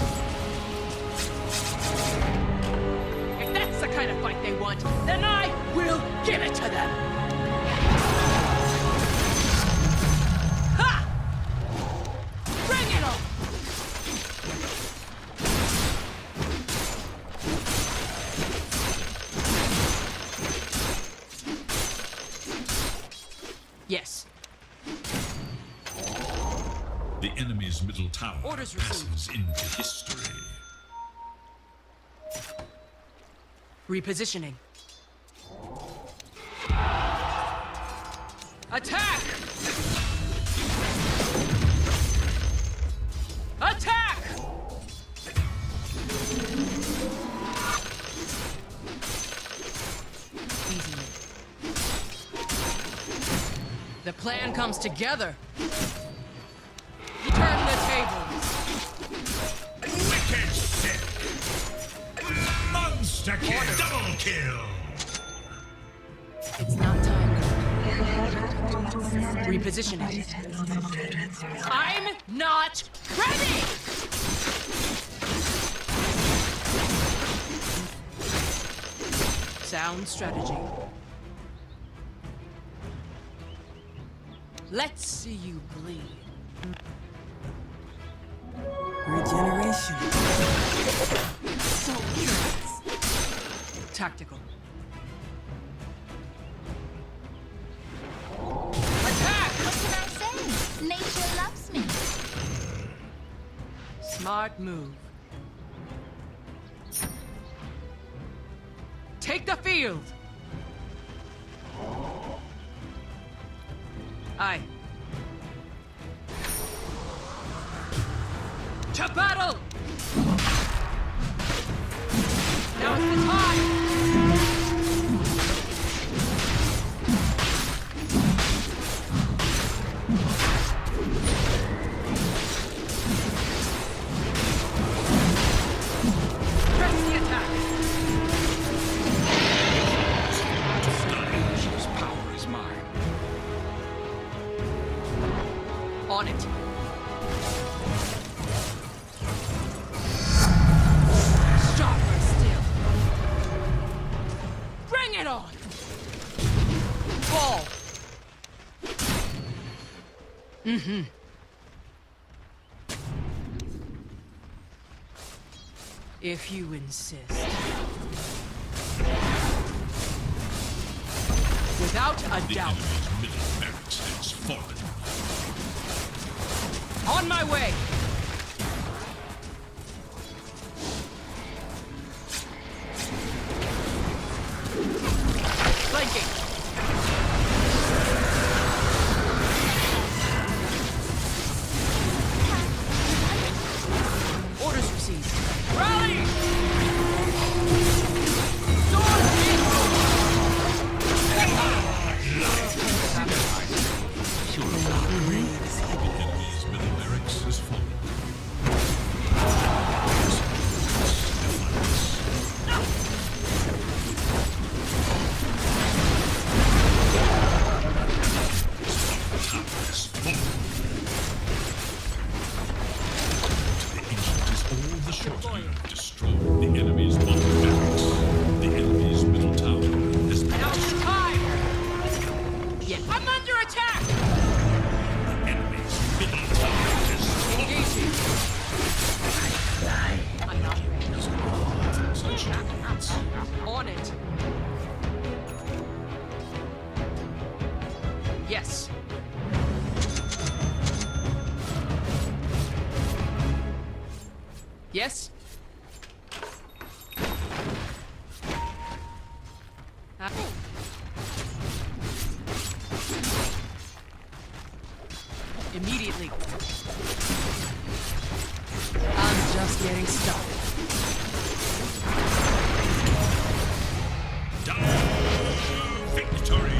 If that's the kind of fight they want, then I will give it to them! Ha! Bring it on! Yes. The enemy's middle tower Orders received. passes into history. Repositioning. Attack! Attack! easy. The plan comes together. Turn the tables. Wicked sick. Monster kill. Double kill. It's not time. Reposition it. I'm not ready! Sound strategy. Let's see you bleed. Regeneration. So curious. Tactical. Attack! What can I say? Nature loves me. Smart move. Take the field! Aye. To battle! Now it's the time! Press the attack! His power is mine. On it. Sharper still. Bring it on! Ball! Mm-hmm. If you insist. Without a doubt. The enemy's middle barracks has fallen. On my way! Flanking! Orders received. Rally! The enemy's middle barracks has fallen. The ancient is all the shorter. Destroyed the enemy's bottom barracks. The enemy's middle tower has been Now it's destroyed. time! Yeah, I'm under attack! Enemy's middle tower is Engaging. I'm not ready. On it. Yes. Yes? Immediately. I'm just getting started. victory.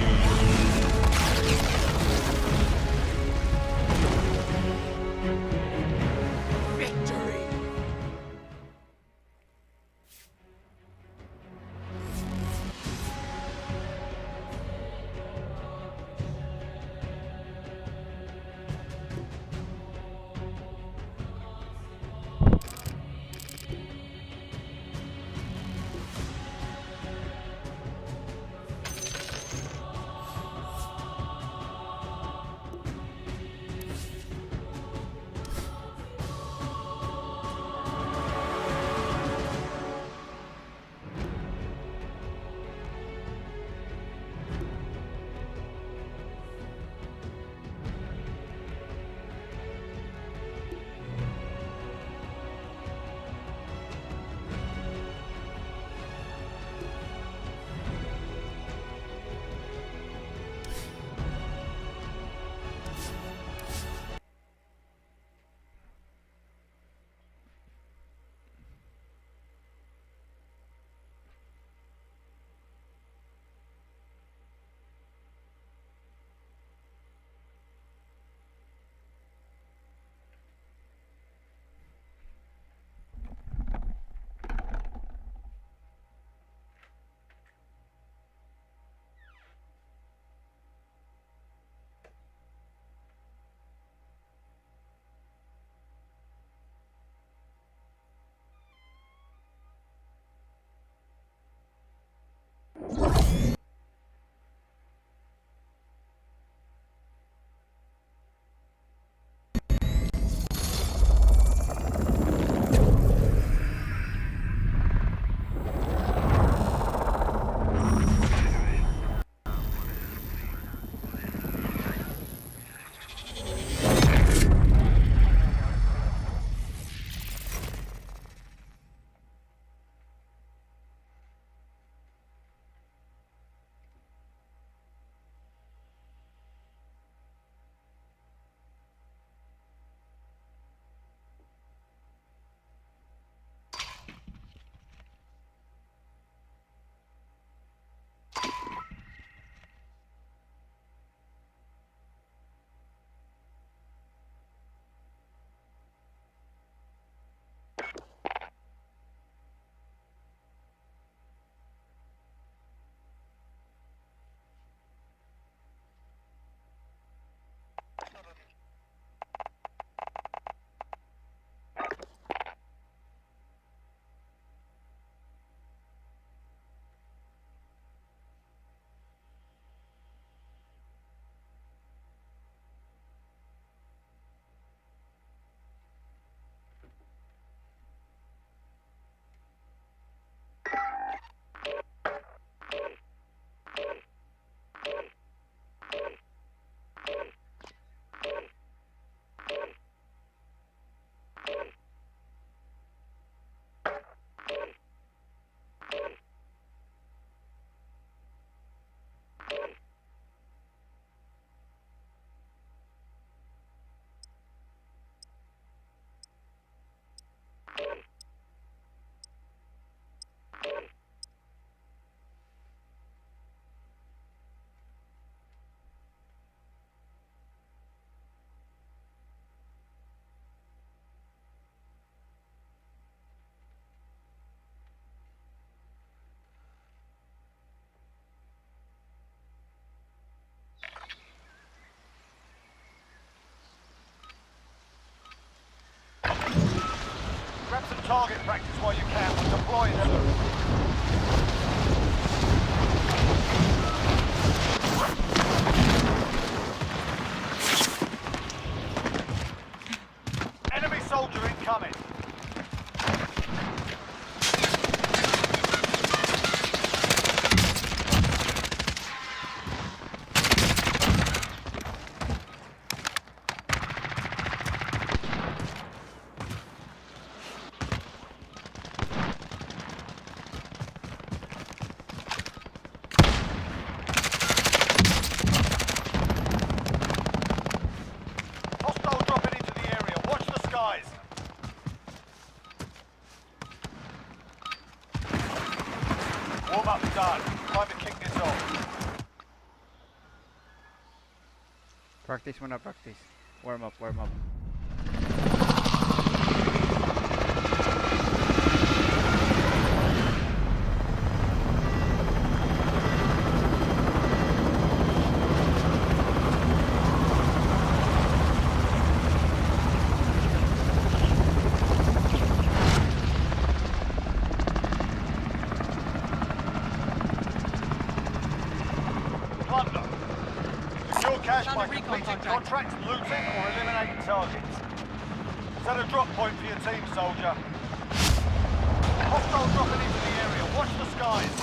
Victory. Practice muna, practice. Warm up, warm up. Plunder. Secure cash by completing contracts, looting, or eliminating targets. Set a drop point for your team, soldier. Hostile dropping into the area. Watch the skies.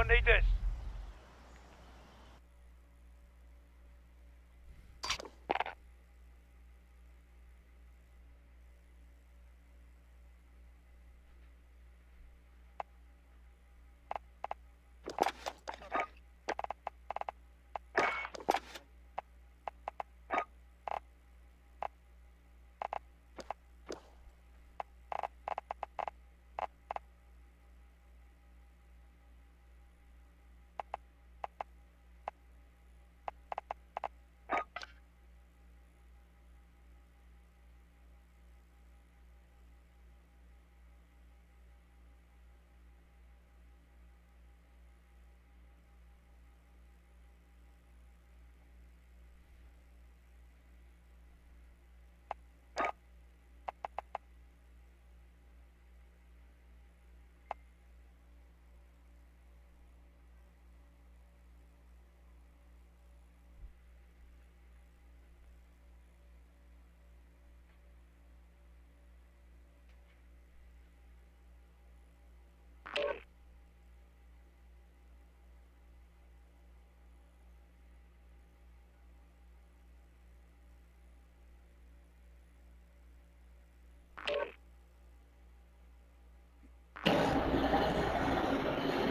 Anyone need this?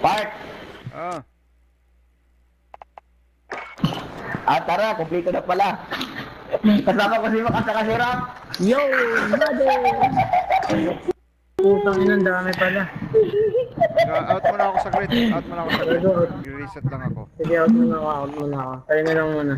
Park! Tara, kompleto na pala. Kasama ko si Makasaka si Rap. Yo, brother! Putang ina, ang dami pala. Out muna ako saglit. Out muna ako saglit. Reset lang ako. Sige, out muna ako. Tayo na lang muna.